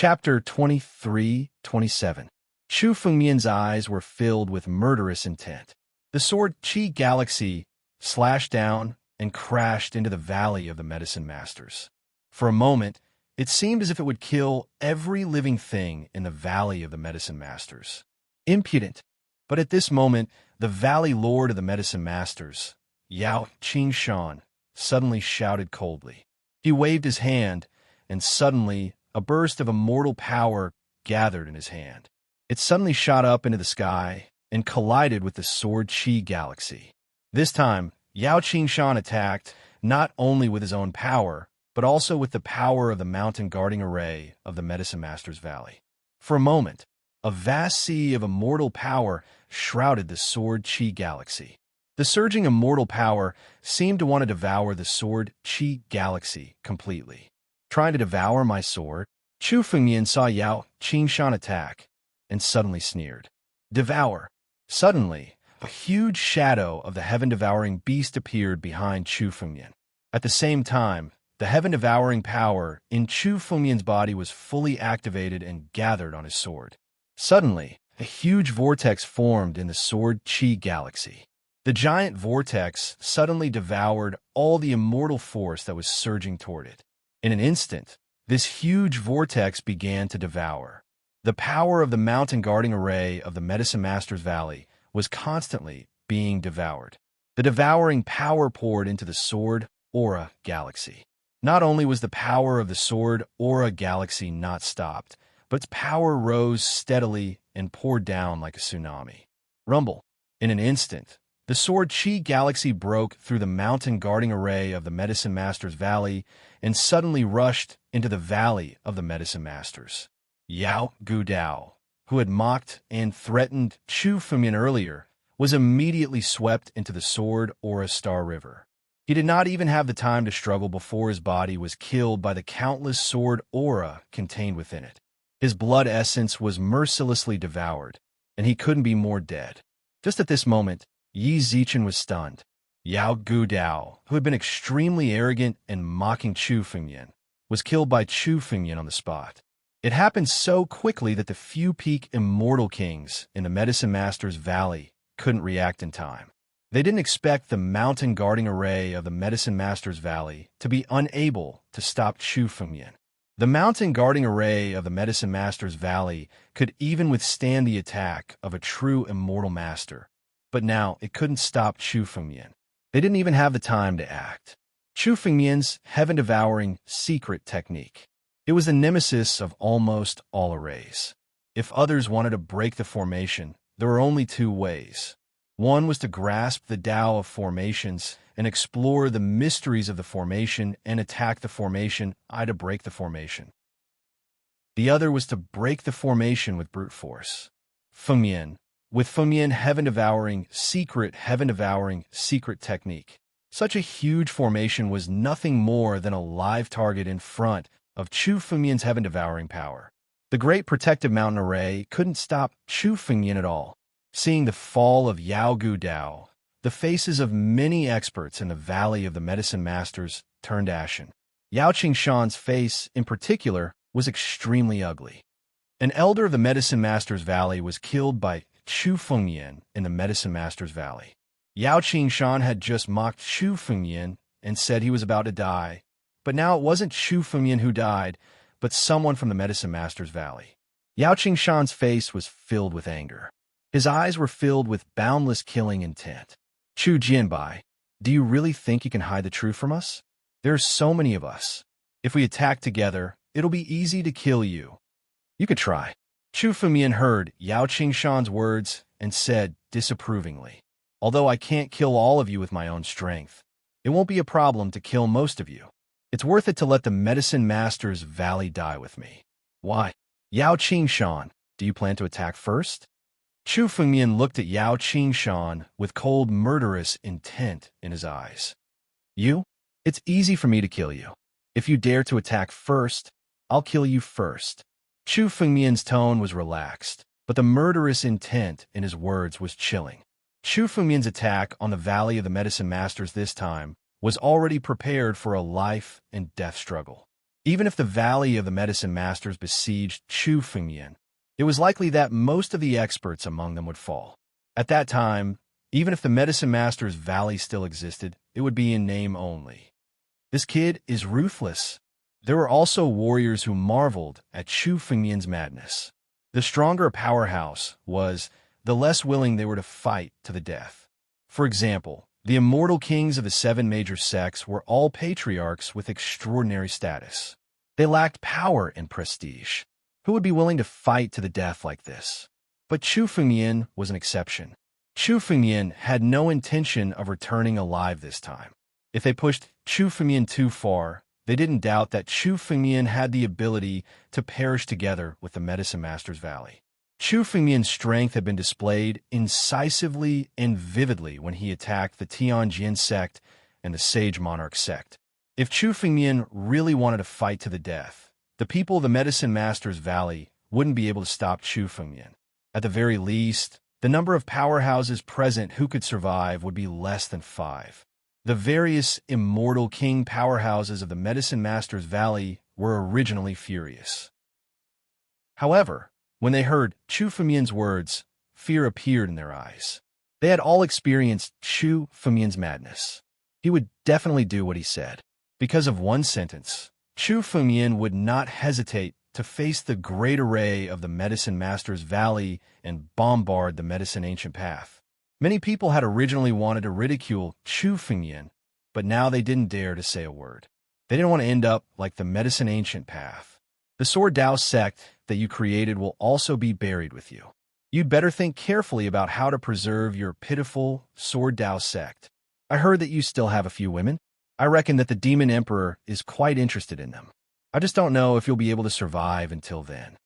Chapter 23-27. Chu Fengmian's eyes were filled with murderous intent. The sword Qi Galaxy slashed down and crashed into the valley of the medicine masters. For a moment, it seemed as if it would kill every living thing in the valley of the medicine masters. Impudent! But at this moment, the valley lord of the medicine masters, Yao Qingshan, suddenly shouted coldly. He waved his hand, and suddenly a burst of immortal power gathered in his hand. It suddenly shot up into the sky and collided with the sword Qi Galaxy. This time, Yao Qingshan attacked not only with his own power, but also with the power of the mountain guarding array of the Medicine Master's Valley. For a moment, a vast sea of immortal power shrouded the sword Qi Galaxy. The surging immortal power seemed to want to devour the sword Qi Galaxy completely. Trying to devour my sword? Chu Fengmian saw Yao Qingshan attack and suddenly sneered. Devour! Suddenly, a huge shadow of the heaven-devouring beast appeared behind Chu Fengmian. At the same time, the heaven-devouring power in Chu Fengmian's body was fully activated and gathered on his sword. Suddenly, a huge vortex formed in the sword Qi Galaxy. The giant vortex suddenly devoured all the immortal force that was surging toward it. In an instant, this huge vortex began to devour. The power of the mountain guarding array of the Medicine Master's Valley was constantly being devoured. The devouring power poured into the sword Aura Galaxy. Not only was the power of the sword Aura Galaxy not stopped, but its power rose steadily and poured down like a tsunami. Rumble. In an instant, the sword Qi Galaxy broke through the mountain guarding array of the Medicine Master's Valley and suddenly rushed into the valley of the Medicine Masters. Yao Gudao, who had mocked and threatened Chu Fengmian earlier, was immediately swept into the sword Aura Star River. He did not even have the time to struggle before his body was killed by the countless sword aura contained within it. His blood essence was mercilessly devoured, and he couldn't be more dead. Just at this moment, Yi Zichen was stunned. Yao Gudao, who had been extremely arrogant and mocking Chu Fengmian, was killed by Chu Fengmian on the spot. It happened so quickly that the few peak immortal kings in the Medicine Master's Valley couldn't react in time. They didn't expect the mountain guarding array of the Medicine Master's Valley to be unable to stop Chu Fengmian. The mountain guarding array of the Medicine Master's Valley could even withstand the attack of a true immortal master, but now it couldn't stop Chu Fengmian. They didn't even have the time to act. Chu Fengmian's heaven-devouring secret technique. It was the nemesis of almost all arrays. If others wanted to break the formation, there were only two ways. One was to grasp the Tao of formations and explore the mysteries of the formation and attack the formation, to break the formation. The other was to break the formation with brute force. Fengmian, with Fengmian heaven-devouring secret technique. Such a huge formation was nothing more than a live target in front of Chu Fengmian's heaven-devouring power. The great protective mountain array couldn't stop Chu Fengmian at all. Seeing the fall of Yao Gudao, the faces of many experts in the Valley of the Medicine Masters turned ashen. Yao Qingshan's face, in particular, was extremely ugly. An elder of the Medicine Master's Valley was killed by Chu Fengmian in the Medicine Master's Valley. Yao Qingshan had just mocked Chu Fengmian and said he was about to die, but now it wasn't Chu Fengmian who died, but someone from the Medicine Master's Valley. Yao Qingshan's face was filled with anger. His eyes were filled with boundless killing intent. Chu Jianbai, do you really think you can hide the truth from us? There are so many of us. If we attack together, it'll be easy to kill you. You could try. Chu Fengmian heard Yao Qingshan's words and said disapprovingly, although I can't kill all of you with my own strength, it won't be a problem to kill most of you. It's worth it to let the Medicine Master's Valley die with me. Why? Yao Qingshan, do you plan to attack first? Chu Fengmian looked at Yao Qingshan with cold, murderous intent in his eyes. You? It's easy for me to kill you. If you dare to attack first, I'll kill you first. Chu Fengmian's tone was relaxed, but the murderous intent in his words was chilling. Chu Fengmian's attack on the Valley of the Medicine Masters this time was already prepared for a life and death struggle. Even if the Valley of the Medicine Masters besieged Chu Fengmian, it was likely that most of the experts among them would fall. At that time, even if the Medicine Master's Valley still existed, it would be in name only. This kid is ruthless. There were also warriors who marveled at Chu Fengmian's madness. The stronger a powerhouse was, the less willing they were to fight to the death. For example, the immortal kings of the 7 major sects were all patriarchs with extraordinary status. They lacked power and prestige. Who would be willing to fight to the death like this? But Chu Fengmian was an exception. Chu Fengmian had no intention of returning alive this time. If they pushed Chu Fengmian too far, they didn't doubt that Chu Fengmian had the ability to perish together with the Medicine Master's Valley. Chu Fengmian's strength had been displayed incisively and vividly when he attacked the Tianjin sect and the Sage Monarch sect. If Chu Fengmian really wanted to fight to the death, the people of the Medicine Master's Valley wouldn't be able to stop Chu Fengmian. At the very least, the number of powerhouses present who could survive would be less than 5. The various immortal king powerhouses of the Medicine Master's Valley were originally furious. However, when they heard Chu Fengmian's words, fear appeared in their eyes. They had all experienced Chu Fengmian's madness. He would definitely do what he said. Because of one sentence, Chu Fengmian would not hesitate to face the great array of the Medicine Master's Valley and bombard the Medicine Ancient Path. Many people had originally wanted to ridicule Chu Fengmian, but now they didn't dare to say a word. They didn't want to end up like the Medicine Ancient Path. The Sword Dao sect that you created will also be buried with you. You'd better think carefully about how to preserve your pitiful Sword Dao sect. I heard that you still have a few women. I reckon that the Demon Emperor is quite interested in them. I just don't know if you'll be able to survive until then.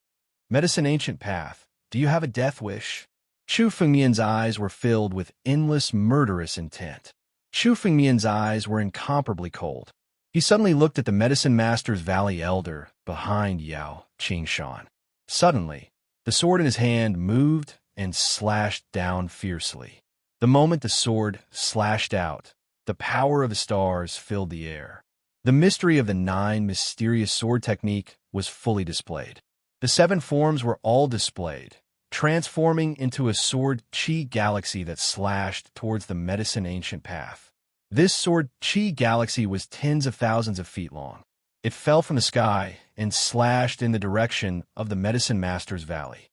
Medicine Ancient Path, do you have a death wish? Chu Fengmian's eyes were filled with endless murderous intent. Chu Fengmian's eyes were incomparably cold. He suddenly looked at the Medicine Master's Valley Elder behind Yao Qingshan. Suddenly, the sword in his hand moved and slashed down fiercely. The moment the sword slashed out, the power of the stars filled the air. The mystery of the 9 mysterious sword technique was fully displayed. The 7 forms were all displayed, transforming into a sword chi galaxy that slashed towards the Medicine Ancient Path. This sword chi galaxy was tens of thousands of feet long. It fell from the sky and slashed in the direction of the Medicine Master's Valley.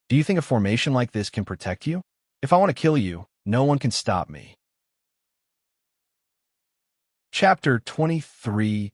Do you think a formation like this can protect you? If I want to kill you, no one can stop me. Chapter 23-28.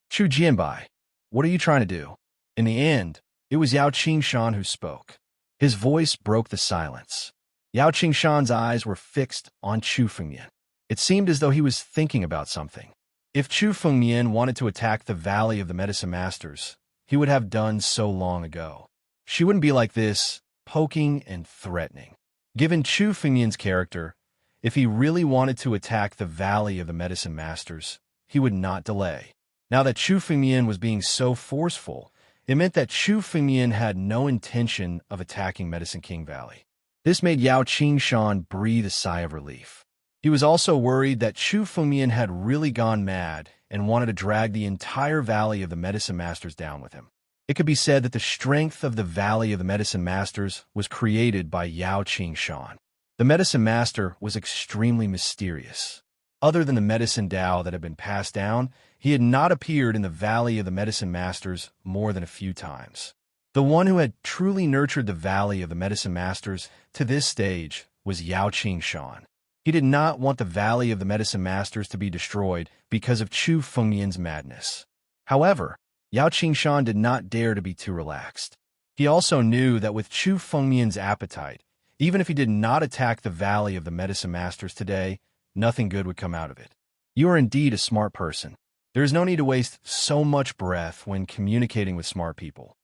Chu Jianbai, what are you trying to do? In the end, it was Yao Qingshan who spoke. His voice broke the silence. Yao Qingshan's eyes were fixed on Chu Fengmian. It seemed as though he was thinking about something. If Chu Fengmian wanted to attack the Valley of the Medicine Masters, he would have done so long ago. She wouldn't be like this, poking and threatening. Given Chu Fengmian's character, if he really wanted to attack the Valley of the Medicine Masters, he would not delay. Now that Chu Fengmian was being so forceful, it meant that Chu Fengmian had no intention of attacking Medicine King Valley. This made Yao Qingshan breathe a sigh of relief. He was also worried that Chu Fengmian had really gone mad and wanted to drag the entire Valley of the Medicine Masters down with him. It could be said that the strength of the Valley of the Medicine Masters was created by Yao Qingshan. The Medicine Master was extremely mysterious. Other than the Medicine Dao that had been passed down, he had not appeared in the Valley of the Medicine Masters more than a few times. The one who had truly nurtured the Valley of the Medicine Masters to this stage was Yao Qingshan. He did not want the Valley of the Medicine Masters to be destroyed because of Chu Fengmian's madness. However, Yao Qingshan did not dare to be too relaxed. He also knew that with Chu Fengmian's appetite, even if he did not attack the Valley of the Medicine Masters today, nothing good would come out of it. You are indeed a smart person. There is no need to waste so much breath when communicating with smart people.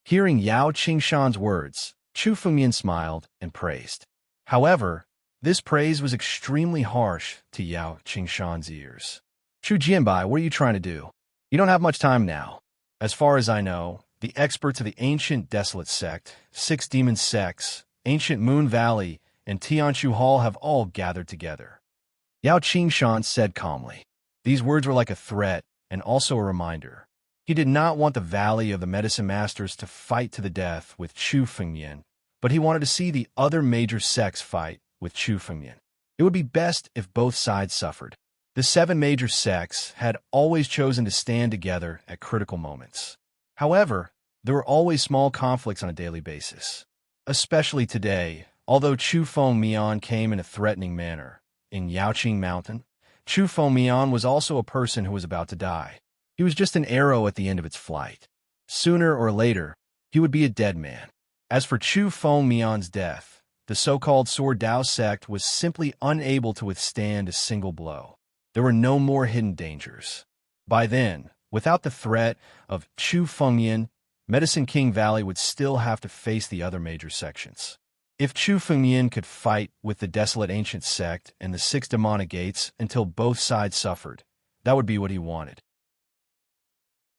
Hearing Yao Qingshan's words, Chu Fengmian smiled and praised. However, this praise was extremely harsh to Yao Qingshan's ears. Chu Jianbai, what are you trying to do? You don't have much time now. As far as I know, the experts of the Ancient Desolate Sect, 6 Demon Sects, Ancient Moon Valley, and Tianshu Hall have all gathered together. Yao Qingshan said calmly. These words were like a threat and also a reminder. He did not want the Valley of the Medicine Masters to fight to the death with Chu Fengmian, but he wanted to see the other major sects fight with Chu Fengmian. It would be best if both sides suffered. The 7 major sects had always chosen to stand together at critical moments. However, there were always small conflicts on a daily basis. Especially today, although Chu Fengmian came in a threatening manner. In Yaoqing Mountain, Chu Fengmian was also a person who was about to die. He was just an arrow at the end of its flight. Sooner or later, he would be a dead man. As for Chu Fengmian's death, the so-called Sword Dao sect was simply unable to withstand a single blow. There were no more hidden dangers. By then, without the threat of Chu Fengmian, Medicine King Valley would still have to face the other major sections. If Chu Fengmian could fight with the Desolate Ancient Sect and the 6 demonic gates until both sides suffered, that would be what he wanted.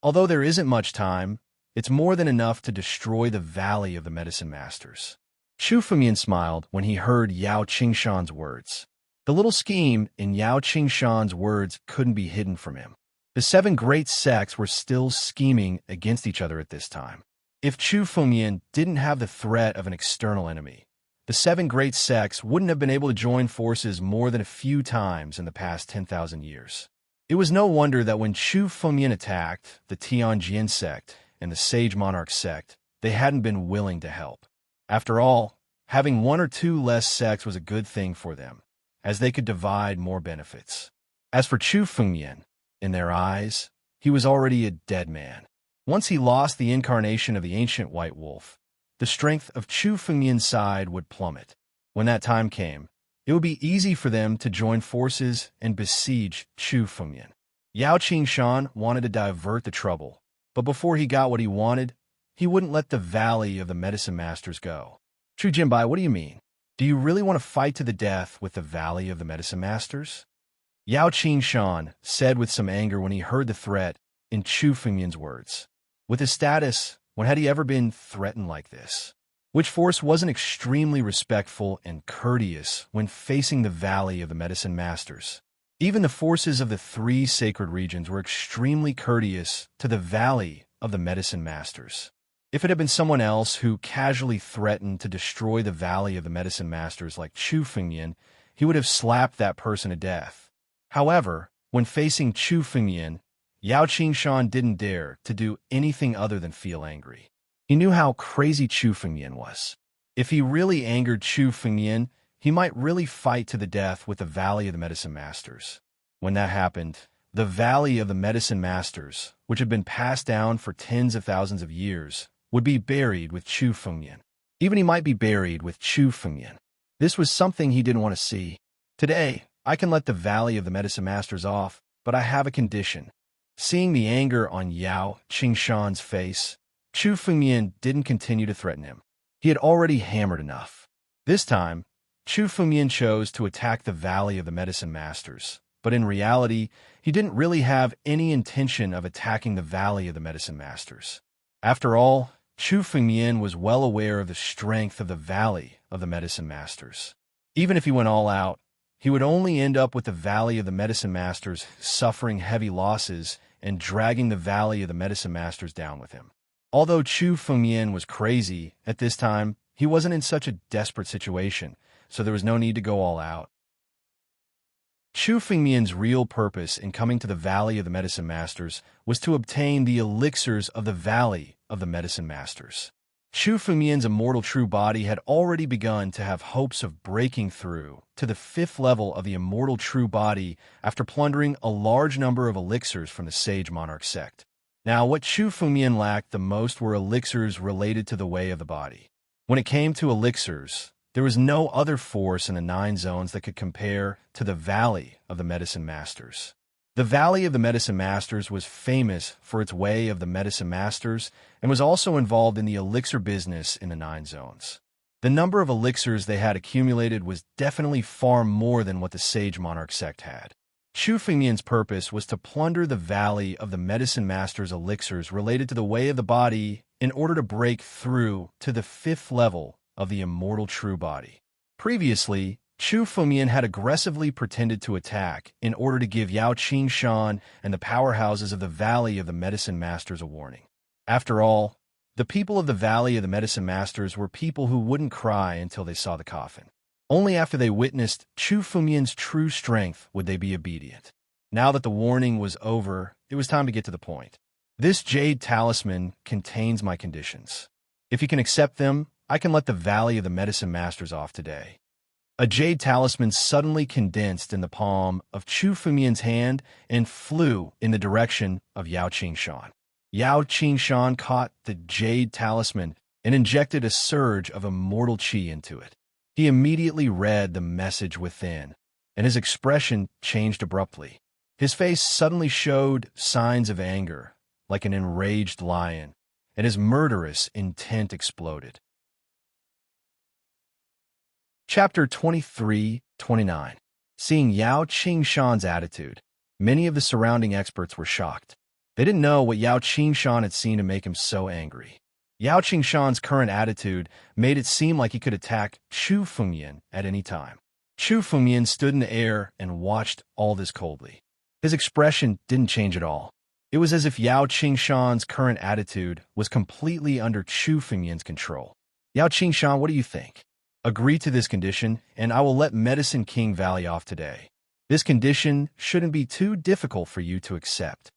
Although there isn't much time, it's more than enough to destroy the Valley of the Medicine Masters. Chu Fengmian smiled when he heard Yao Qingshan's words. The little scheme in Yao Qingshan's words couldn't be hidden from him. The 7 great sects were still scheming against each other at this time. If Chu Fengmian didn't have the threat of an external enemy, the 7 great sects wouldn't have been able to join forces more than a few times in the past 10,000 years. It was no wonder that when Chu Fengmian attacked the Tianjin sect and the Sage Monarch sect, they hadn't been willing to help. After all, having 1 or 2 less sects was a good thing for them, as they could divide more benefits. As for Chu Fengmian, in their eyes, he was already a dead man. Once he lost the incarnation of the ancient white wolf, the strength of Chu Fengmian's side would plummet. When that time came, it would be easy for them to join forces and besiege Chu Fengmian. Yao Qingshan wanted to divert the trouble, but before he got what he wanted, he wouldn't let the Valley of the Medicine Masters go. Chu Jinbai, what do you mean? Do you really want to fight to the death with the Valley of the Medicine Masters? Yao Qingshan said with some anger when he heard the threat in Chu Fengmian's words. With his status, when had he ever been threatened like this? Which force wasn't extremely respectful and courteous when facing the Valley of the Medicine Masters? Even the forces of the 3 sacred regions were extremely courteous to the Valley of the Medicine Masters. If it had been someone else who casually threatened to destroy the Valley of the Medicine Masters like Chu Fengmian, he would have slapped that person to death. However, when facing Chu Fengmian, Yao Qingshan didn't dare to do anything other than feel angry. He knew how crazy Chu Fengmian was. If he really angered Chu Fengmian, he might really fight to the death with the Valley of the Medicine Masters. When that happened, the Valley of the Medicine Masters, which had been passed down for tens of thousands of years, would be buried with Chu Fengmian. Even he might be buried with Chu Fengmian. This was something he didn't want to see. Today, I can let the Valley of the Medicine Masters off, but I have a condition. Seeing the anger on Yao Qingshan's face, Chu Fengmian didn't continue to threaten him. He had already hammered enough. This time, Chu Fengmian chose to attack the Valley of the Medicine Masters, but in reality, he didn't really have any intention of attacking the Valley of the Medicine Masters. After all, Chu Fengmian was well aware of the strength of the Valley of the Medicine Masters. Even if he went all out, he would only end up with the Valley of the Medicine Masters suffering heavy losses and dragging the Valley of the Medicine Masters down with him. Although Chu Fengmian was crazy, at this time, he wasn't in such a desperate situation, so there was no need to go all out. Chu Fengmian's real purpose in coming to the Valley of the Medicine Masters was to obtain the elixirs of the Valley of the Medicine Masters. Chu Fengmian's immortal true body had already begun to have hopes of breaking through to the 5th level of the immortal true body after plundering a large number of elixirs from the Sage Monarch sect. Now, what Chu Fengmian lacked the most were elixirs related to the way of the body. When it came to elixirs, there was no other force in the 9 zones that could compare to the Valley of the Medicine Masters. The Valley of the Medicine Masters was famous for its way of the Medicine Masters and was also involved in the elixir business in the 9 zones. The number of elixirs they had accumulated was definitely far more than what the Sage Monarch sect had. Chu Fengmian's purpose was to plunder the Valley of the Medicine Masters' elixirs related to the way of the body in order to break through to the 5th level of the immortal true body. Previously, Chu Fumian had aggressively pretended to attack in order to give Yao Qingshan and the powerhouses of the Valley of the Medicine Masters a warning. After all, the people of the Valley of the Medicine Masters were people who wouldn't cry until they saw the coffin. Only after they witnessed Chu Fumian's true strength would they be obedient. Now that the warning was over, it was time to get to the point. This jade talisman contains my conditions. If you can accept them, I can let the Valley of the Medicine Masters off today. A jade talisman suddenly condensed in the palm of Chu Fumian's hand and flew in the direction of Yao Qingshan. Yao Qingshan caught the jade talisman and injected a surge of immortal qi into it. He immediately read the message within, and his expression changed abruptly. His face suddenly showed signs of anger, like an enraged lion, and his murderous intent exploded. Chapter 23-29. Seeing Yao Qingshan's attitude, many of the surrounding experts were shocked. They didn't know what Yao Qingshan had seen to make him so angry. Yao Qingshan's current attitude made it seem like he could attack Chu Fumian at any time. Chu Fumian stood in the air and watched all this coldly. His expression didn't change at all. It was as if Yao Qingshan's current attitude was completely under Chu Fumian's control. Yao Qingshan, what do you think? Agree to this condition, and I will let Medicine King Valley off today. This condition shouldn't be too difficult for you to accept.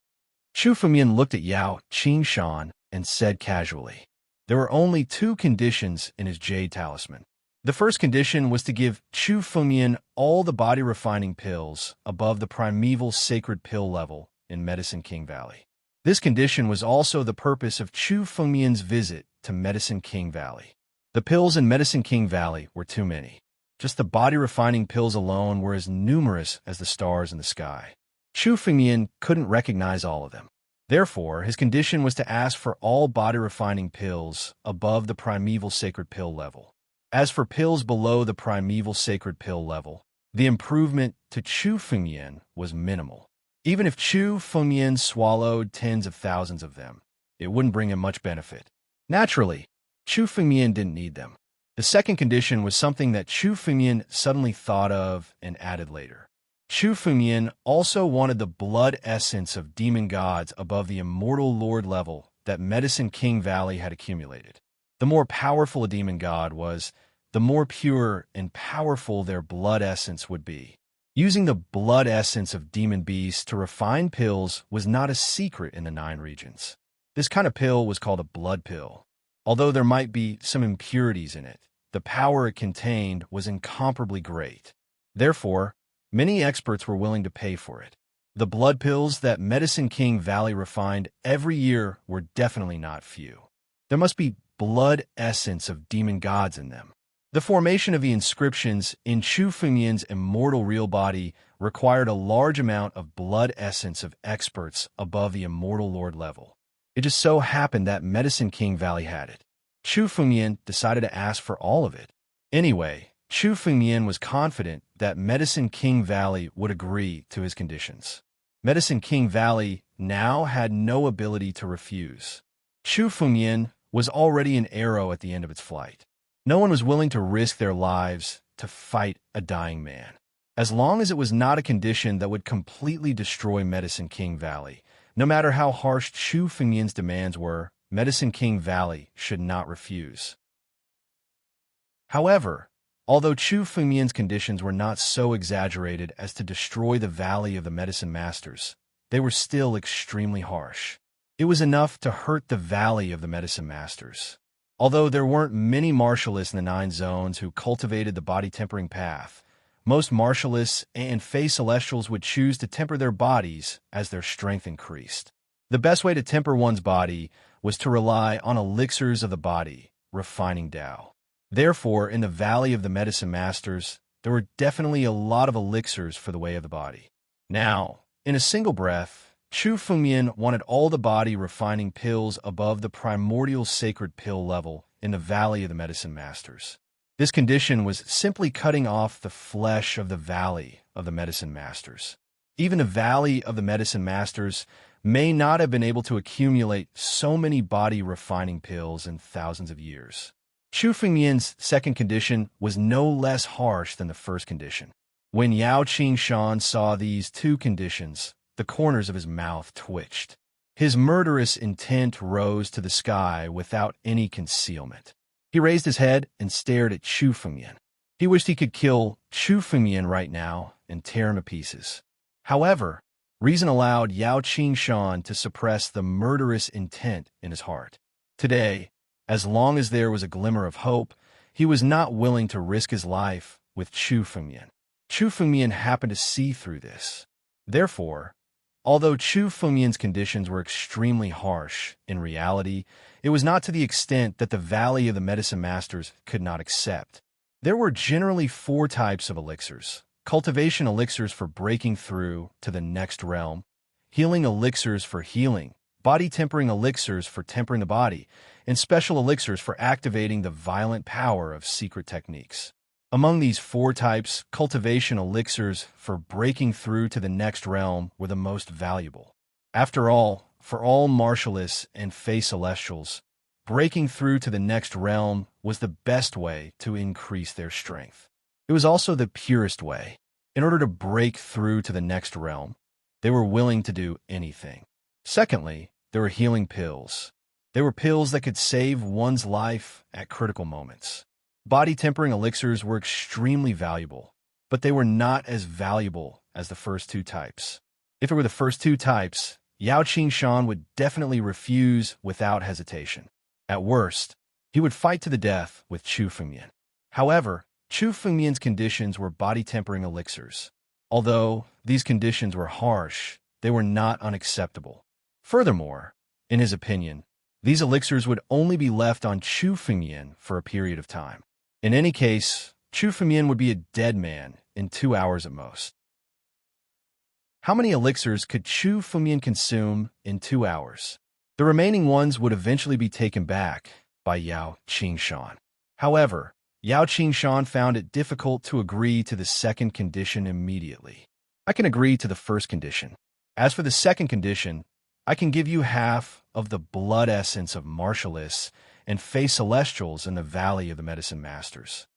Chu Fumian looked at Yao Qingshan and said casually, there were only two conditions in his jade talisman. The first condition was to give Chu Fumian all the body-refining pills above the primeval sacred pill level in Medicine King Valley. This condition was also the purpose of Chu Fumian's visit to Medicine King Valley. The pills in Medicine King Valley were too many. Just the body-refining pills alone were as numerous as the stars in the sky. Chu Fumian couldn't recognize all of them. Therefore, his condition was to ask for all body-refining pills above the primeval sacred pill level. As for pills below the primeval sacred pill level, the improvement to Chu Fumian was minimal. Even if Chu Fumian swallowed tens of thousands of them, it wouldn't bring him much benefit. Naturally, Chu Fumian didn't need them. The second condition was something that Chu Fumian suddenly thought of and added later. Chu Fumian also wanted the blood essence of demon gods above the immortal lord level that Medicine King Valley had accumulated. The more powerful a demon god was, the more pure and powerful their blood essence would be. Using the blood essence of demon beasts to refine pills was not a secret in the 9 regions. This kind of pill was called a blood pill. Although there might be some impurities in it, the power it contained was incomparably great. Therefore, many experts were willing to pay for it. The blood pills that Medicine King Valley refined every year were definitely not few. There must be blood essence of demon gods in them. The formation of the inscriptions in Chu Fumian's immortal real body required a large amount of blood essence of experts above the immortal lord level. It just so happened that Medicine King Valley had it. Chu Fumian decided to ask for all of it. Anyway, Chu Fumian was confident that Medicine King Valley would agree to his conditions. Medicine King Valley now had no ability to refuse. Chu Fumian was already an arrow at the end of its flight. No one was willing to risk their lives to fight a dying man. As long as it was not a condition that would completely destroy Medicine King Valley, no matter how harsh Chu Fumian's demands were, Medicine King Valley should not refuse. However, although Chu Fumian's conditions were not so exaggerated as to destroy the Valley of the Medicine Masters, they were still extremely harsh. It was enough to hurt the Valley of the Medicine Masters. Although there weren't many martialists in the 9 zones who cultivated the body-tempering path, most martialists and Fey Celestials would choose to temper their bodies as their strength increased. The best way to temper one's body was to rely on elixirs of the body, refining Tao. Therefore, in the Valley of the Medicine Masters, there were definitely a lot of elixirs for the way of the body. Now, in a single breath, Chu Fumian wanted all the body-refining pills above the primordial sacred pill level in the Valley of the Medicine Masters. This condition was simply cutting off the flesh of the Valley of the Medicine Masters. Even the Valley of the Medicine Masters may not have been able to accumulate so many body-refining pills in thousands of years. Chu Fengmian's second condition was no less harsh than the first condition. When Yao Qingshan saw these two conditions, the corners of his mouth twitched. His murderous intent rose to the sky without any concealment. He raised his head and stared at Chu Fengmian. He wished he could kill Chu Fengmian right now and tear him to pieces. However, reason allowed Yao Qingshan to suppress the murderous intent in his heart. Today, as long as there was a glimmer of hope, he was not willing to risk his life with Chu Fengmian. Chu Fengmian happened to see through this. Therefore, although Chu Fengmian's conditions were extremely harsh, in reality, it was not to the extent that the Valley of the Medicine Masters could not accept. There were generally 4 types of elixirs: cultivation elixirs for breaking through to the next realm, healing elixirs for healing, body tempering elixirs for tempering the body, and special elixirs for activating the violent power of secret techniques. Among these 4 types, cultivation elixirs for breaking through to the next realm were the most valuable. After all, for all martialists and fey celestials, breaking through to the next realm was the best way to increase their strength. It was also the purest way. In order to break through to the next realm, they were willing to do anything. Secondly, there were healing pills. They were pills that could save one's life at critical moments. Body tempering elixirs were extremely valuable, but they were not as valuable as the first 2 types. If it were the first 2 types, Yao Qingshan would definitely refuse without hesitation. At worst, he would fight to the death with Chu Fengmian. However, Chu Fengmian's conditions were body tempering elixirs. Although these conditions were harsh, they were not unacceptable. Furthermore, in his opinion, these elixirs would only be left on Chu Fengmian for a period of time. In any case, Chu Fengmian would be a dead man in 2 hours at most. How many elixirs could Chu Fengmian consume in 2 hours? The remaining ones would eventually be taken back by Yao Qingshan. However, Yao Qingshan found it difficult to agree to the second condition immediately. I can agree to the first condition. As for the second condition, I can give you half of the blood essence of martialists and fey celestials in the Valley of the Medicine Masters.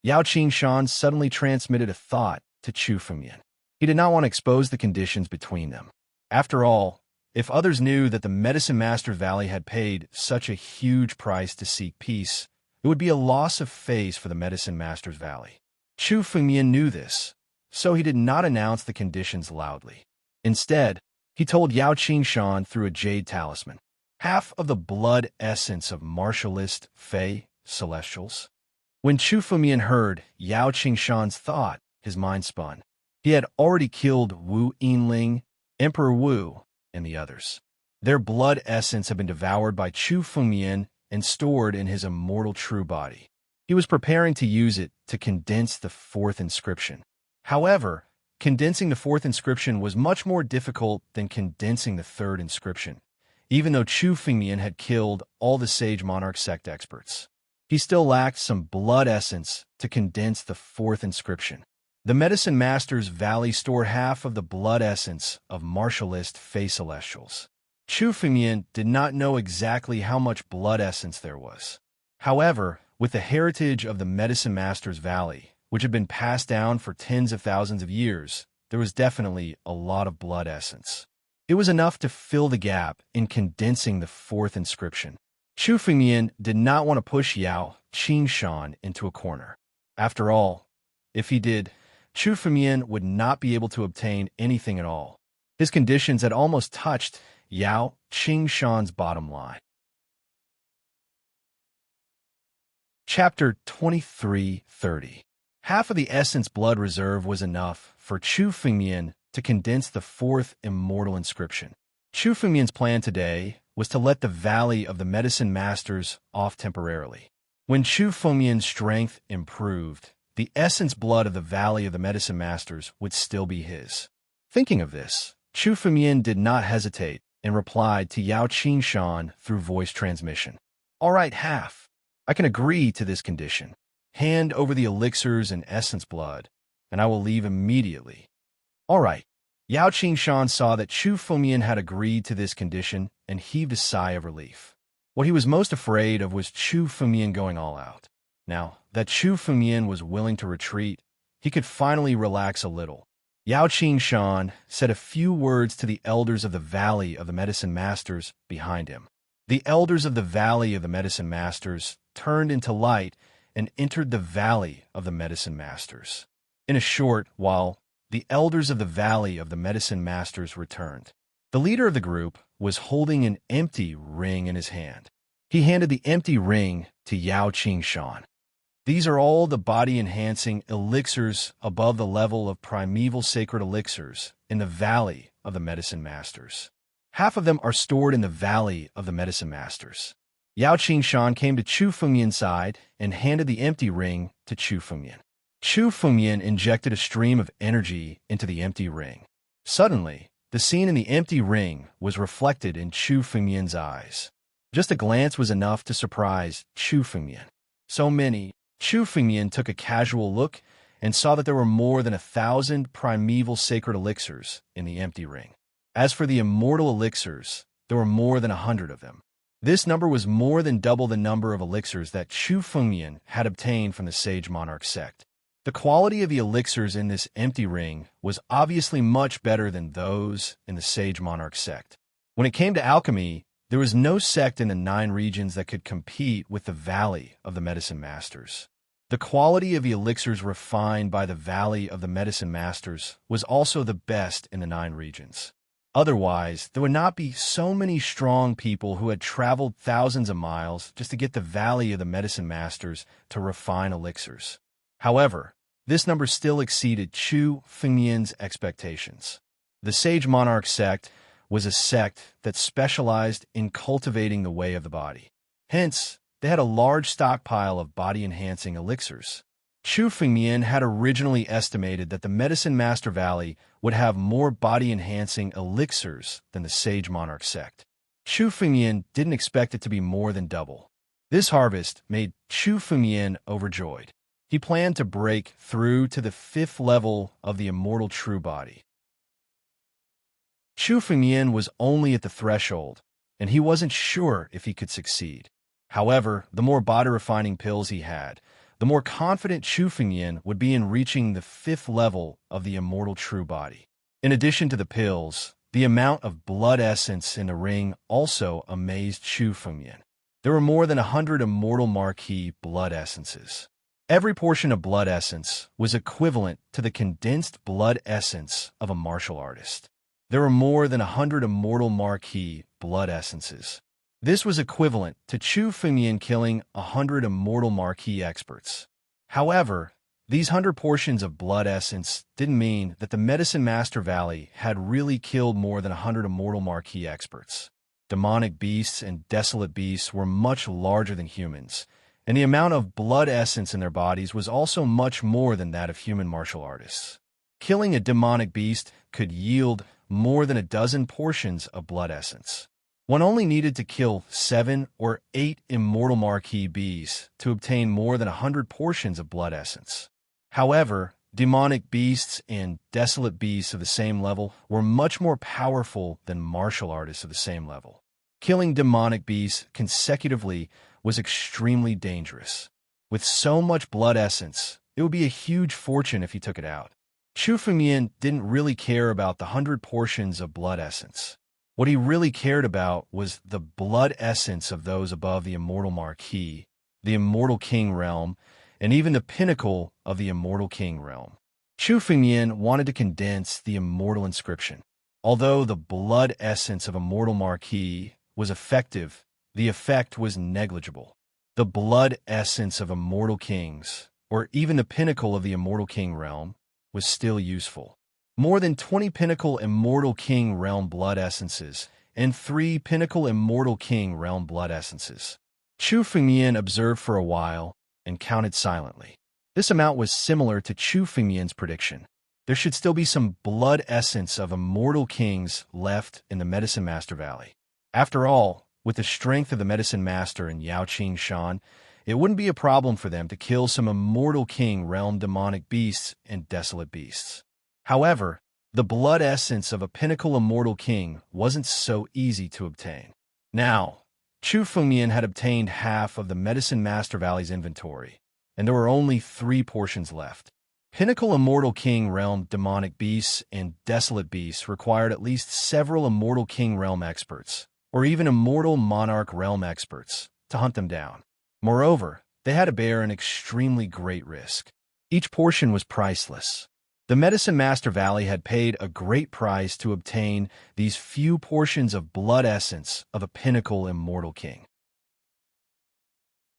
Yao Qingshan suddenly transmitted a thought to Chu Fengmian. He did not want to expose the conditions between them. After all, if others knew that the Medicine Master Valley had paid such a huge price to seek peace, it would be a loss of face for the Medicine Master's Valley. Chu Fengmian knew this, so he did not announce the conditions loudly. Instead, he told Yao Qingshan through a jade talisman, half of the blood essence of martialist fey celestials. When Chu Fengmian heard Yao Qingshan's thought, his mind spun. He had already killed Wu Yinling, Emperor Wu, and the others. Their blood essence had been devoured by Chu Fengmian and stored in his immortal true body. He was preparing to use it to condense the 4th inscription. However, condensing the 4th inscription was much more difficult than condensing the 3rd inscription. Even though Chu Fengmian had killed all the Sage Monarch sect experts, he still lacked some blood essence to condense the 4th inscription. The Medicine Master's Valley stored half of the blood essence of martialist fey celestials. Chu Fengmian did not know exactly how much blood essence there was. However, with the heritage of the Medicine Master's Valley, which had been passed down for tens of thousands of years, there was definitely a lot of blood essence. It was enough to fill the gap in condensing the 4th inscription. Chu Fengmian did not want to push Yao Qingshan into a corner. After all, if he did, Chu Fengmian would not be able to obtain anything at all. His conditions had almost touched Yao Qingshan's bottom line. Chapter 23:30. Half of the essence blood reserve was enough for Chu Fengmian to condense the 4th immortal inscription. Chu Fengmian's plan today was to let the Valley of the Medicine Masters off temporarily. When Chu Fengmian's strength improved, the essence blood of the Valley of the Medicine Masters would still be his. Thinking of this, Chu Fengmian did not hesitate and replied to Yao Qingshan through voice transmission. All right, half. I can agree to this condition. Hand over the elixirs and essence blood, and I will leave immediately. All right. Yao Qingshan saw that Chu Fengmian had agreed to this condition and heaved a sigh of relief. What he was most afraid of was Chu Fengmian going all out. Now that Chu Fengmian was willing to retreat, he could finally relax a little. Yao Shan said a few words to the elders of the Valley of the Medicine Masters behind him. The elders of the Valley of the Medicine Masters turned into light and entered the Valley of the Medicine Masters. In a short while, the elders of the Valley of the Medicine Masters returned. The leader of the group was holding an empty ring in his hand. He handed the empty ring to Yao Shan. These are all the body-enhancing elixirs above the level of primeval sacred elixirs in the Valley of the Medicine Masters. Half of them are stored in the Valley of the Medicine Masters. Yao Shan came to Chu Fengmian's side and handed the empty ring to Chu Fengmian. Chu Fengmian injected a stream of energy into the empty ring. Suddenly, the scene in the empty ring was reflected in Chu Fengmian's eyes. Just a glance was enough to surprise Chu Fengmian. Chu Fengmian took a casual look and saw that there were more than 1,000 primeval sacred elixirs in the empty ring. As for the immortal elixirs, there were more than 100 of them. This number was more than double the number of elixirs that Chu Fengmian had obtained from the Sage Monarch sect. The quality of the elixirs in this empty ring was obviously much better than those in the Sage Monarch sect. When it came to alchemy, there was no sect in the 9 regions that could compete with the Valley of the Medicine Masters. The quality of the elixirs refined by the Valley of the Medicine Masters was also the best in the 9 regions. Otherwise, there would not be so many strong people who had traveled thousands of miles just to get the Valley of the Medicine Masters to refine elixirs. However, this number still exceeded Chu Fengmian's expectations. The Sage Monarch sect was a sect that specialized in cultivating the way of the body. Hence, they had a large stockpile of body-enhancing elixirs. Chu Fengmian had originally estimated that the Medicine Master Valley would have more body-enhancing elixirs than the Sage Monarch sect. Chu Fengmian didn't expect it to be more than double. This harvest made Chu Fengmian overjoyed. He planned to break through to the 5th level of the immortal true body. Chu Fengmian was only at the threshold, and he wasn't sure if he could succeed. However, the more body-refining pills he had, the more confident Chu Fengmian would be in reaching the 5th level of the immortal true body. In addition to the pills, the amount of blood essence in the ring also amazed Chu Fengmian. There were more than 100 immortal marquee blood essences. Every portion of blood essence was equivalent to the condensed blood essence of a martial artist. There were more than 100 immortal marquee blood essences. This was equivalent to Chu Fengmian killing 100 immortal marquee experts. However, these 100 portions of blood essence didn't mean that the Medicine Master Valley had really killed more than 100 immortal marquee experts. Demonic beasts and desolate beasts were much larger than humans, and the amount of blood essence in their bodies was also much more than that of human martial artists. Killing a demonic beast could yield more than a dozen portions of blood essence. One only needed to kill 7 or 8 immortal marquee beasts to obtain more than 100 portions of blood essence. However, demonic beasts and desolate beasts of the same level were much more powerful than martial artists of the same level. Killing demonic beasts consecutively was extremely dangerous. With so much blood essence, it would be a huge fortune if he took it out. Chu Fengmian didn't really care about the 100 portions of blood essence. What he really cared about was the blood essence of those above the immortal marquee, the immortal king realm, and even the pinnacle of the immortal king realm. Chu Fengmian wanted to condense the immortal inscription. Although the blood essence of immortal marquee was effective, the effect was negligible. The blood essence of immortal kings, or even the pinnacle of the immortal king realm, was still useful. More than 20 pinnacle immortal king realm blood essences and 3 pinnacle immortal king realm blood essences. Chu Fengmian observed for a while and counted silently. This amount was similar to Chu Fengmian's prediction. There should still be some blood essence of immortal kings left in the Medicine Master Valley. After all, with the strength of the Medicine Master and Yao Shan, it wouldn't be a problem for them to kill some immortal king realm demonic beasts and desolate beasts. However, the blood essence of a pinnacle immortal king wasn't so easy to obtain. Now, Chu Fengmian had obtained half of the Medicine Master Valley's inventory, and there were only 3 portions left. Pinnacle Immortal King Realm Demonic Beasts and Desolate Beasts required at least several Immortal King Realm experts, or even Immortal Monarch Realm experts, to hunt them down. Moreover, they had to bear an extremely great risk. Each portion was priceless. The Medicine Master Valley had paid a great price to obtain these few portions of blood essence of a Pinnacle Immortal King.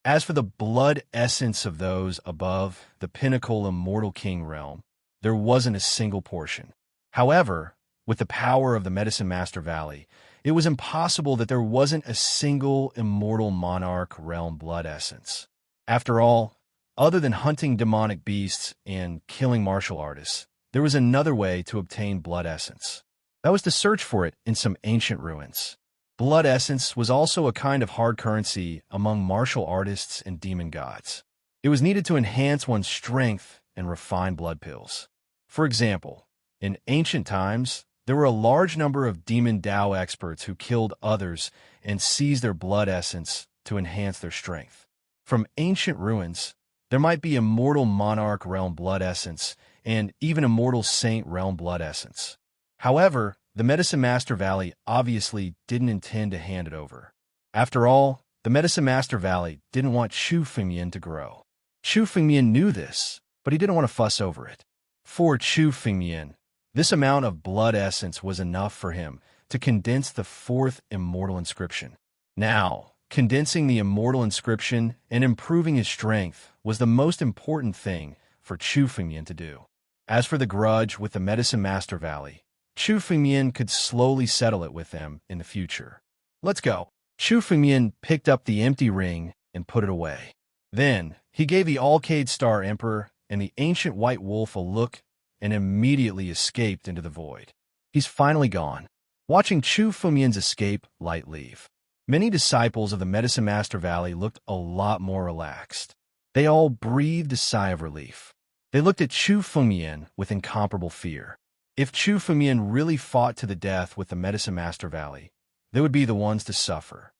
As for the blood essence of those above the Pinnacle Immortal King realm, there wasn't a single portion. However, with the power of the Medicine Master Valley, it was impossible that there wasn't a single Immortal Monarch realm blood essence. After all, other than hunting demonic beasts and killing martial artists, there was another way to obtain blood essence. That was to search for it in some ancient ruins. Blood essence was also a kind of hard currency among martial artists and demon gods. It was needed to enhance one's strength and refine blood pills. For example, in ancient times, there were a large number of demon Dao experts who killed others and seized their blood essence to enhance their strength. From ancient ruins, there might be Immortal Monarch Realm blood essence and even Immortal Saint Realm blood essence. However, the Medicine Master Valley obviously didn't intend to hand it over. After all, the Medicine Master Valley didn't want Chu Fengmian to grow. Chu Fengmian knew this, but he didn't want to fuss over it. For Chu Fengmian, this amount of blood essence was enough for him to condense the 4th Immortal Inscription. Now, condensing the Immortal Inscription and improving his strength was the most important thing for Chu Fengmian to do. As for the grudge with the Medicine Master Valley, Chu Fengmian could slowly settle it with them in the future. Let's go. Chu Fengmian picked up the empty ring and put it away. Then, he gave the Alcade Star Emperor and the ancient white wolf a look and immediately escaped into the void. He's finally gone. Watching Chu Fengmian's escape light leave, many disciples of the Medicine Master Valley looked a lot more relaxed. They all breathed a sigh of relief. They looked at Chu Fengmian with incomparable fear. If Chu Fengmian really fought to the death with the Medicine Master Valley, they would be the ones to suffer.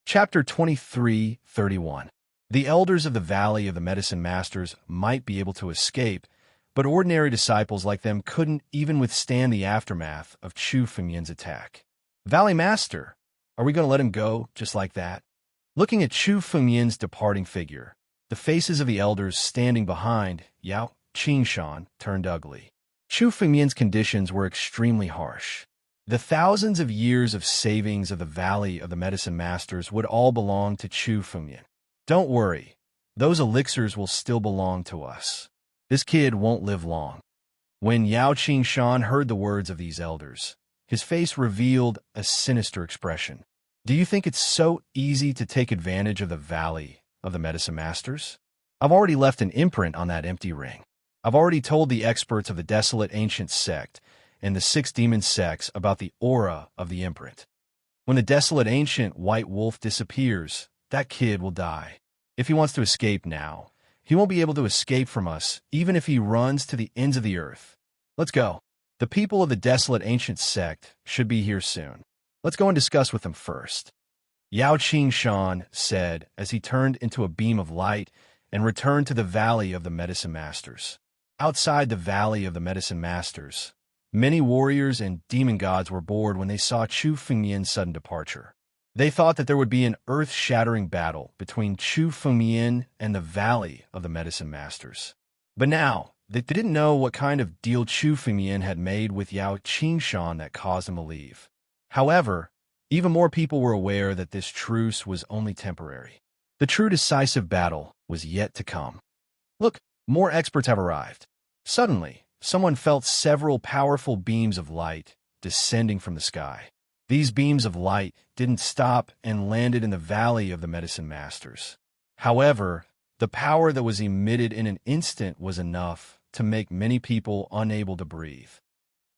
Chapter 23:31. The elders of the Valley of the Medicine Masters might be able to escape, but ordinary disciples like them couldn't even withstand the aftermath of Chu Fengmian's attack. Valley Master, are we going to let him go just like that? Looking at Chu Fengmian's departing figure, the faces of the elders standing behind Yao Qingshan turned ugly. Chu Fengmian's conditions were extremely harsh. The thousands of years of savings of the Valley of the Medicine Masters would all belong to Chu Fengmian. Don't worry, those elixirs will still belong to us. This kid won't live long. When Yao Qingshan heard the words of these elders, his face revealed a sinister expression. Do you think it's so easy to take advantage of the Valley of the Medicine Masters? I've already left an imprint on that empty ring. I've already told the experts of the Desolate Ancient Sect and the 6 demon sects about the aura of the imprint. When the Desolate Ancient White Wolf disappears, that kid will die. If he wants to escape now, he won't be able to escape from us, even if he runs to the ends of the earth. Let's go. The people of the Desolate Ancient Sect should be here soon. Let's go and discuss with them first. Yao Qingshan said as he turned into a beam of light and returned to the Valley of the Medicine Masters. Outside the Valley of the Medicine Masters, many warriors and demon gods were bored when they saw Chu Fengmian's sudden departure. They thought that there would be an earth-shattering battle between Chu Fengmian and the Valley of the Medicine Masters. But now, they didn't know what kind of deal Chu Fengmian had made with Yao Qingshan that caused him to leave. However, even more people were aware that this truce was only temporary. The true decisive battle was yet to come. Look, more experts have arrived. Suddenly, someone felt several powerful beams of light descending from the sky. These beams of light didn't stop and landed in the Valley of the Medicine Masters. However, the power that was emitted in an instant was enough to make many people unable to breathe.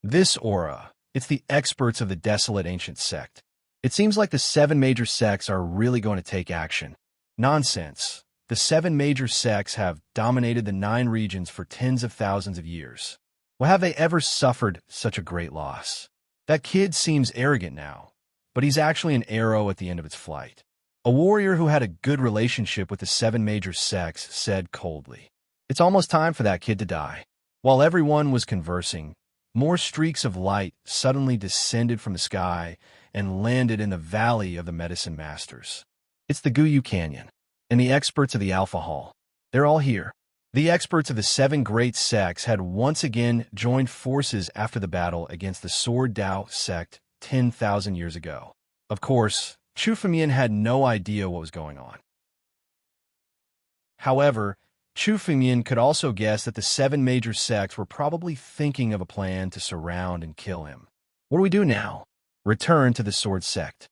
This aura, it's the experts of the Desolate Ancient Sect. It seems like the 7 major sects are really going to take action. Nonsense. The 7 major sects have dominated the 9 regions for tens of thousands of years. Well, have they ever suffered such a great loss? That kid seems arrogant now, but he's actually an arrow at the end of its flight. A warrior who had a good relationship with the 7 major sects said coldly, "It's almost time for that kid to die." While everyone was conversing, more streaks of light suddenly descended from the sky and landed in the valley of the medicine masters. It's the Guyu Canyon, and the experts of the Alpha Hall. They're all here. The experts of the 7 great sects had once again joined forces after the battle against the Sword Dao sect 10,000 years ago. Of course, Chu Fengmian had no idea what was going on. However, Chu Fengmian could also guess that the 7 major sects were probably thinking of a plan to surround and kill him. What do we do now? Return to the Sword Sect.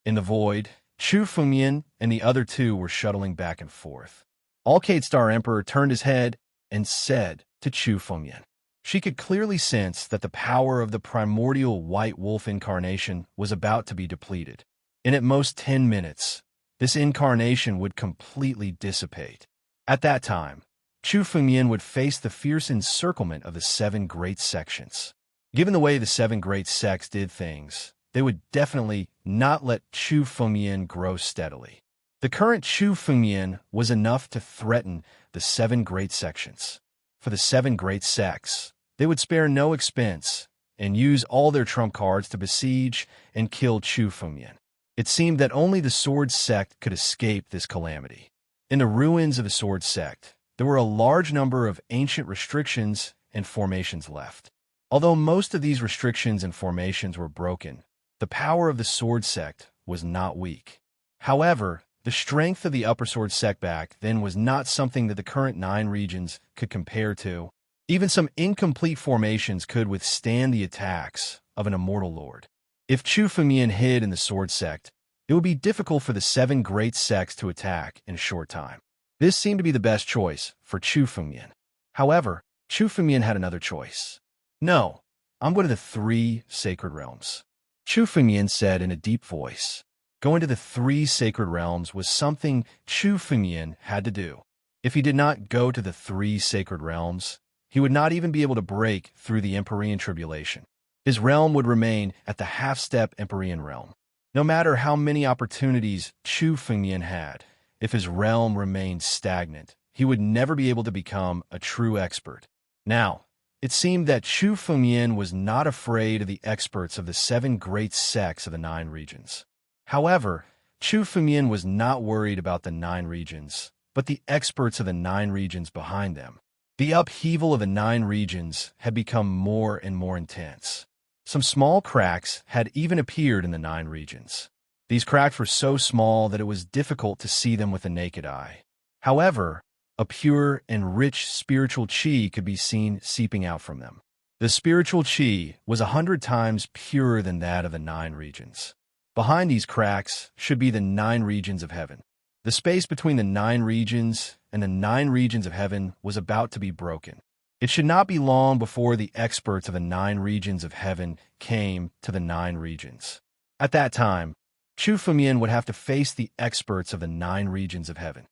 In the void, Chu Fengmian and the other 2 were shuttling back and forth. Alcade Star Emperor turned his head and said to Chu Fengmian. She could clearly sense that the power of the primordial white wolf incarnation was about to be depleted. In at most 10 minutes, this incarnation would completely dissipate. At that time, Chu Fengmian would face the fierce encirclement of the 7 great sections. Given the way the 7 great sects did things, they would definitely not let Chu Fengmian grow steadily. The current Chu Fengmian was enough to threaten the 7 great sections. For the 7 great sects, they would spare no expense and use all their trump cards to besiege and kill Chu Fengmian. It seemed that only the Sword Sect could escape this calamity. In the ruins of the Sword Sect, there were a large number of ancient restrictions and formations left. Although most of these restrictions and formations were broken, the power of the Sword Sect was not weak. However, the strength of the Upper Sword Sect back then was not something that the current 9 regions could compare to. Even some incomplete formations could withstand the attacks of an immortal lord. If Chu Fengmian hid in the Sword Sect, it would be difficult for the 7 great sects to attack in a short time. This seemed to be the best choice for Chu Fengmian. However, Chu Fengmian had another choice. "No, I'm going to the 3 sacred realms," Chu Fengmian said in a deep voice. Going to the 3 sacred realms was something Chu Fengmian had to do. If he did not go to the 3 sacred realms, he would not even be able to break through the Empyrean tribulation. His realm would remain at the half-step Empyrean realm. No matter how many opportunities Chu Fengmian had, if his realm remained stagnant, he would never be able to become a true expert. Now, it seemed that Chu Fengmian was not afraid of the experts of the 7 great sects of the 9 regions. However, Chu Fengmian was not worried about the 9 regions, but the experts of the 9 regions behind them. The upheaval of the 9 regions had become more and more intense. Some small cracks had even appeared in the 9 regions. These cracks were so small that it was difficult to see them with the naked eye. However, a pure and rich spiritual qi could be seen seeping out from them. The spiritual qi was 100 times purer than that of the 9 regions. Behind these cracks should be the 9 regions of heaven. The space between the 9 regions and the 9 regions of heaven was about to be broken. It should not be long before the experts of the 9 regions of heaven came to the 9 regions. At that time, Chu Fengmian would have to face the experts of the 9 regions of heaven.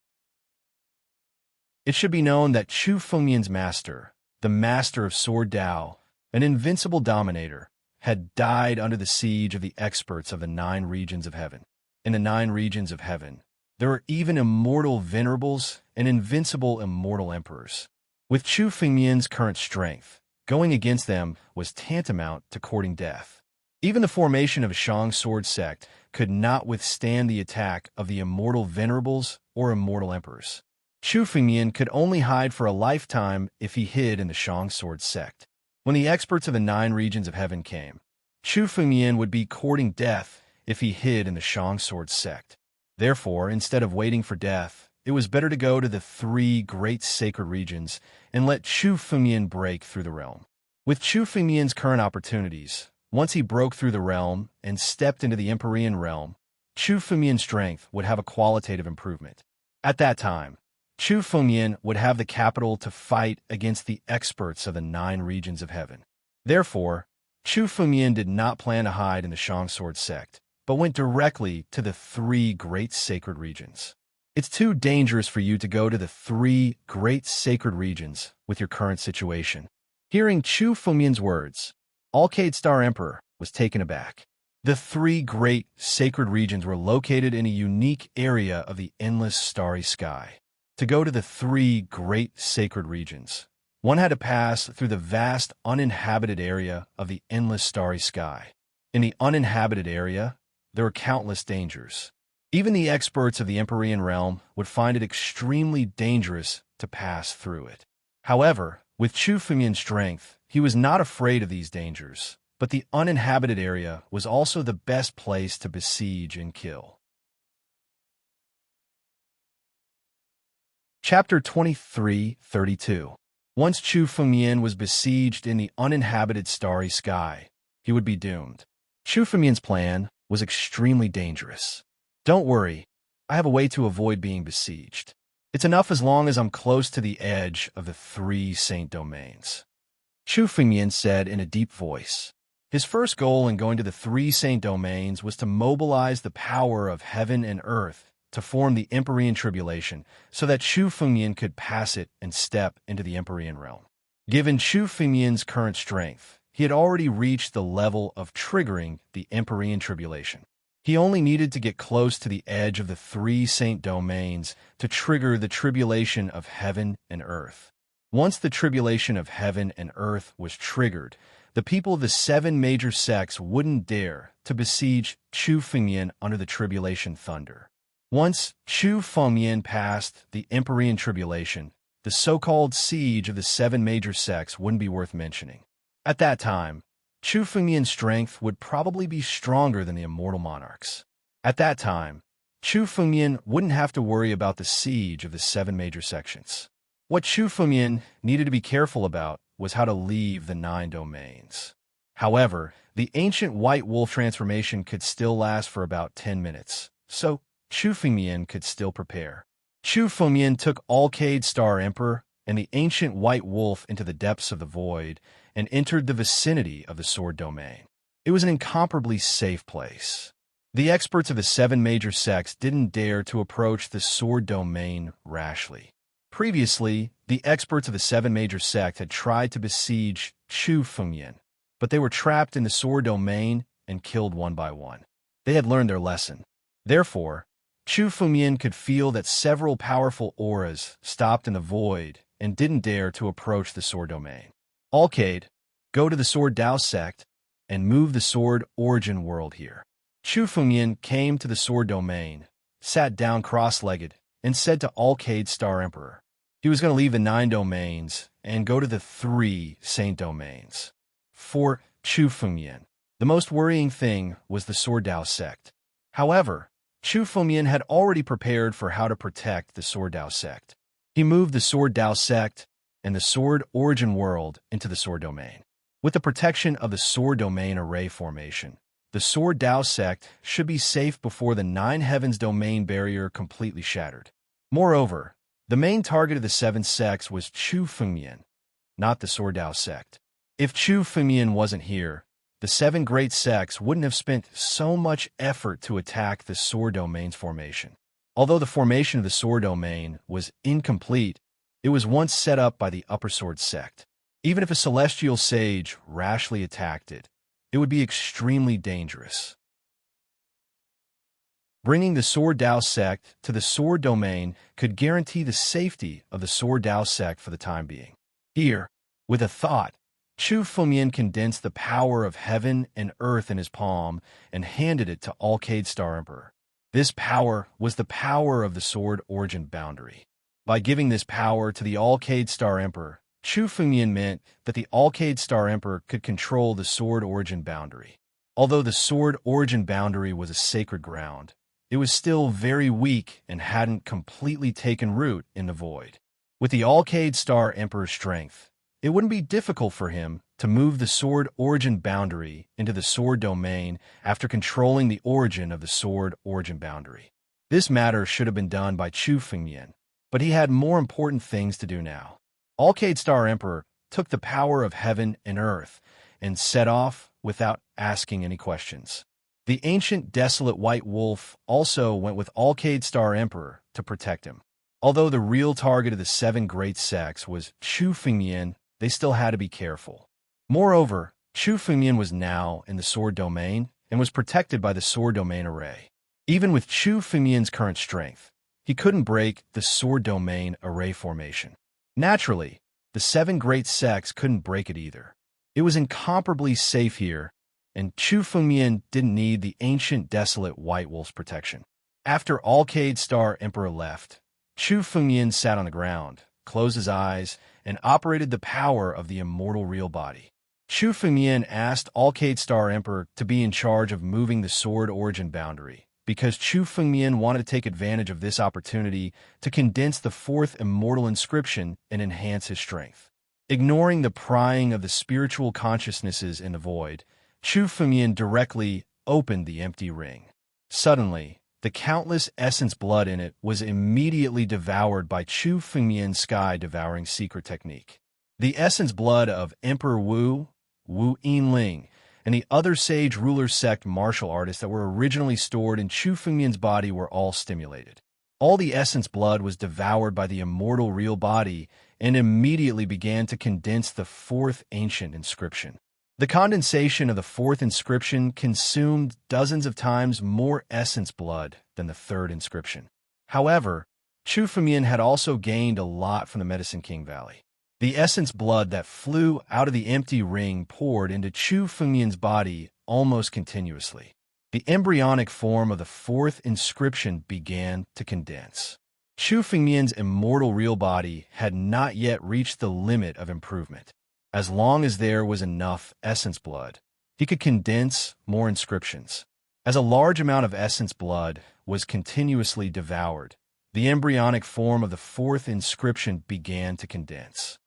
It should be known that Chu Fengmian's master, the master of Sword Dao, an invincible dominator, had died under the siege of the experts of the 9 regions of heaven. In the 9 regions of heaven, there are even immortal venerables and invincible immortal emperors. With Chu Fengmian's current strength, going against them was tantamount to courting death. Even the formation of a Shang Sword Sect could not withstand the attack of the immortal venerables or immortal emperors. Chu Fengmian could only hide for a lifetime if he hid in the Shang Sword Sect. When the experts of the 9 regions of heaven came, Chu Fengmian would be courting death if he hid in the Shang Sword Sect. Therefore, instead of waiting for death, it was better to go to the 3 great sacred regions and let Chu Fengmian break through the realm. With Chu Fengmian's current opportunities, once he broke through the realm and stepped into the Empyrean realm, Chu Fengmian's strength would have a qualitative improvement. At that time, Chu Fengmian would have the capital to fight against the experts of the 9 regions of heaven. Therefore, Chu Fengmian did not plan to hide in the Shang Sword Sect, but went directly to the 3 great sacred regions. It's too dangerous for you to go to the 3 great sacred regions with your current situation. Hearing Chu Fengmian's words, Alcade Star Emperor was taken aback. The three great sacred regions were located in a unique area of the endless starry sky. To go to the three great sacred regions, one had to pass through the vast uninhabited area of the endless starry sky. In the uninhabited area, there were countless dangers. Even the experts of the Empyrean realm would find it extremely dangerous to pass through it. However, with Chu Fengmian's strength, he was not afraid of these dangers, but the uninhabited area was also the best place to besiege and kill. Chapter 23:32. Once Chu Fengmian was besieged in the uninhabited starry sky, he would be doomed. Chu Fengmian's plan was extremely dangerous. Don't worry, I have a way to avoid being besieged. It's enough as long as I'm close to the edge of the three saint domains. Chu Fengmian said in a deep voice. His first goal in going to the three saint domains was to mobilize the power of heaven and earth to form the Empyrean tribulation so that Chu Fengmian could pass it and step into the Empyrean realm. Given Chu Fengmian's current strength, he had already reached the level of triggering the Empyrean tribulation. He only needed to get close to the edge of the three saint domains to trigger the tribulation of heaven and earth. Once the tribulation of heaven and earth was triggered, the people of the seven major sects wouldn't dare to besiege Chu Fengmian under the tribulation thunder. Once Chu Fengmian passed the Empyrean tribulation, the so-called siege of the seven major sects wouldn't be worth mentioning. At that time, Chu Fengmian's strength would probably be stronger than the immortal monarchs. At that time, Chu Fengmian wouldn't have to worry about the siege of the seven major sections. What Chu Fengmian needed to be careful about was how to leave the 9 domains. However, the ancient white wolf transformation could still last for about 10 minutes, so Chu Fengmian could still prepare. Chu Fengmian took Alcade Star Emperor and the ancient white wolf into the depths of the void and entered the vicinity of the sword domain. It was an incomparably safe place. The experts of the 7 major sects didn't dare to approach the sword domain rashly. Previously, the experts of the 7 major sects had tried to besiege Chu Fengmian, but they were trapped in the sword domain and killed one by one. They had learned their lesson. Therefore, Chu Fengmian could feel that several powerful auras stopped in the void and didn't dare to approach the sword domain. Alcade, go to the Sword Dao sect and move the Sword Origin world here. Chu Fengmian came to the sword domain, sat down cross-legged, and said to Alcade Star Emperor. He was going to leave the 9 domains and go to the 3 saint domains. For Chu Fengmian, the most worrying thing was the Sword Dao sect. However, Chu Fengmian had already prepared for how to protect the Sword Dao sect. He moved the Sword Dao sect and the Sword Origin world into the sword domain. With the protection of the sword domain array formation, the Sword Dao sect should be safe before the 9 heavens domain barrier completely shattered. Moreover, the main target of the 7 sects was Chu Fengmian, not the Sword Dao sect. If Chu Fengmian wasn't here, the 7 great sects wouldn't have spent so much effort to attack the sword domain's formation. Although the formation of the sword domain was incomplete, it was once set up by the Upper Sword sect. Even if a celestial sage rashly attacked it, it would be extremely dangerous. Bringing the Sword Dao sect to the sword domain could guarantee the safety of the Sword Dao sect for the time being. Here, with a thought, Chu Fengmian condensed the power of heaven and earth in his palm and handed it to Alcade Star Emperor. This power was the power of the sword origin boundary. By giving this power to the Alcade Star Emperor, Chu Fengmian meant that the Alcade Star Emperor could control the sword origin boundary. Although the sword origin boundary was a sacred ground, it was still very weak and hadn't completely taken root in the void. With the Alcade Star Emperor's strength, it wouldn't be difficult for him to move the sword origin boundary into the sword domain after controlling the origin of the sword origin boundary. This matter should have been done by Chu Fengmian, but he had more important things to do now. Alcade Star Emperor took the power of heaven and earth and set off without asking any questions. The ancient desolate white wolf also went with Alcade Star Emperor to protect him. Although the real target of the 7 great sects was Chu Fengmian, they still had to be careful. Moreover, Chu Fengmian was now in the sword domain and was protected by the sword domain array. Even with Chu Fengmian's current strength, he couldn't break the sword domain array formation. Naturally, the 7 great sects couldn't break it either. It was incomparably safe here, and Chu Fengmian didn't need the ancient desolate White Wolf's protection. After Alcade Star Emperor left, Chu Fengmian sat on the ground, closed his eyes, and operated the power of the immortal real body. Chu Fengmian asked Alcade Star Emperor to be in charge of moving the sword origin boundary, because Chu Fengmian wanted to take advantage of this opportunity to condense the 4th immortal inscription and enhance his strength. Ignoring the prying of the spiritual consciousnesses in the void, Chu Fengmian directly opened the empty ring. Suddenly, the countless essence blood in it was immediately devoured by Chu Fengmian's sky-devouring secret technique. The essence blood of Emperor Wu, Wu Yinling, and the other sage ruler sect martial artists that were originally stored in Chu Fengmian's body were all stimulated. All the essence blood was devoured by the immortal real body and immediately began to condense the 4th ancient inscription. The condensation of the 4th inscription consumed dozens of times more essence blood than the 3rd inscription. However, Chu Fengmian had also gained a lot from the Medicine King Valley. The essence blood that flew out of the empty ring poured into Chu Fengmian's body almost continuously. The embryonic form of the 4th inscription began to condense. Chu Fengmian's immortal real body had not yet reached the limit of improvement. As long as there was enough essence blood, he could condense more inscriptions. As a large amount of essence blood was continuously devoured, the embryonic form of the 4th inscription began to condense.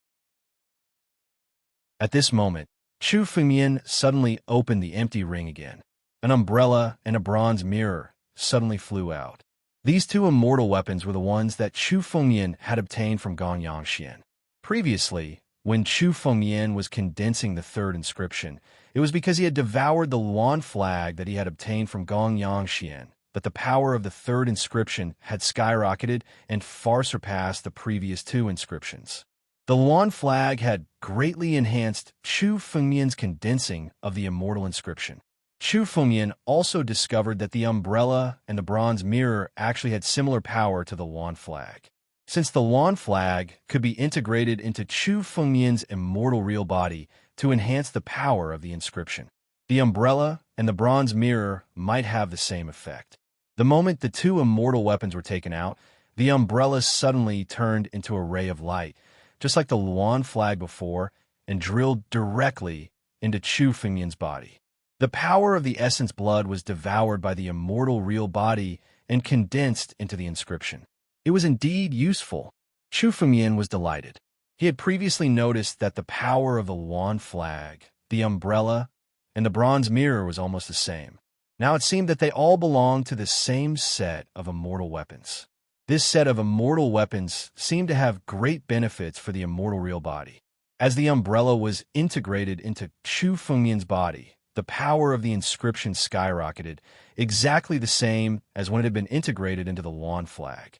At this moment, Chu Fengmian suddenly opened the empty ring again. An umbrella and a bronze mirror suddenly flew out. These 2 immortal weapons were the ones that Chu Fengmian had obtained from Gong Yangxian. Previously, when Chu Fengmian was condensing the 3rd inscription, it was because he had devoured the Luan flag that he had obtained from Gong Yangxian, but the power of the 3rd inscription had skyrocketed and far surpassed the previous 2 inscriptions. The Luan flag had greatly enhanced Chu Fengmian's condensing of the immortal inscription. Chu Fengmian also discovered that the umbrella and the bronze mirror actually had similar power to the Luan flag. Since the Luan flag could be integrated into Chu Fengmian's immortal real body to enhance the power of the inscription, the umbrella and the bronze mirror might have the same effect. The moment the 2 immortal weapons were taken out, the umbrella suddenly turned into a ray of light, just like the Luan flag before, and drilled directly into Chu Fengmian's body. The power of the essence blood was devoured by the immortal real body and condensed into the inscription. It was indeed useful. Chu Fengmian was delighted. He had previously noticed that the power of the Luan flag, the umbrella, and the bronze mirror was almost the same. Now it seemed that they all belonged to the same set of immortal weapons. This set of immortal weapons seemed to have great benefits for the immortal real body. As the umbrella was integrated into Chu Fengmian's body, the power of the inscription skyrocketed, exactly the same as when it had been integrated into the Luan flag.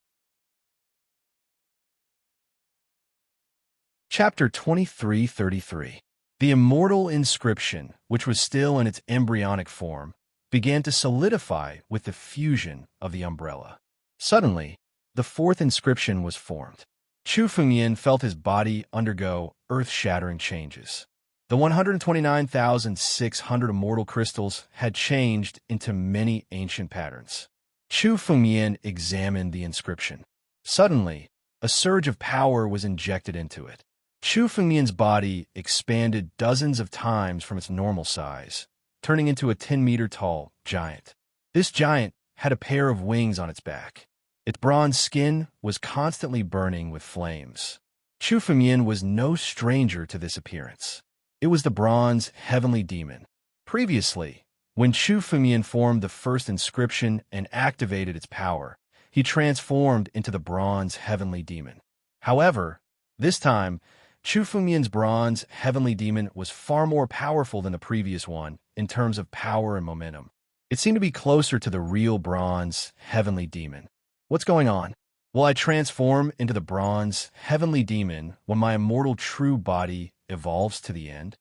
Chapter 2333. The immortal inscription, which was still in its embryonic form, began to solidify with the fusion of the umbrella. Suddenly, the 4th inscription was formed. Chu Fengmian felt his body undergo earth-shattering changes. The 129,600 immortal crystals had changed into many ancient patterns. Chu Fengmian examined the inscription. Suddenly, a surge of power was injected into it. Chu Fengmian's body expanded dozens of times from its normal size, turning into a 10-meter-tall giant. This giant had a pair of wings on its back. Its bronze skin was constantly burning with flames. Chu Fengmian was no stranger to this appearance. It was the bronze heavenly demon. Previously, when Chu Fengmian formed the 1st inscription and activated its power, he transformed into the bronze heavenly demon. However, this time, Chu Fengmian's bronze heavenly demon was far more powerful than the previous one in terms of power and momentum. It seemed to be closer to the real bronze heavenly demon. What's going on? Will I transform into the bronze heavenly demon when my immortal true body evolves to the end?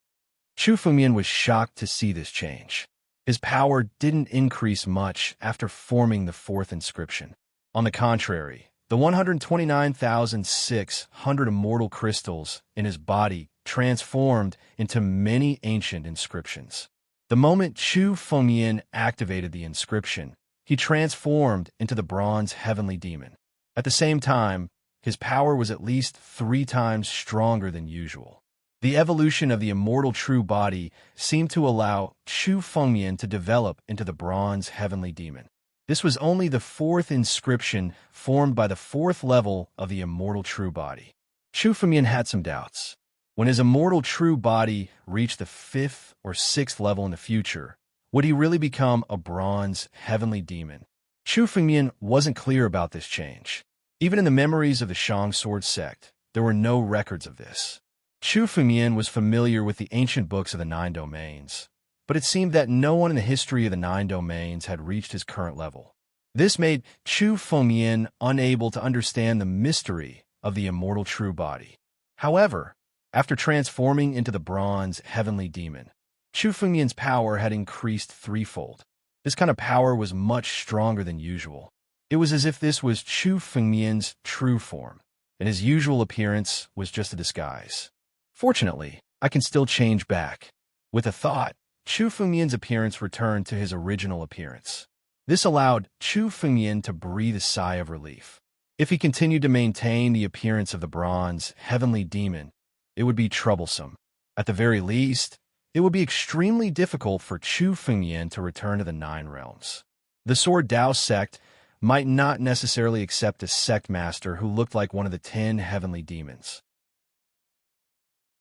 Chu Fengmian was shocked to see this change. His power didn't increase much after forming the fourth inscription. On the contrary, the 129,600 immortal crystals in his body transformed into many ancient inscriptions. The moment Chu Fengmian activated the inscription, he transformed into the bronze heavenly demon. At the same time, his power was at least 3 times stronger than usual. The evolution of the immortal true body seemed to allow Chu Fengmian to develop into the bronze heavenly demon. This was only the fourth inscription formed by the fourth level of the immortal true body. Chu Fengmian had some doubts. When his immortal true body reached the 5th or 6th level in the future, would he really become a bronze heavenly demon? Chu Fengmian wasn't clear about this change. Even in the memories of the Shang Sword sect, there were no records of this. Chu Fengmian was familiar with the ancient books of the 9 domains, but it seemed that no one in the history of the 9 domains had reached his current level. This made Chu Fengmian unable to understand the mystery of the immortal true body. However, after transforming into the bronze heavenly demon, Chu Fengmian's power had increased 3-fold. This kind of power was much stronger than usual. It was as if this was Chu Fengmian's true form, and his usual appearance was just a disguise. Fortunately, I can still change back. With a thought, Chu Fengmian's appearance returned to his original appearance. This allowed Chu Fengmian to breathe a sigh of relief. If he continued to maintain the appearance of the bronze heavenly demon, it would be troublesome. At the very least, it would be extremely difficult for Chu Fengmian to return to the 9 realms. The Sword Dao sect might not necessarily accept a sect master who looked like one of the 10 heavenly demons.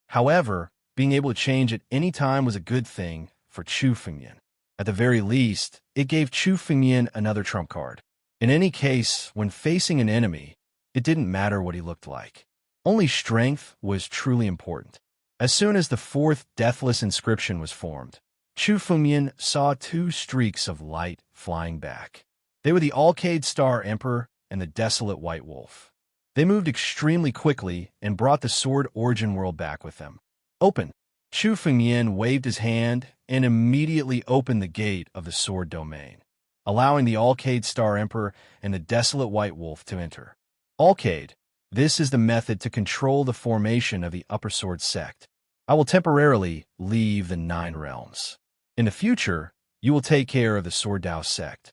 However, being able to change at any time was a good thing for Chu Fengmian. At the very least, it gave Chu Fengmian another trump card. In any case, when facing an enemy, it didn't matter what he looked like. Only strength was truly important. As soon as the 4th deathless inscription was formed, Chu Fengmian saw 2 streaks of light flying back. They were the Alcade Star Emperor and the Desolate White Wolf. They moved extremely quickly and brought the Sword Origin world back with them. Open! Chu Fengmian waved his hand and immediately opened the gate of the Sword Domain, allowing the Alcade Star Emperor and the Desolate White Wolf to enter. Alcade, this is the method to control the formation of the Upper Sword sect. I will temporarily leave the 9 realms. In the future, you will take care of the Sword Dao sect.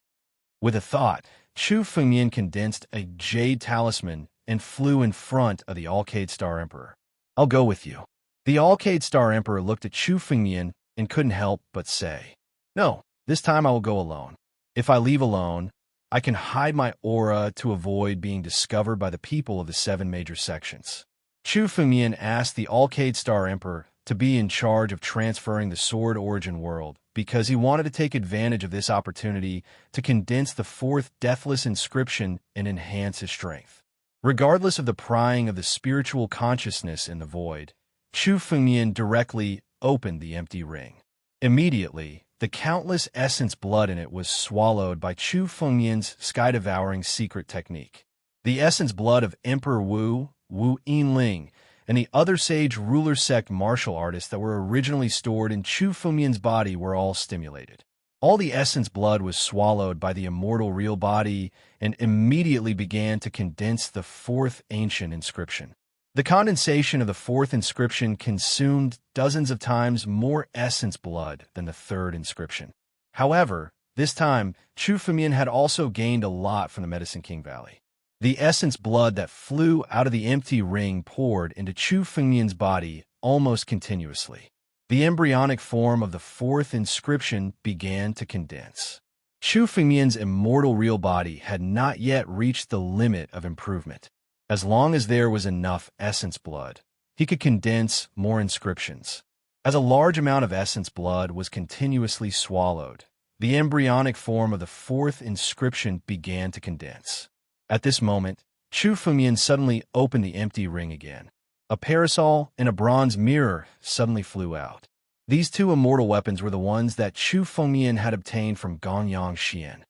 With a thought, Chu Fengmian condensed a jade talisman and flew in front of the Alcade Star Emperor. I'll go with you. The Alcade Star Emperor looked at Chu Fengmian and couldn't help but say, no, this time I will go alone. If I leave alone, I can hide my aura to avoid being discovered by the people of the 7 major sections. Chu Fengmian asked the Alcade Star Emperor to be in charge of transferring the Sword Origin world because he wanted to take advantage of this opportunity to condense the 4th deathless inscription and enhance his strength. Regardless of the prying of the spiritual consciousness in the void, Chu Fengmian directly opened the empty ring. Immediately, the countless essence blood in it was swallowed by Chu Fengmian's sky-devouring secret technique. The essence blood of Emperor Wu Yinling, and the other sage ruler sect martial artists that were originally stored in Chu Fengmian's body were all stimulated. All the essence blood was swallowed by the immortal real body and immediately began to condense the 4th ancient inscription. The condensation of the 4th inscription consumed dozens of times more essence blood than the 3rd inscription. However, this time, Chu Fengmian had also gained a lot from the Medicine King Valley. The essence blood that flew out of the empty ring poured into Chu Fengmian's body almost continuously. The embryonic form of the 4th inscription began to condense. Chu Fengmian's immortal real body had not yet reached the limit of improvement. As long as there was enough essence blood, he could condense more inscriptions. As a large amount of essence blood was continuously swallowed, the embryonic form of the 4th inscription began to condense. At this moment, Chu Fengmian suddenly opened the empty ring again. A parasol and a bronze mirror suddenly flew out. These 2 immortal weapons were the ones that Chu Fengmian had obtained from Gonyang Xian.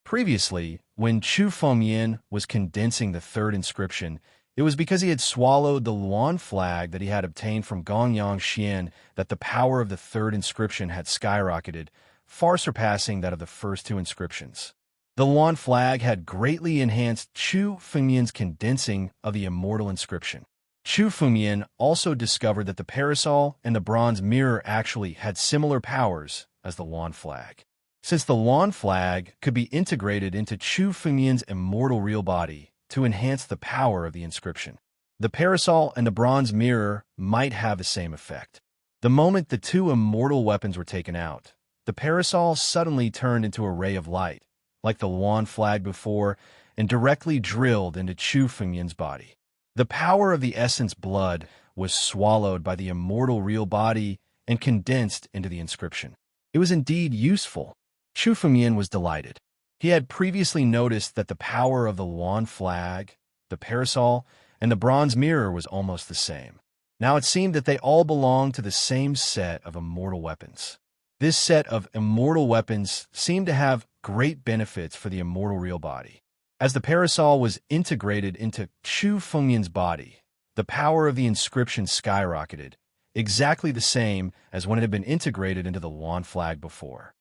Previously, when Chu Fengmian was condensing the 3rd inscription, It was because he had swallowed the Luan flag that he had obtained from Gongyang Xian that the power of the third inscription had skyrocketed, far surpassing that of the first two inscriptions. The Luan flag had greatly enhanced Chu Fengmian's condensing of the immortal inscription. Chu Fengmian also discovered that the parasol and the bronze mirror actually had similar powers as the Luan flag. Since the Luan flag could be integrated into Chu Fengmian's immortal real body to enhance the power of the inscription, the parasol and the bronze mirror might have the same effect. The moment the two immortal weapons were taken out, the parasol suddenly turned into a ray of light, like the Luan flag before, and directly drilled into Chu Fengmian's body. The power of the essence blood was swallowed by the immortal real body and condensed into the inscription. It was indeed useful. Chu Fengmian was delighted. He had previously noticed that the power of the Luan flag, the parasol, and the bronze mirror was almost the same. Now it seemed that they all belonged to the same set of immortal weapons. This set of immortal weapons seemed to have great benefits for the immortal real body. As the parasol was integrated into Chu Fengmian's body, the power of the inscription skyrocketed, exactly the same as when it had been integrated into the Luan flag before.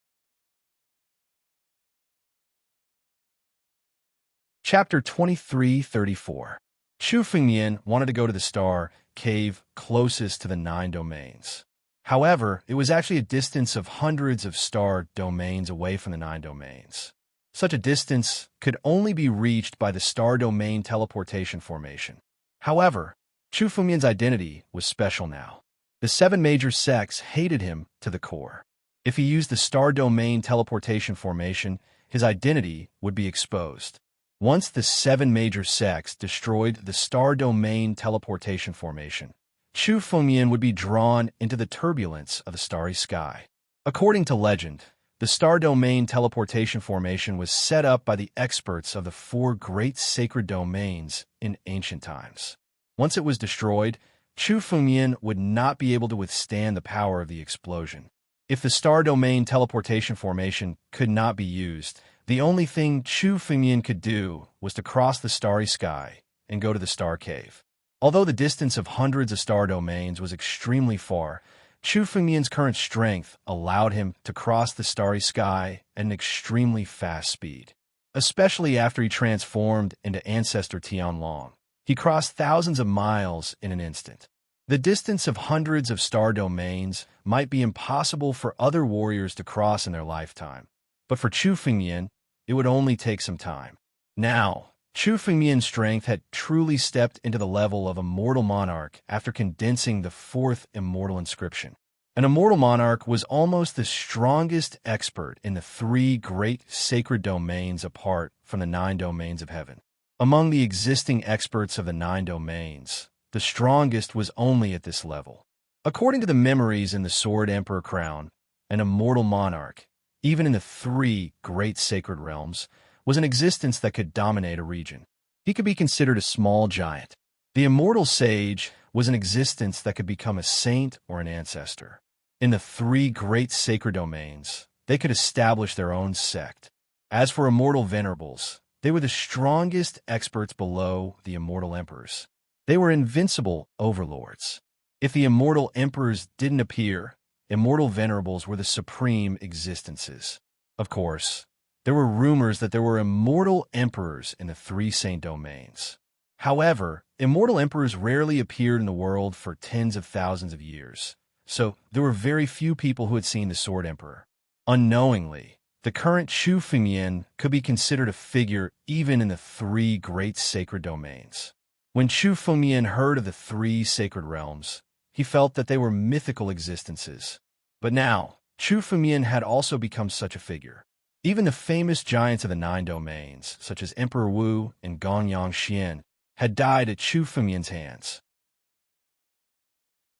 Chapter 23:34. Chu Fengmian wanted to go to the star cave closest to the 9 domains. However, it was actually a distance of hundreds of star domains away from the 9 domains. Such a distance could only be reached by the star domain teleportation formation. However, Chu Fengmian's identity was special now. The 7 major sects hated him to the core. If he used the star domain teleportation formation, his identity would be exposed. Once the 7 major sects destroyed the star domain teleportation formation, Chu Fengmian would be drawn into the turbulence of the starry sky. According to legend, the star domain teleportation formation was set up by the experts of the 4 great sacred domains in ancient times. Once it was destroyed, Chu Fengmian would not be able to withstand the power of the explosion. If the star domain teleportation formation could not be used, the only thing Chu Fengmian could do was to cross the starry sky and go to the star cave. Although the distance of hundreds of star domains was extremely far, Chu Fengmian's current strength allowed him to cross the starry sky at an extremely fast speed. Especially after he transformed into Ancestor Tianlong, he crossed thousands of miles in an instant. The distance of hundreds of star domains might be impossible for other warriors to cross in their lifetime, but for Chu Fengmian, it would only take some time. Now, Chu Fengmian's strength had truly stepped into the level of a mortal monarch after condensing the 4th immortal inscription. An immortal monarch was almost the strongest expert in the 3 great sacred domains apart from the 9 domains of heaven. Among the existing experts of the 9 domains, the strongest was only at this level. According to the memories in the Sword Emperor Crown, an immortal monarch, even in the 3 great sacred realms, was an existence that could dominate a region. He could be considered a small giant. The immortal sage was an existence that could become a saint or an ancestor. In the 3 great sacred domains, they could establish their own sect. As for immortal venerables, they were the strongest experts below the immortal emperors. They were invincible overlords. If the immortal emperors didn't appear, immortal venerables were the supreme existences. Of course, there were rumors that there were immortal emperors in the 3 saint domains. However, immortal emperors rarely appeared in the world for tens of thousands of years, so there were very few people who had seen the Sword Emperor. Unknowingly, the current Chu Fengmian could be considered a figure even in the 3 great sacred domains. When Chu Fengmian heard of the 3 sacred realms, he felt that they were mythical existences. But now, Chu Fengmian had also become such a figure. Even the famous giants of the 9 domains, such as Emperor Wu and Gongyang Xian, had died at Chu Fengmian's hands.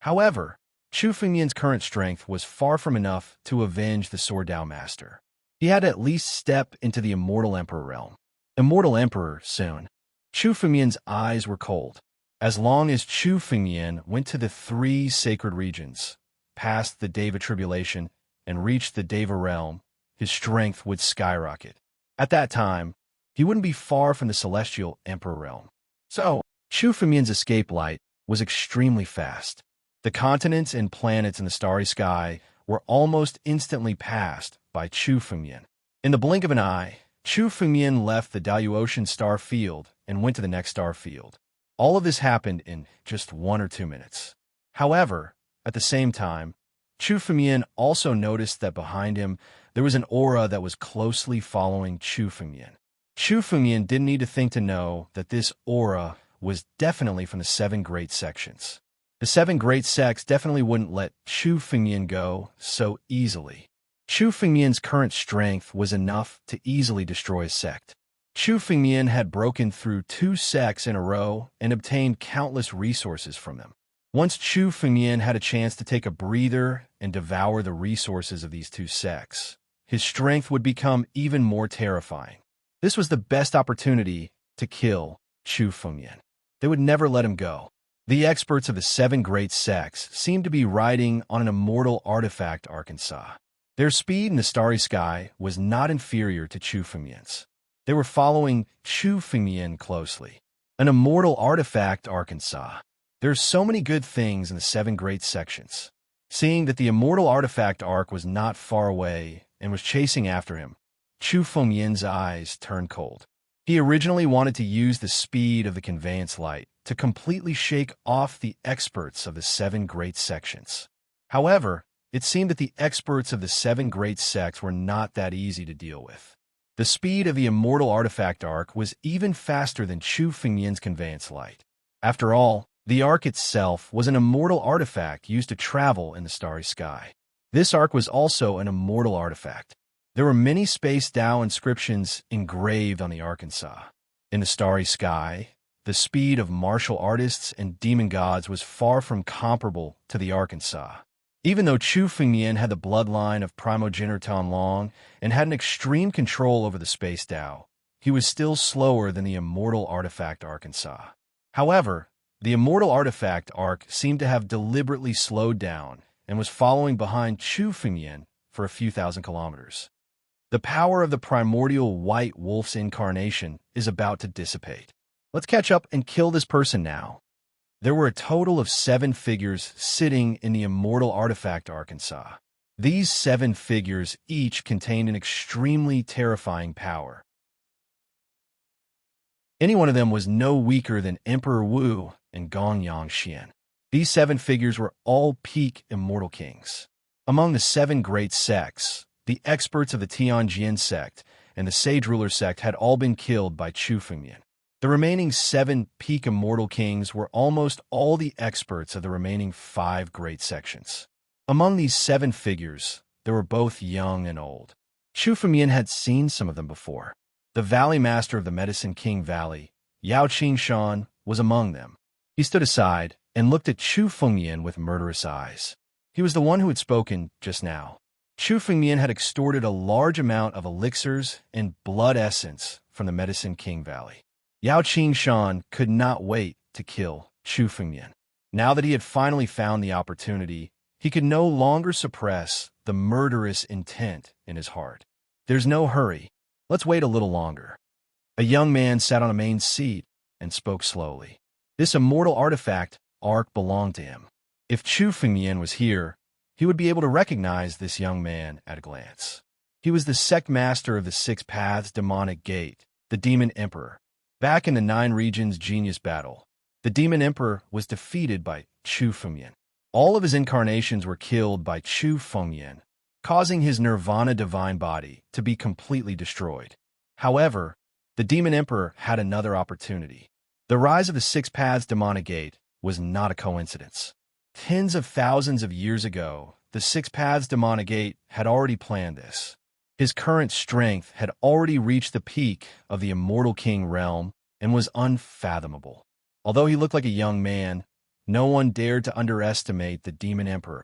However, Chu Fengmian's current strength was far from enough to avenge the Sword Dao Master. He had to at least step into the Immortal Emperor realm. Immortal Emperor, soon. Chu Fengmian's eyes were cold. As long as Chu Fengmian went to the 3 sacred regions, passed the Deva Tribulation, and reached the Deva realm, his strength would skyrocket. At that time, he wouldn't be far from the Celestial Emperor realm. So, Chu Fengmian's escape light was extremely fast. The continents and planets in the starry sky were almost instantly passed by Chu Fengmian. In the blink of an eye, Chu Fengmian left the Daluotian star field and went to the next star field. All of this happened in just 1 or 2 minutes. However, at the same time, Chu Fengmian also noticed that behind him there was an aura that was closely following Chu Fengmian. Chu Fengmian didn't need to think to know that this aura was definitely from the 7 great sections. The 7 great sects definitely wouldn't let Chu Fengmian go so easily. Chu Fengmian's current strength was enough to easily destroy a sect. Chu Fengmian had broken through 2 sects in a row and obtained countless resources from them. Once Chu Fengmian had a chance to take a breather and devour the resources of these 2 sects, his strength would become even more terrifying. This was the best opportunity to kill Chu Fengmian. They would never let him go. The experts of the 7 great sects seemed to be riding on an immortal artifact Arkansas. Their speed in the starry sky was not inferior to Chu Fengmian's. They were following Chu Fengmian closely. An immortal artifact Arkansas. There are so many good things in the 7 great sections. Seeing that the immortal artifact Ark was not far away and was chasing after him, Chu Fengmian's eyes turned cold. He originally wanted to use the speed of the conveyance light to completely shake off the experts of the 7 great sections. However, it seemed that the experts of the 7 great sects were not that easy to deal with. The speed of the immortal artifact Ark was even faster than Chu Fengmian's conveyance light. After all, the Ark itself was an immortal artifact used to travel in the starry sky. This Ark was also an immortal artifact. There were many Space Tao inscriptions engraved on the Arkansas. In the starry sky, the speed of martial artists and demon gods was far from comparable to the Arkansas. Even though Chu Fengmian had the bloodline of primogenitor Long and had an extreme control over the Space Tao, he was still slower than the immortal artifact Arkansas. However, the immortal artifact Ark seemed to have deliberately slowed down and was following behind Chu Fengmian for a few thousand kilometers. The power of the primordial white wolf's incarnation is about to dissipate. Let's catch up and kill this person now. There were a total of 7 figures sitting in the immortal artifact Arkansas. These 7 figures each contained an extremely terrifying power. Any one of them was no weaker than Emperor Wu and Gongyang Xian. These 7 figures were all peak immortal kings. Among the 7 great sects, the experts of the Tianjin sect and the Sage Ruler sect had all been killed by Chu Fengmian. The remaining 7 peak immortal kings were almost all the experts of the remaining 5 great sections. Among these 7 figures, there were both young and old. Chu Fengmian had seen some of them before. The Valley Master of the Medicine King Valley, Yao Qingshan, was among them. He stood aside and looked at Chu Fengmian with murderous eyes. He was the one who had spoken just now. Chu Fengmian had extorted a large amount of elixirs and blood essence from the Medicine King Valley. Yao Qingshan could not wait to kill Chu Fengmian. Now that he had finally found the opportunity, he could no longer suppress the murderous intent in his heart. There's no hurry. Let's wait a little longer. A young man sat on a main seat and spoke slowly. This immortal artifact Ark belonged to him. If Chu Fengmian was here, he would be able to recognize this young man at a glance. He was the sect master of the 6 Paths Demonic Gate, the Demon Emperor. Back in the 9 Regions Genius Battle, the Demon Emperor was defeated by Chu Fengmian. All of his incarnations were killed by Chu Fengmian, causing his Nirvana divine body to be completely destroyed. However, the Demon Emperor had another opportunity. The rise of the 6 Paths Demonic Gate was not a coincidence. Tens of thousands of years ago, the 6 Paths Demonic Gate had already planned this. His current strength had already reached the peak of the Immortal King realm and was unfathomable. Although he looked like a young man, no one dared to underestimate the Demon Emperor.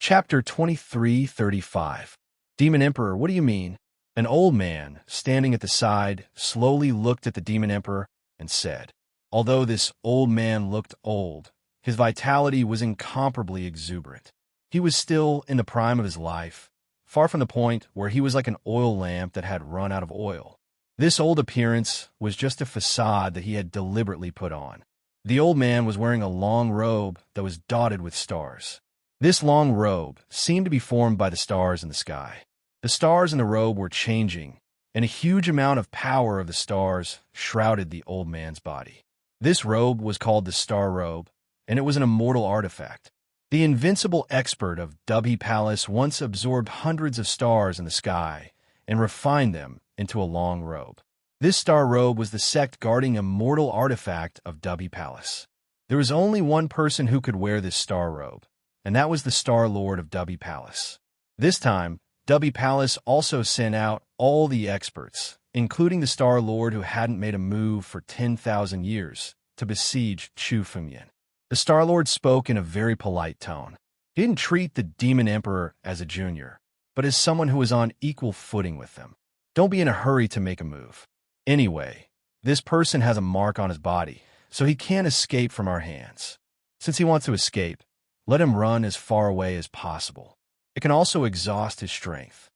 Chapter 23:35. Demon Emperor, what do you mean? An old man, standing at the side, slowly looked at the Demon Emperor and said, although this old man looked old, his vitality was incomparably exuberant. He was still in the prime of his life, far from the point where he was like an oil lamp that had run out of oil. This old appearance was just a facade that he had deliberately put on. The old man was wearing a long robe that was dotted with stars. This long robe seemed to be formed by the stars in the sky. The stars in the robe were changing, and a huge amount of power of the stars shrouded the old man's body. This robe was called the Star Robe, and it was an immortal artifact. The invincible expert of Dubhi Palace once absorbed hundreds of stars in the sky and refined them into a long robe. This star robe was the sect guarding immortal artifact of Dubhi Palace. There was only one person who could wear this star robe, and that was the Star Lord of Dubhi Palace. This time, Dubhi Palace also sent out all the experts, including the Star Lord who hadn't made a move for 10,000 years, to besiege Chu Fengyan. The Star Lord spoke in a very polite tone. He didn't treat the Demon Emperor as a junior, but as someone who was on equal footing with them. Don't be in a hurry to make a move. Anyway, this person has a mark on his body, so he can't escape from our hands. Since he wants to escape, let him run as far away as possible. It can also exhaust his strength.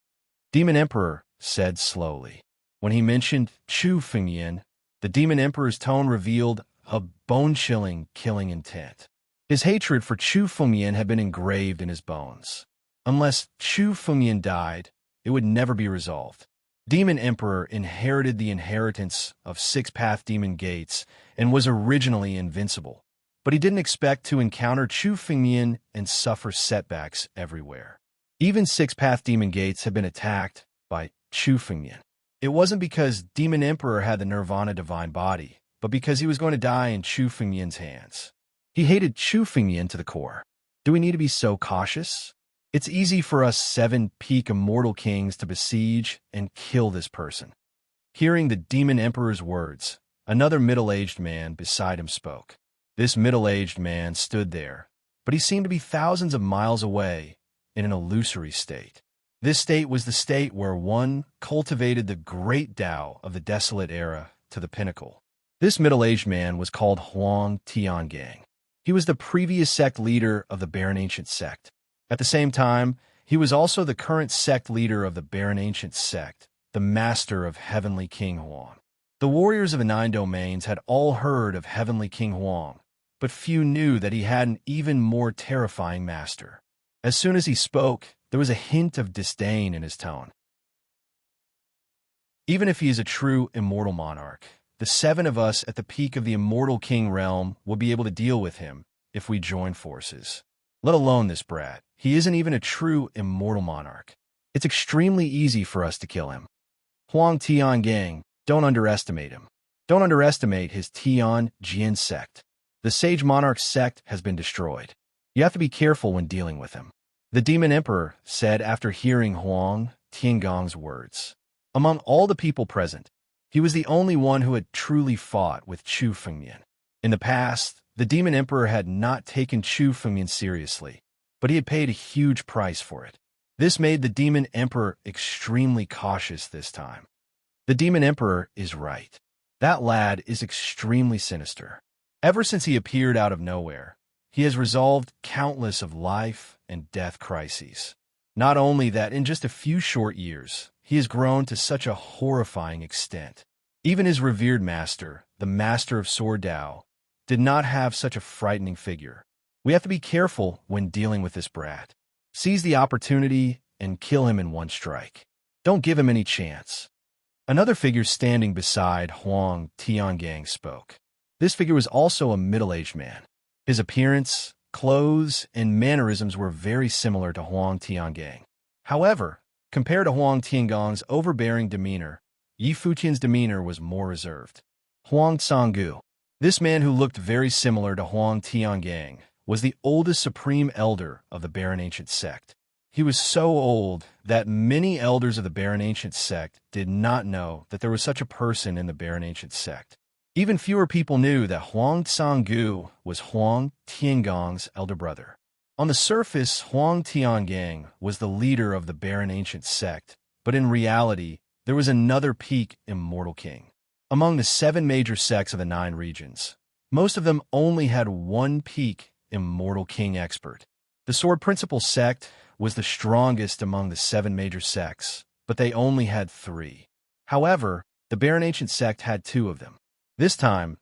Demon Emperor said slowly. When he mentioned Chu Fengyan, the Demon Emperor's tone revealed a bone-chilling, killing intent. His hatred for Chu Fengyan had been engraved in his bones. Unless Chu Fengyan died, it would never be resolved. Demon Emperor inherited the inheritance of six-path demon gates and was originally invincible, but he didn't expect to encounter Chu Fengyan and suffer setbacks everywhere. Even six-path demon gates had been attacked by Chu Fengyan. It wasn't because Demon Emperor had the Nirvana divine body, but because he was going to die in Chu Fengyan's hands. He hated Chu Fengyan to the core. Do we need to be so cautious? It's easy for us 7 peak immortal kings to besiege and kill this person. Hearing the Demon Emperor's words, another middle-aged man beside him spoke. This middle-aged man stood there, but he seemed to be thousands of miles away in an illusory state. This state was the state where one cultivated the great Tao of the desolate era to the pinnacle. This middle-aged man was called Huang Tiangang. He was the previous sect leader of the Barren Ancient sect. At the same time, he was also the current sect leader of the Barren Ancient sect, the master of Heavenly King Huang. The warriors of the 9 domains had all heard of Heavenly King Huang, but few knew that he had an even more terrifying master. As soon as he spoke, there was a hint of disdain in his tone. Even if he is a true immortal monarch, the 7 of us at the peak of the immortal king realm will be able to deal with him if we join forces. Let alone this brat. He isn't even a true immortal monarch. It's extremely easy for us to kill him. Huang Tiangang, don't underestimate him. Don't underestimate his Tian Jian sect. The Sage Monarch sect has been destroyed. You have to be careful when dealing with him. The Demon Emperor said after hearing Huang Tiangong's words. Among all the people present, he was the only one who had truly fought with Chu Fengyan. In the past, the Demon Emperor had not taken Chu Fengyan seriously, but he had paid a huge price for it. This made the Demon Emperor extremely cautious this time. The Demon Emperor is right. That lad is extremely sinister. Ever since he appeared out of nowhere, he has resolved countless of life and death crises. Not only that, in just a few short years, he has grown to such a horrifying extent. Even his revered master, the Master of Sword Tao, did not have such a frightening figure. We have to be careful when dealing with this brat. Seize the opportunity and kill him in one strike. Don't give him any chance. Another figure standing beside Huang Tiangang spoke. This figure was also a middle-aged man. His appearance, clothes, and mannerisms were very similar to Huang Tiangang. However, compared to Huang Tiangong's overbearing demeanor, Yi Fuqian's demeanor was more reserved. Huang Tsanggu. This man who looked very similar to Huang Tiangang was the oldest supreme elder of the Barren Ancient sect. He was so old that many elders of the Barren Ancient sect did not know that there was such a person in the Barren Ancient sect. Even fewer people knew that Huang Tsanggu was Huang Tiangong's elder brother. On the surface, Huang Tiangang was the leader of the Barren Ancient sect, but in reality, there was another peak immortal king. Among the 7 major sects of the 9 regions, most of them only had one peak immortal king expert. The Sword Principal sect was the strongest among the 7 major sects, but they only had 3. However, The Barren Ancient Sect had two of them. This time,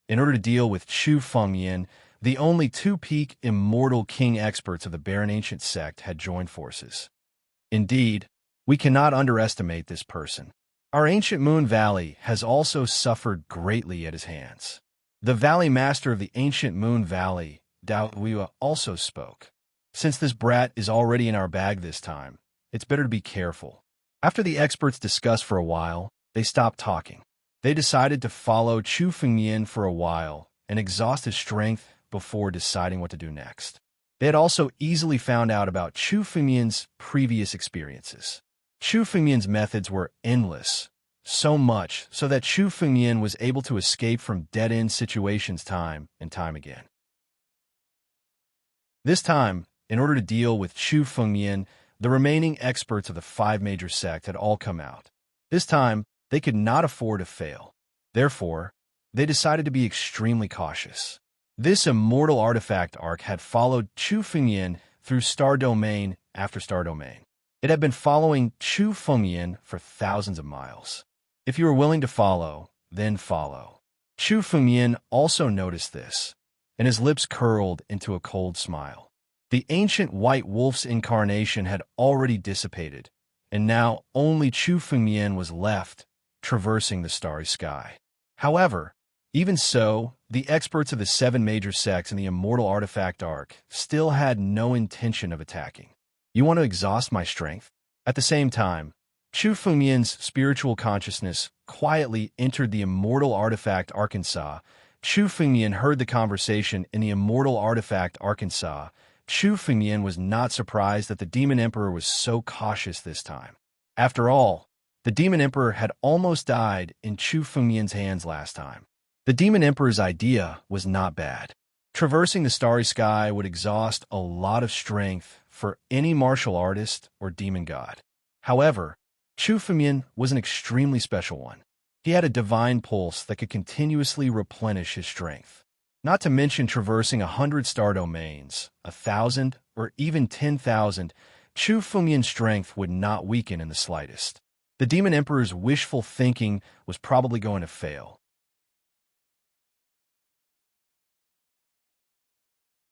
in order to deal with Chu Fengyan, the only two peak immortal king experts of the Barren Ancient Sect had joined forces. Indeed, we cannot underestimate this person. Our ancient Moon Valley has also suffered greatly at his hands. The Valley Master of the ancient Moon Valley, Dao Huiwa, also spoke. Since this brat is already in our bag this time, it's better to be careful. After the experts discussed for a while, they stopped talking. They decided to follow Chu Fengyan for a while and exhaust his strength before deciding what to do next. They had also easily found out about Chu Fengyan's previous experiences. Chu Fengyan's methods were endless, so much so that Chu Fengyan was able to escape from dead-end situations time and time again. This time, in order to deal with Chu Fengyan, the remaining experts of the five major sects had all come out. This time, they could not afford to fail. Therefore, they decided to be extremely cautious. This immortal artifact arc had followed Chu Fengyan through star domain after star domain. It had been following Chu Fengyan for thousands of miles. If you are willing to follow, then follow. Chu Fengyan also noticed this, and his lips curled into a cold smile. The ancient white wolf's incarnation had already dissipated, and now only Chu Fengyan was left, traversing the starry sky. However, even so, the experts of the seven major sects in the immortal artifact arc still had no intention of attacking. You want to exhaust my strength? At the same time, Chu Fengyan's spiritual consciousness quietly entered the immortal artifact Arkansas. Chu Fengyan heard the conversation in the immortal artifact Arkansas. Chu Fengyan was not surprised that the Demon Emperor was so cautious this time. After all, the Demon Emperor had almost died in Chu Fengyan's hands last time. The Demon Emperor's idea was not bad. Traversing the starry sky would exhaust a lot of strength for any martial artist or demon god. However, Chu Fengyan was an extremely special one. He had a divine pulse that could continuously replenish his strength. Not to mention traversing 100 star domains, 1,000, or even 10,000, Chu Fengyan's strength would not weaken in the slightest. The Demon Emperor's wishful thinking was probably going to fail.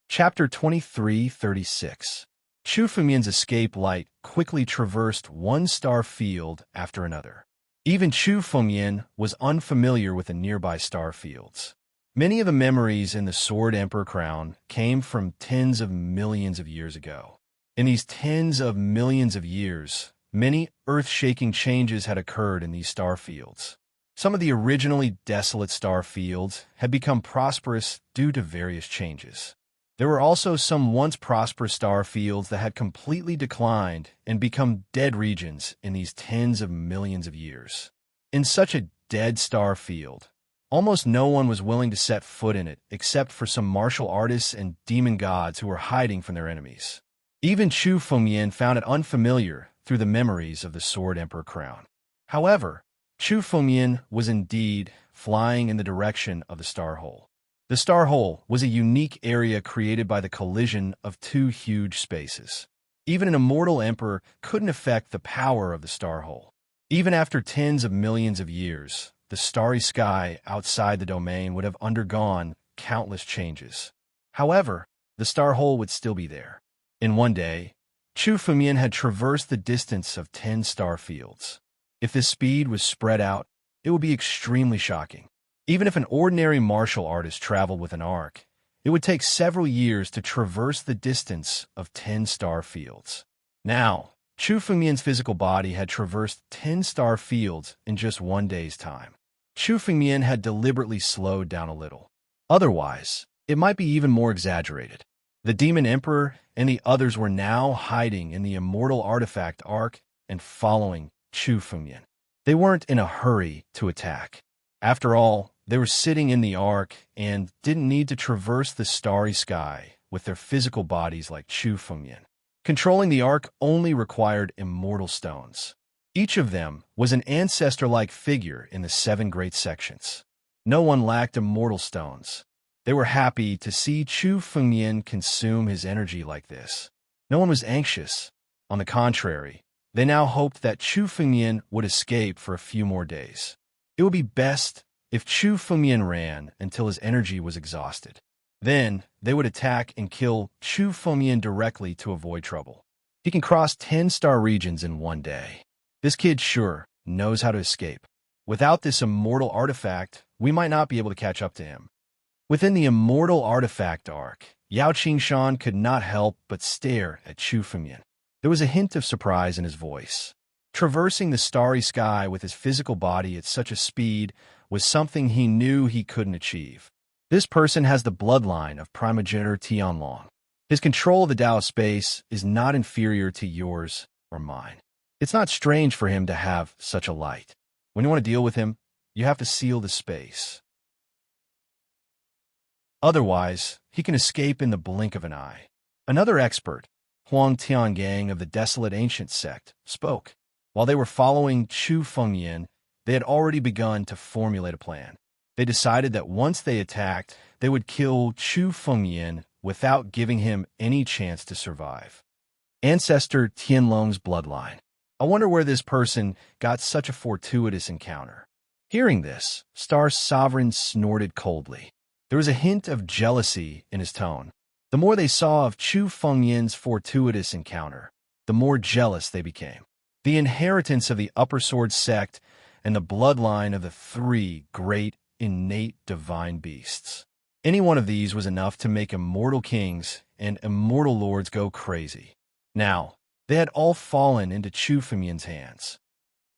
Chapter 2336. Chu Fengyan's escape light quickly traversed one star field after another. Even Chu Fengyan was unfamiliar with the nearby star fields. Many of the memories in the Sword Emperor crown came from tens of millions of years ago. In these tens of millions of years, many earth-shaking changes had occurred in these star fields. Some of the originally desolate star fields had become prosperous due to various changes. There were also some once prosperous star fields that had completely declined and become dead regions in these tens of millions of years. In such a dead star field, almost no one was willing to set foot in it except for some martial artists and demon gods who were hiding from their enemies. Even Chu Fengyan found it unfamiliar through the memories of the Sword Emperor crown. However, Chu Fengyan was indeed flying in the direction of the star hole. The star hole was a unique area created by the collision of two huge spaces. Even an immortal emperor couldn't affect the power of the star hole. Even after tens of millions of years, the starry sky outside the domain would have undergone countless changes. However, the star hole would still be there. In one day, Chu Fengyan had traversed the distance of 10 star fields. If this speed was spread out, it would be extremely shocking. Even if an ordinary martial artist traveled with an arc, it would take several years to traverse the distance of 10 star fields. Now, Chu Fengyan's physical body had traversed 10 star fields in just one day's time. Chu Fengyan had deliberately slowed down a little. Otherwise, it might be even more exaggerated. The Demon Emperor and the others were now hiding in the immortal artifact arc and following Chu Fengyan. They weren't in a hurry to attack. After all, they were sitting in the ark and didn't need to traverse the starry sky with their physical bodies like Chu Fengyan. Controlling the ark only required immortal stones. Each of them was an ancestor-like figure in the 7 great sections. No one lacked immortal stones. They were happy to see Chu Fengyan consume his energy like this. No one was anxious. On the contrary, they now hoped that Chu Fengyan would escape for a few more days. It would be best if Chu Fengmian ran until his energy was exhausted. Then, they would attack and kill Chu Fengmian directly to avoid trouble. He can cross 10 star regions in one day. This kid sure knows how to escape. Without this immortal artifact, we might not be able to catch up to him. Within the immortal artifact arc, Yao Qingshan could not help but stare at Chu Fengmian. There was a hint of surprise in his voice. Traversing the starry sky with his physical body at such a speed was something he knew he couldn't achieve. This person has the bloodline of primogenitor Tianlong. His control of the Tao space is not inferior to yours or mine. It's not strange for him to have such a light. When you want to deal with him, you have to seal the space. Otherwise, he can escape in the blink of an eye. Another expert, Huang Tiangang of the Desolate Ancient Sect, spoke. While they were following Chu Fengmian, they had already begun to formulate a plan. They decided that once they attacked, they would kill Chu Fengmian without giving him any chance to survive. Ancestor Tianlong's bloodline. I wonder where this person got such a fortuitous encounter. Hearing this, Star Sovereign snorted coldly. There was a hint of jealousy in his tone. The more they saw of Chu Fengmian's fortuitous encounter, the more jealous they became. The inheritance of the Upper Sword sect and the bloodline of the three great innate divine beasts. Any one of these was enough to make immortal kings and immortal lords go crazy. Now, they had all fallen into Chu Fengmian's hands.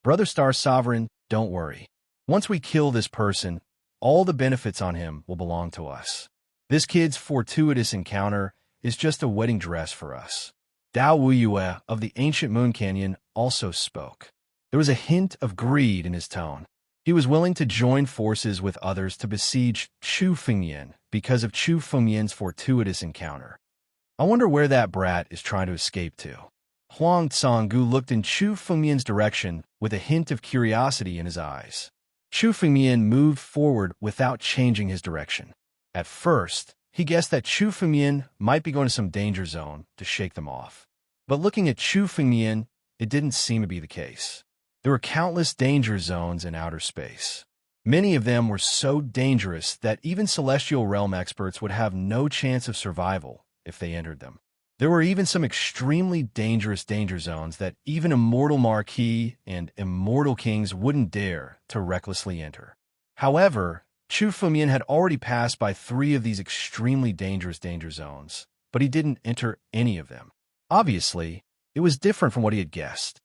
Brother Star Sovereign, don't worry. Once we kill this person, all the benefits on him will belong to us. This kid's fortuitous encounter is just a wedding dress for us. Dao Wuyue of the ancient Moon Canyon also spoke. There was a hint of greed in his tone. He was willing to join forces with others to besiege Chu Fengmian because of Chu Fengmian's fortuitous encounter. I wonder where that brat is trying to escape to. Huang Canggu looked in Chu Fengmian's direction with a hint of curiosity in his eyes. Chu Fengmian moved forward without changing his direction. At first, he guessed that Chu Fengmian might be going to some danger zone to shake them off. But looking at Chu Fengmian, it didn't seem to be the case. There were countless danger zones in outer space. Many of them were so dangerous that even Celestial Realm experts would have no chance of survival if they entered them. There were even some extremely dangerous danger zones that even Immortal Marquis and Immortal Kings wouldn't dare to recklessly enter. However, Chu Fengmian had already passed by 3 of these extremely dangerous danger zones, but he didn't enter any of them. Obviously, it was different from what he had guessed.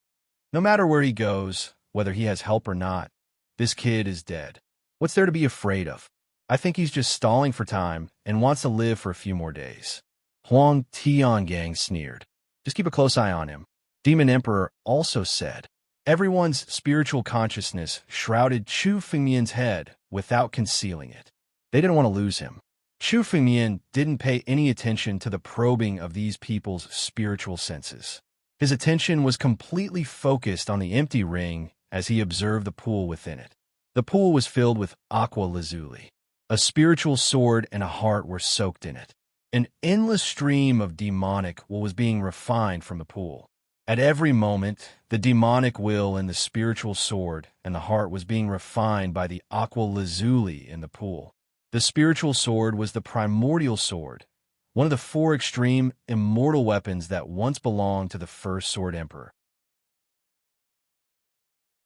No matter where he goes, whether he has help or not, this kid is dead. What's there to be afraid of? I think he's just stalling for time and wants to live for a few more days. Huang Tiangang sneered. Just keep a close eye on him. Demon Emperor also said. Everyone's spiritual consciousness shrouded Chu Fengmian's head without concealing it. They didn't want to lose him. Chu Fengmian didn't pay any attention to the probing of these people's spiritual senses. His attention was completely focused on the empty ring as he observed the pool within it. The pool was filled with aqua lazuli. A spiritual sword and a heart were soaked in it. An endless stream of demonic will was being refined from the pool. At every moment, the demonic will in the spiritual sword and the heart was being refined by the aqua lazuli in the pool. The spiritual sword was the primordial sword, one of the 4 extreme immortal weapons that once belonged to the first Sword Emperor.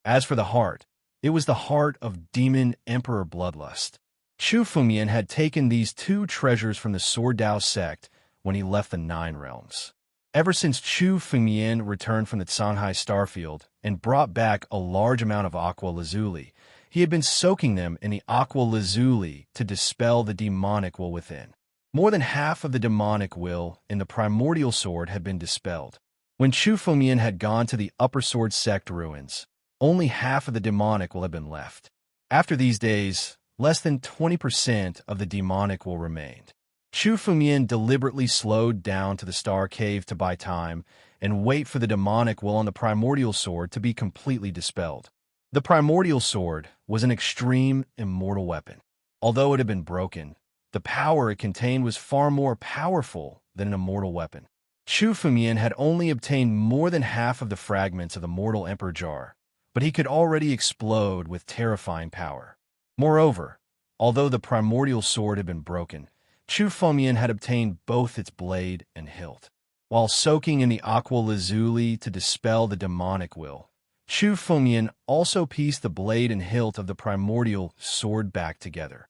As for the heart, it was the heart of Demon Emperor Bloodlust. Chu Fengmian had taken these 2 treasures from the Sword Dao sect when he left the 9 realms. Ever since Chu Fengmian returned from the Shanghai Starfield and brought back a large amount of aqua lazuli, he had been soaking them in the aqua lazuli to dispel the demonic will within. More than half of the demonic will in the primordial sword had been dispelled. When Chu Fengmian had gone to the Upper Sword sect ruins, only half of the demonic will had been left. After these days, less than 20% of the demonic will remained. Chu Fengmian deliberately slowed down to the Star Cave to buy time and wait for the demonic will on the primordial sword to be completely dispelled. The primordial sword was an extreme immortal weapon. Although it had been broken, the power it contained was far more powerful than an immortal weapon. Chu Fengmian had only obtained more than half of the fragments of the Mortal Emperor Jar, but he could already explode with terrifying power. Moreover, although the primordial sword had been broken, Chu Fengmian had obtained both its blade and hilt. While soaking in the aqua lazuli to dispel the demonic will, Chu Fengmian also pieced the blade and hilt of the primordial sword back together.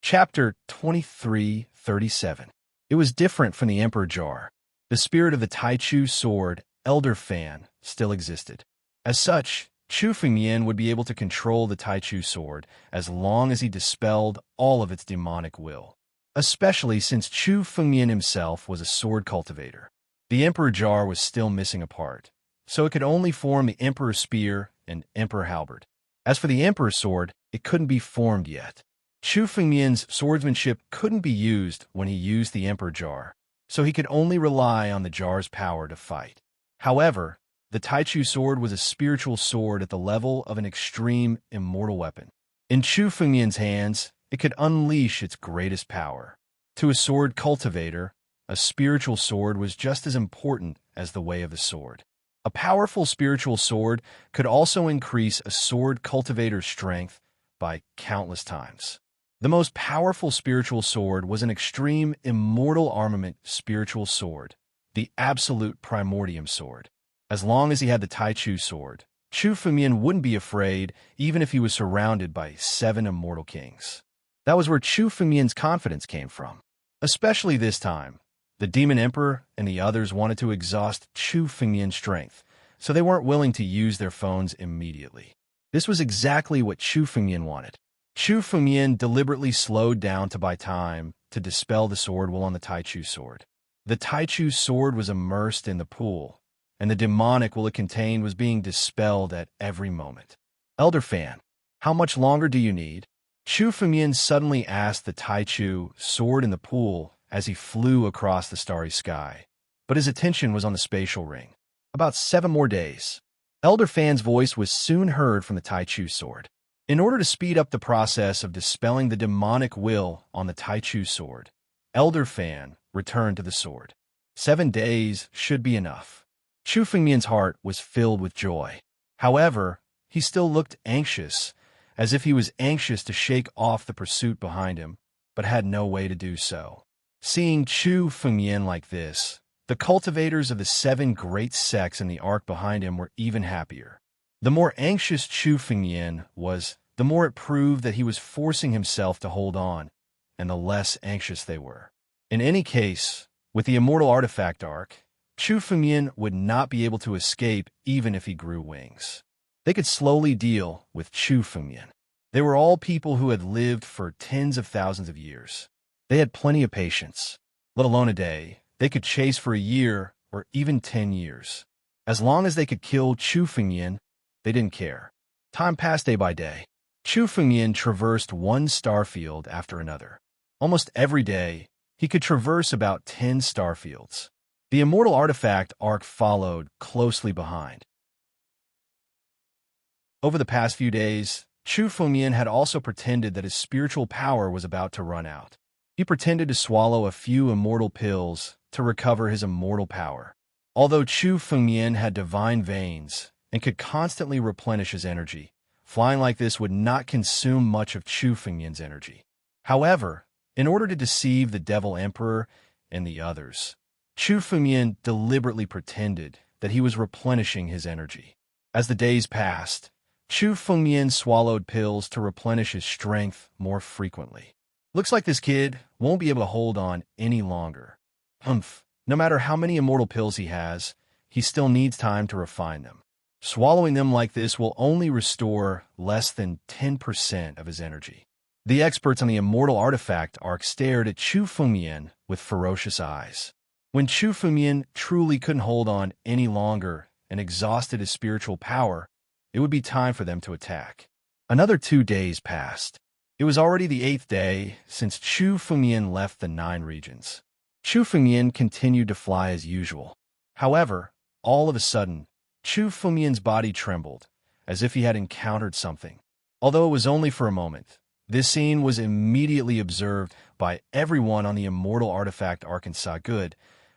Chapter 23:37. It was different from the Emperor Jar. The spirit of the Taichu sword, Elder Fan, still existed. As such, Chu Fengmian would be able to control the Taichu sword as long as he dispelled all of its demonic will, especially since Chu Fengmian himself was a sword cultivator. The Emperor Jar was still missing a part, so it could only form the Emperor Spear and Emperor Halberd. As for the Emperor Sword, it couldn't be formed yet. Chu Fengmian's swordsmanship couldn't be used when he used the Emperor Jar, so he could only rely on the Jar's power to fight. However, the Taichu sword was a spiritual sword at the level of an extreme immortal weapon. In Chu Fengmian's hands, it could unleash its greatest power. To a sword cultivator, a spiritual sword was just as important as the way of the sword. A powerful spiritual sword could also increase a sword cultivator's strength by countless times. The most powerful spiritual sword was an extreme immortal armament spiritual sword, the absolute primordium sword. As long as he had the Taichu sword, Chu Fengmian wouldn't be afraid even if he was surrounded by 7 immortal kings. That was where Chu Fengmian's confidence came from. Especially this time, the Demon Emperor and the others wanted to exhaust Chu Fengmian's strength, so they weren't willing to use their phones immediately. This was exactly what Chu Fengmian wanted. Chu Fengmian deliberately slowed down to buy time to dispel the sword will on the Taichu sword. The Taichu sword was immersed in the pool, and the demonic will it contained was being dispelled at every moment. Elder Fan, how much longer do you need? Chu Fengmian suddenly asked the Taichu sword in the pool as he flew across the starry sky, but his attention was on the spatial ring. About 7 more days. Elder Fan's voice was soon heard from the Taichu sword. In order to speed up the process of dispelling the demonic will on the Taichu sword, Elder Fan returned to the sword. 7 days should be enough. Chu Fengmian's heart was filled with joy. However, he still looked anxious, as if he was anxious to shake off the pursuit behind him, but had no way to do so. Seeing Chu Fengmian like this, the cultivators of the 7 great sects in the arc behind him were even happier. The more anxious Chu Fengmian was, the more it proved that he was forcing himself to hold on, and the less anxious they were. In any case, with the Immortal Artifact arc, Chu Fengmian would not be able to escape even if he grew wings. They could slowly deal with Chu Fengmian. They were all people who had lived for tens of thousands of years. They had plenty of patience. Let alone a day, they could chase for a year or even 10 years. As long as they could kill Chu Fengmian, they didn't care. Time passed day by day. Chu Fengmian traversed one starfield after another. Almost every day, he could traverse about 10 starfields. The Immortal Artifact arc followed closely behind. Over the past few days, Chu Fengmian had also pretended that his spiritual power was about to run out. He pretended to swallow a few immortal pills to recover his immortal power. Although Chu Fengmian had divine veins and could constantly replenish his energy, flying like this would not consume much of Chu Fengmian's energy. However, in order to deceive the Devil Emperor and the others, Chu Fengmian deliberately pretended that he was replenishing his energy. As the days passed, Chu Fengmian swallowed pills to replenish his strength more frequently. Looks like this kid won't be able to hold on any longer. Humph. No matter how many immortal pills he has, he still needs time to refine them. Swallowing them like this will only restore less than 10% of his energy. The experts on the Immortal Artifact arc stared at Chu Fengmian with ferocious eyes. When Chu Fengmian truly couldn't hold on any longer and exhausted his spiritual power, it would be time for them to attack. Another 2 days passed. It was already the 8th day since Chu Fengmian left the 9 regions. Chu Fengmian continued to fly as usual. However, all of a sudden, Chu Fengmian's body trembled, as if he had encountered something. Although it was only for a moment, this scene was immediately observed by everyone on the Immortal Artifact arc in Sagud,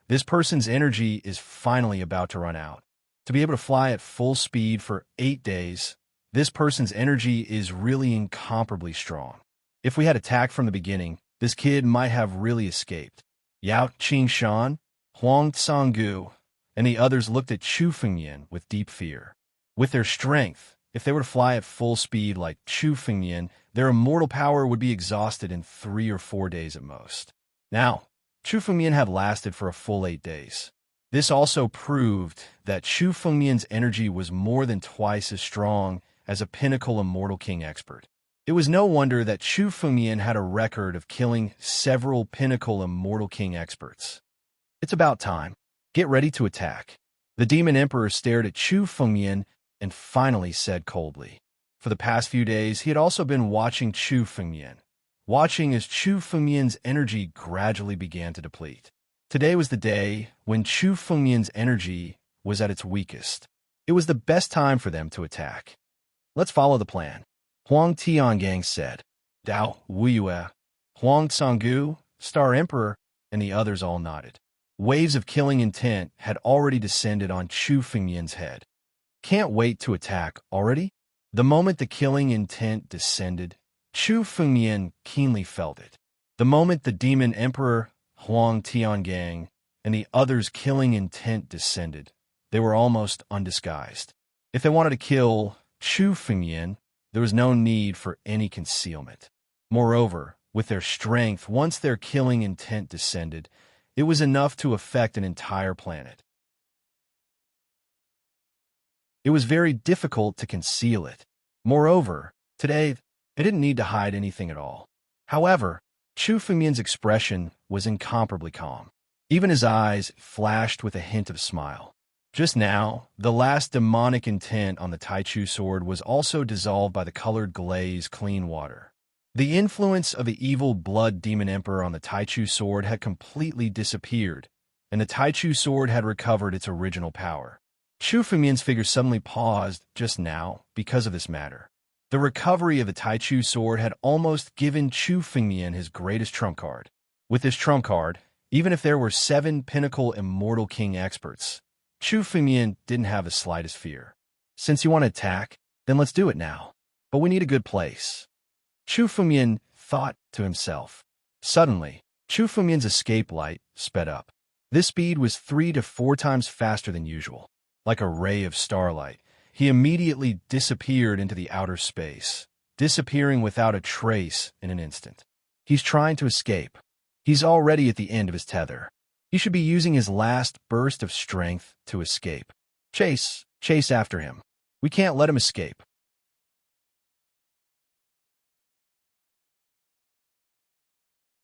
This person's energy is finally about to run out. To be able to fly at full speed for 8 days, this person's energy is really incomparably strong. If we had attacked from the beginning, this kid might have really escaped. Yao Qingshan, Huang Tsanggu, and the others looked at Chu Fengyan with deep fear. With their strength, if they were to fly at full speed like Chu Fengyan, their immortal power would be exhausted in 3 or 4 days at most. Now, Chu Fengyan had lasted for a full 8 days. This also proved that Chu Fengyan's energy was more than twice as strong as a pinnacle immortal king expert. It was no wonder that Chu Fengyan had a record of killing several pinnacle immortal king experts. It's about time. Get ready to attack. The Demon Emperor stared at Chu Fengyan and finally said coldly. For the past few days, he had also been watching Chu Fengyan, watching as Chu Fengyan's energy gradually began to deplete. Today was the day when Chu Fengyan's energy was at its weakest. It was the best time for them to attack. Let's follow the plan, Huang Tiangang said. Dao Wuyue, Huang Tsanggu, Star Emperor, and the others all nodded. Waves of killing intent had already descended on Chu Fengyan's head. Can't wait to attack already? The moment the killing intent descended, Chu Fengyan keenly felt it. The moment the Demon Emperor, Huang Tiangang, and the others' killing intent descended, they were almost undisguised. If they wanted to kill Chu Fengyan, there was no need for any concealment. Moreover, with their strength, once their killing intent descended, it was enough to affect an entire planet. It was very difficult to conceal it. Moreover, today, they didn't need to hide anything at all. However, Chu Fengyan's expression was incomparably calm. Even his eyes flashed with a hint of smile. Just now, the last demonic intent on the Taichu sword was also dissolved by the colored glaze clean water. The influence of the evil blood demon emperor on the Taichu sword had completely disappeared, and the Taichu sword had recovered its original power. Chu Fengyan's figure suddenly paused just now because of this matter. The recovery of the Taichu sword had almost given Chu Fengyan his greatest trump card. With this trump card, even if there were 7 pinnacle immortal king experts, Chu Fengyan didn't have the slightest fear. Since you want to attack, then let's do it now. But we need a good place. Chu Fengyan thought to himself. Suddenly, Chu Fengyan's escape light sped up. This speed was 3 to 4 times faster than usual. Like a ray of starlight, he immediately disappeared into the outer space, disappearing without a trace in an instant. He's trying to escape. He's already at the end of his tether. He should be using his last burst of strength to escape. Chase after him. We can't let him escape.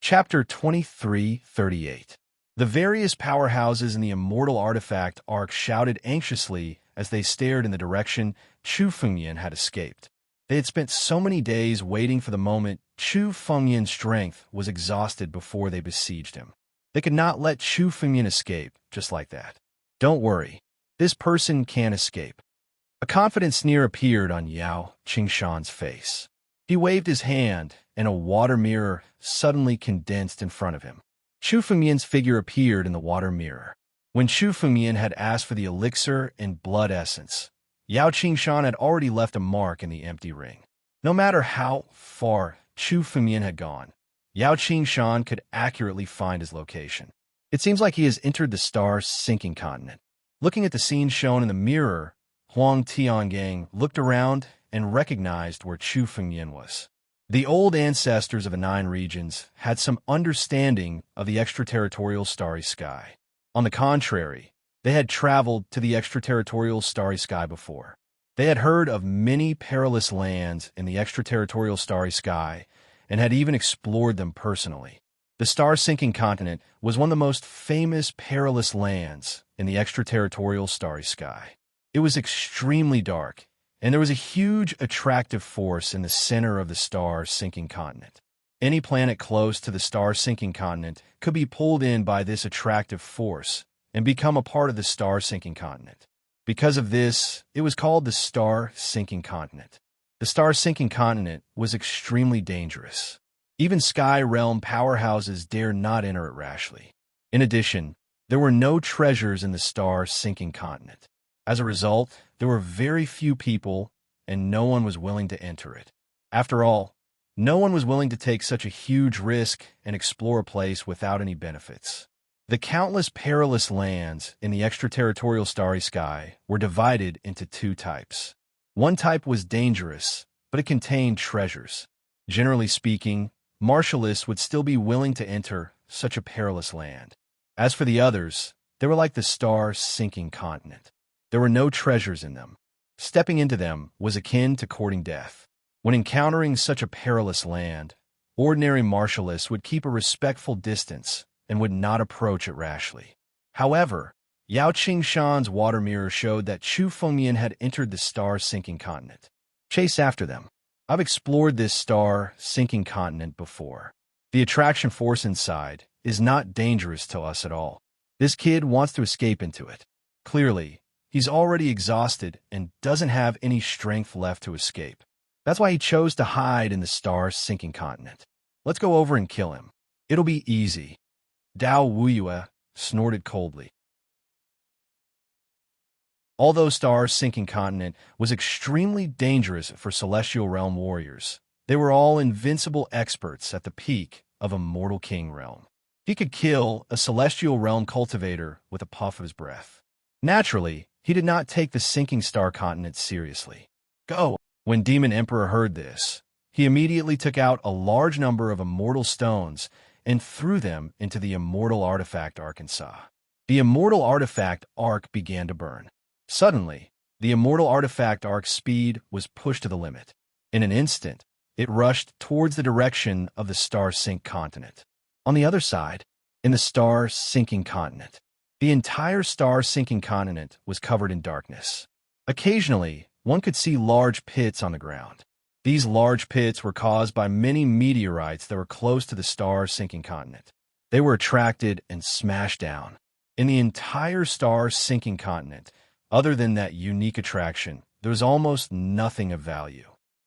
Chapter 23:38. The various powerhouses in the Immortal Artifact Arc shouted anxiously as they stared in the direction Chu Fengyan had escaped. They had spent so many days waiting for the moment Chu Fengyan's strength was exhausted before they besieged him. They could not let Chu Fengyan escape just like that. Don't worry, this person can't escape. A confident sneer appeared on Yao Qingshan's face. He waved his hand, and a water mirror suddenly condensed in front of him. Chu Fengyan's figure appeared in the water mirror. When Chu Fengyan had asked for the elixir and blood essence, Yao Qingshan had already left a mark in the empty ring. No matter how far Chu Fengyan had gone, Yao Qingshan could accurately find his location. It seems like he has entered the star-sinking continent. Looking at the scene shown in the mirror, Huang Tiangang looked around and recognized where Chu Fengyan was. The old ancestors of the 9 regions had some understanding of the extraterritorial starry sky. On the contrary, they had traveled to the extraterritorial starry sky before. They had heard of many perilous lands in the extraterritorial starry sky and had even explored them personally. The star-sinking continent was one of the most famous perilous lands in the extraterritorial starry sky. It was extremely dark, and there was a huge attractive force in the center of the star-sinking continent. Any planet close to the star-sinking continent could be pulled in by this attractive force and become a part of the star-sinking continent. Because of this, it was called the star-sinking continent. The star-sinking continent was extremely dangerous. Even Sky Realm powerhouses dare not enter it rashly. In addition, There were no treasures in the star-sinking continent. As a result, there were very few people, and no one was willing to enter it. After all, no one was willing to take such a huge risk and explore a place without any benefits. The countless perilous lands in the extraterritorial starry sky were divided into two types. One type was dangerous, but it contained treasures. Generally speaking, martialists would still be willing to enter such a perilous land. As for the others, they were like the star-sinking continent. There were no treasures in them. Stepping into them was akin to courting death. When encountering such a perilous land, ordinary martialists would keep a respectful distance and would not approach it rashly. However, Yao Qingshan's water mirror showed that Chu Fengmian had entered the star-sinking continent. Chase after them. I've explored this star-sinking continent before. The attraction force inside is not dangerous to us at all. This kid wants to escape into it. Clearly, he's already exhausted and doesn't have any strength left to escape. That's why he chose to hide in the star-sinking continent. Let's go over and kill him. It'll be easy. Dao Wuyue snorted coldly. Although star-sinking continent was extremely dangerous for Celestial Realm warriors, they were all invincible experts at the peak of Immortal King Realm. He could kill a Celestial Realm cultivator with a puff of his breath. Naturally, he did not take the sinking star continent seriously. Go! When Demon Emperor heard this, he immediately took out a large number of immortal stones and threw them into the Immortal Artifact Ark inside. The Immortal Artifact Ark began to burn. Suddenly, the Immortal Artifact Ark's speed was pushed to the limit. In an instant, it rushed towards the direction of the star-sink continent. On the other side, in the star-sinking continent, the entire star-sinking continent was covered in darkness. Occasionally, one could see large pits on the ground. These large pits were caused by many meteorites that were close to the star-sinking continent. They were attracted and smashed down. In the entire star-sinking continent, other than that unique attraction, there was almost nothing of value.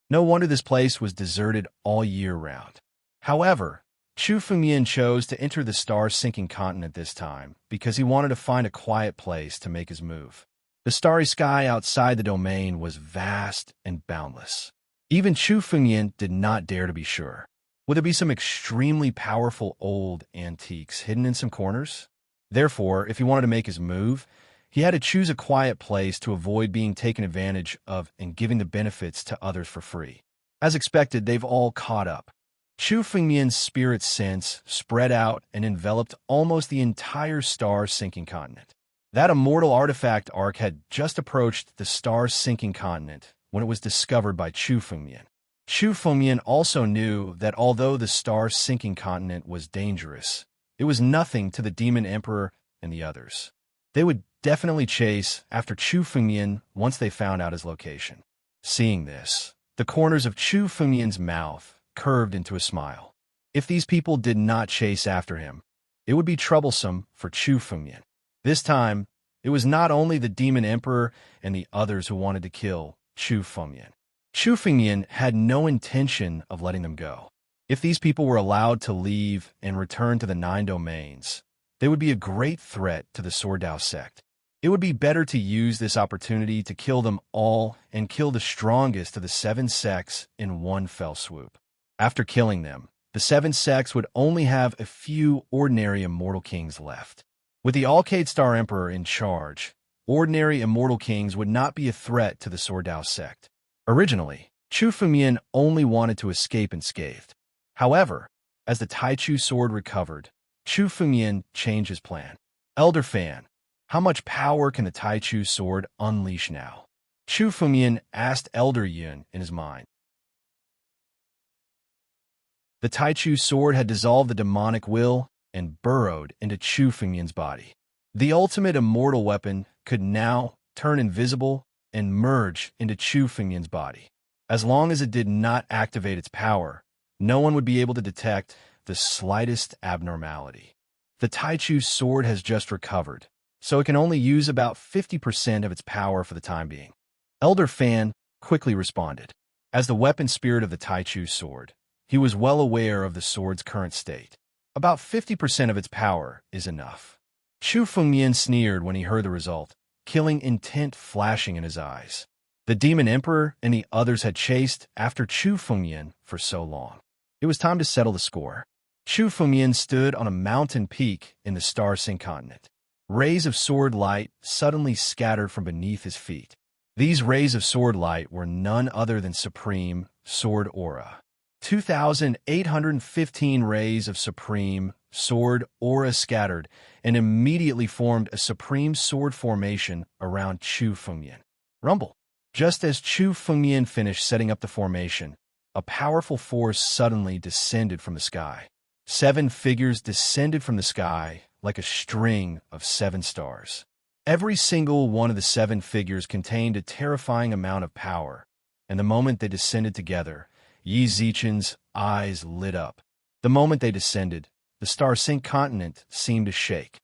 No wonder this place was deserted all year round. However, Chu Fengmian chose to enter the star-sinking continent this time because he wanted to find a quiet place to make his move. The starry sky outside the domain was vast and boundless. Even Chu Fengmian did not dare to be sure. Would there be some extremely powerful old antiques hidden in some corners? Therefore, if he wanted to make his move, he had to choose a quiet place to avoid being taken advantage of and giving the benefits to others for free. As expected, they've all caught up. Chu Fengmian's spirit sense spread out and enveloped almost the entire star-sinking continent. That Immortal Artifact Ark had just approached the star-sinking continent when it was discovered by Chu Fengmian. Chu Fengmian also knew that although the star-sinking continent was dangerous, it was nothing to the Demon Emperor and the others. They would definitely chase after Chu Fengmian once they found out his location. Seeing this, the corners of Chu Fengmian's mouth curved into a smile. If these people did not chase after him, it would be troublesome for Chu Fengmian. This time, it was not only the Demon Emperor and the others who wanted to kill Chu Fengmian. Chu Fengmian had no intention of letting them go. If these people were allowed to leave and return to the 9 domains, they would be a great threat to the Sword Dao sect. It would be better to use this opportunity to kill them all and kill the strongest of the 7 sects in one fell swoop. After killing them, the 7 sects would only have a few ordinary immortal kings left. With the Alcade Star Emperor in charge, ordinary immortal kings would not be a threat to the Sword Dao sect. Originally, Chu Fengmian only wanted to escape unscathed. However, as the Taichu sword recovered, Chu Fengmian changed his plan. Elder Fan, how much power can the Taichu sword unleash now? Chu Fengmian asked Elder Yun in his mind. The Taichu sword had dissolved the demonic will and burrowed into Chu Fengmian's body. The ultimate immortal weapon could now turn invisible and merge into Chu Fengmian's body. As long as it did not activate its power, no one would be able to detect the slightest abnormality. The Taichu sword has just recovered, so it can only use about 50% of its power for the time being. Elder Fan quickly responded. As the weapon spirit of the Taichu sword, he was well aware of the sword's current state. About 50% of its power is enough. Chu Fengmian sneered when he heard the result, killing intent flashing in his eyes. The Demon Emperor and the others had chased after Chu Fengmian for so long. It was time to settle the score. Chu Fengmian stood on a mountain peak in the star-synced continent. Rays of sword light suddenly scattered from beneath his feet. These rays of sword light were none other than supreme sword aura. 2,815 rays of supreme sword aura scattered and immediately formed a supreme sword formation around Chu Fengmian. Rumble. Just as Chu Fengmian finished setting up the formation, a powerful force suddenly descended from the sky. 7 figures descended from the sky like a string of 7 stars. Every single one of the 7 figures contained a terrifying amount of power, and the moment they descended together, Yi Zichen's eyes lit up. The moment they descended, the star-synced continent seemed to shake.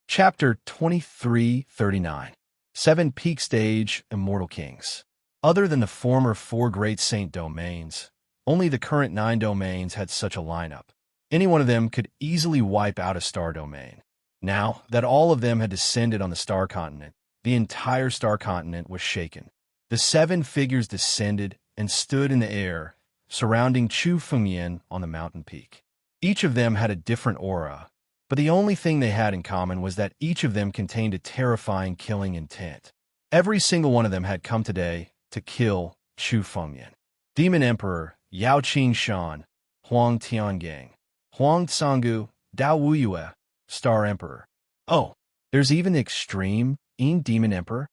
Chapter 2339. 7 Peak Stage Immortal Kings. Other than the former 4 Great Saint domains, only the current 9 domains had such a lineup. Any one of them could easily wipe out a star domain. Now that all of them had descended on the star continent, the entire star continent was shaken. The 7 figures descended and stood in the air, surrounding Chu Fengmian on the mountain peak. Each of them had a different aura, but the only thing they had in common was that each of them contained a terrifying killing intent. Every single one of them had come today to kill Chu Fengmian. Demon Emperor, Yao Qing-shan, Huang Tiangang, Huang Tsangu, Dao Wuyue, Star Emperor. Oh, there's even the extreme Demon Emperor?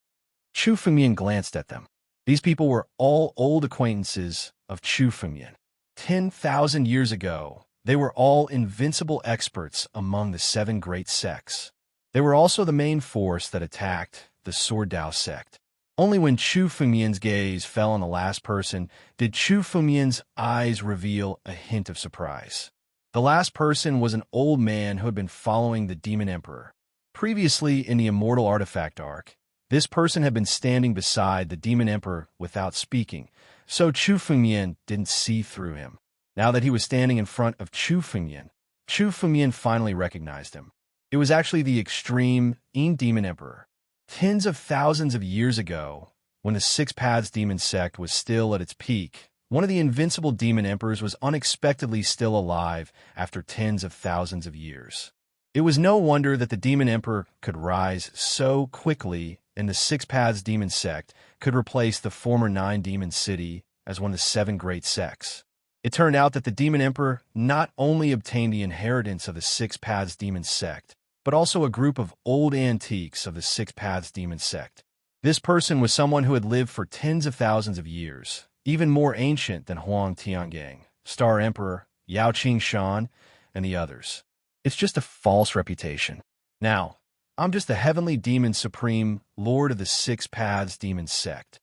Chu Fengmian glanced at them. These people were all old acquaintances of Chu Fengmian. 10,000 years ago, they were all invincible experts among the 7 great sects. They were also the main force that attacked the Sword Dao sect. Only when Chu Fengmian's gaze fell on the last person did Chu Fengmian's eyes reveal a hint of surprise. The last person was an old man who had been following the Demon Emperor. Previously in the Immortal Artifact arc, this person had been standing beside the Demon Emperor without speaking, so Chu Fengmian didn't see through him. Now that he was standing in front of Chu Fengmian finally recognized him. It was actually the extreme Demon Emperor. Tens of thousands of years ago, when the 6 Paths Demon sect was still at its peak, one of the invincible Demon Emperors was unexpectedly still alive after tens of thousands of years. It was no wonder that the Demon Emperor could rise so quickly and the 6 Paths Demon sect could replace the former 9 Demon City as one of the 7 great sects. It turned out that the Demon Emperor not only obtained the inheritance of the 6 Paths Demon sect, but also a group of old antiques of the 6 Paths Demon sect. This person was someone who had lived for tens of thousands of years, even more ancient than Huang Tiangang, Star Emperor, Yao Qing-shan, and the others. It's just a false reputation. Now, I'm just the heavenly demon supreme, lord of the 6 Paths Demon sect.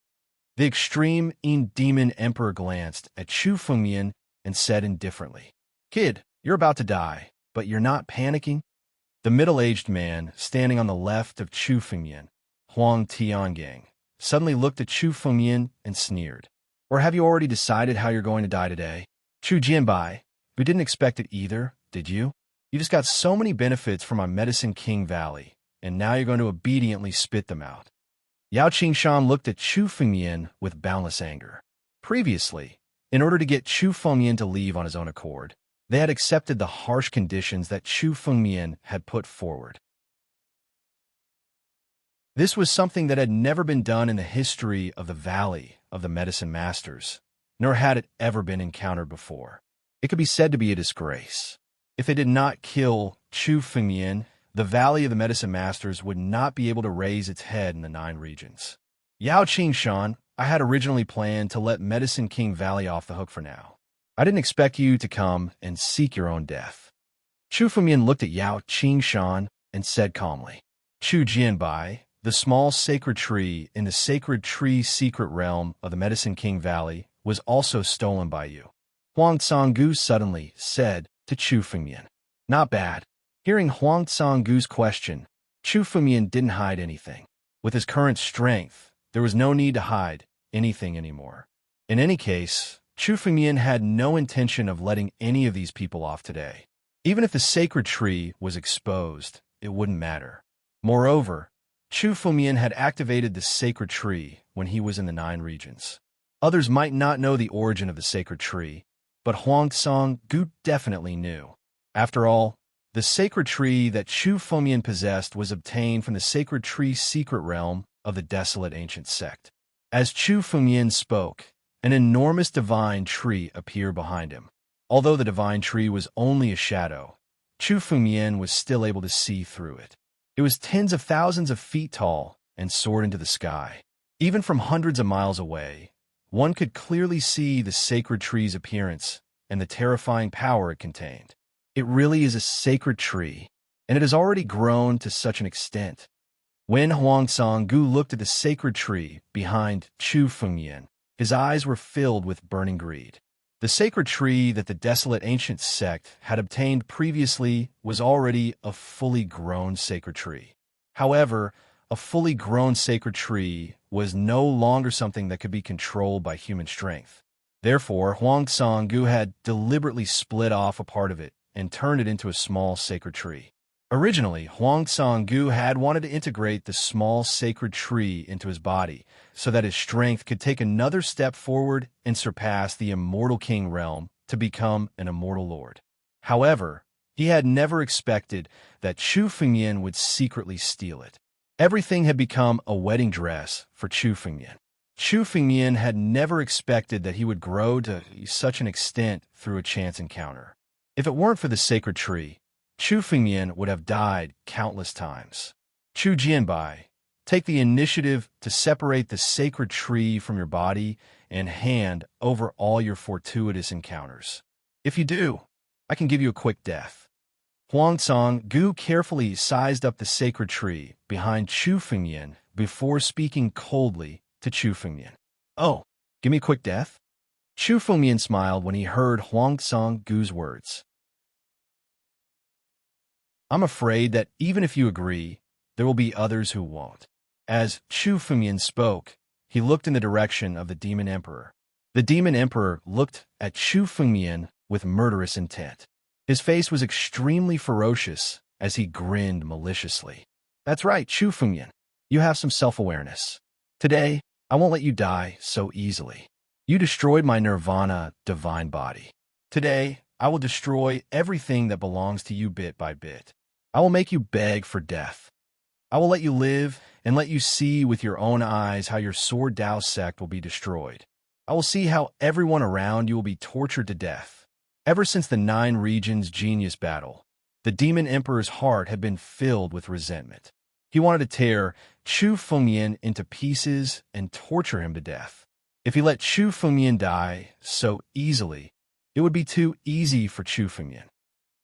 The extreme Demon Emperor glanced at Chu Fengmian and said indifferently, "Kid, you're about to die, but you're not panicking?" The middle-aged man, standing on the left of Chu Fengmian, Huang Tiangang, suddenly looked at Chu Fengmian and sneered. "Or have you already decided how you're going to die today? Chu Jianbai, we didn't expect it either, did you? You just got so many benefits from my Medicine King Valley, and now you're going to obediently spit them out." Yao Qing-shan looked at Chu Fengmian with boundless anger. Previously, in order to get Chu Fengmian to leave on his own accord, they had accepted the harsh conditions that Chu Fengmian had put forward. This was something that had never been done in the history of the Valley of the Medicine Masters, nor had it ever been encountered before. It could be said to be a disgrace. If they did not kill Chu Fengmian, the Valley of the Medicine Masters would not be able to raise its head in the 9 regions. Yao Qing-shan, I had originally planned to let Medicine King Valley off the hook for now. I didn't expect you to come and seek your own death. Chu Fengmian looked at Yao Qing-shan and said calmly, "Chu Jianbai, the small sacred tree in the sacred tree secret realm of the Medicine King Valley was also stolen by you." Huang Tsangu suddenly said to Chu Fengmian. Not bad. Hearing Huang Tsangu's question, Chu Fengmian didn't hide anything. With his current strength, there was no need to hide anything anymore. In any case, Chu Fengmian had no intention of letting any of these people off today. Even if the sacred tree was exposed, it wouldn't matter. Moreover, Chu Fengmian had activated the sacred tree when he was in the 9 regions. Others might not know the origin of the sacred tree, but Huangsong-gu definitely knew. After all, the sacred tree that Chu Fengmian possessed was obtained from the sacred tree's secret realm of the desolate ancient sect. As Chu Fengmian spoke, an enormous divine tree appeared behind him. Although the divine tree was only a shadow, Chu Fengmian was still able to see through it. It was tens of thousands of feet tall and soared into the sky. Even from hundreds of miles away, one could clearly see the sacred tree's appearance and the terrifying power it contained. It really is a sacred tree, and it has already grown to such an extent. When Huangsong-gu looked at the sacred tree behind Chu Fengmian, his eyes were filled with burning greed. The sacred tree that the desolate ancient sect had obtained previously was already a fully grown sacred tree. However, a fully grown sacred tree was no longer something that could be controlled by human strength. Therefore, Huangsong-gu had deliberately split off a part of it and turned it into a small sacred tree. Originally, Huangsong-gu had wanted to integrate the small sacred tree into his body so that his strength could take another step forward and surpass the immortal king realm to become an immortal lord. However, he had never expected that Chu Fengmian would secretly steal it. Everything had become a wedding dress for Chu Fengmian. Chu Fengmian had never expected that he would grow to such an extent through a chance encounter. If it weren't for the sacred tree, Chu Fengmian would have died countless times. Chu Jianbai, take the initiative to separate the sacred tree from your body and hand over all your fortuitous encounters. If you do, I can give you a quick death. Huangsong-gu carefully sized up the sacred tree behind Chu Fengmian before speaking coldly to Chu Fengmian. Oh, give me a quick death? Chu Fengmian smiled when he heard Huangsong-gu's words. I'm afraid that even if you agree, there will be others who won't. As Chu Fengmian spoke, he looked in the direction of the Demon Emperor. The Demon Emperor looked at Chu Fengmian with murderous intent. His face was extremely ferocious as he grinned maliciously. That's right, Chu Fengmian. You have some self-awareness. Today, I won't let you die so easily. You destroyed my nirvana divine body. Today, I will destroy everything that belongs to you bit by bit. I will make you beg for death. I will let you live and let you see with your own eyes how your Sword Dao sect will be destroyed. I will see how everyone around you will be tortured to death. Ever since the 9 regions genius battle, the Demon Emperor's heart had been filled with resentment. He wanted to tear Chu Fengmian into pieces and torture him to death. If he let Chu Fengmian die so easily, it would be too easy for Chu Fengmian.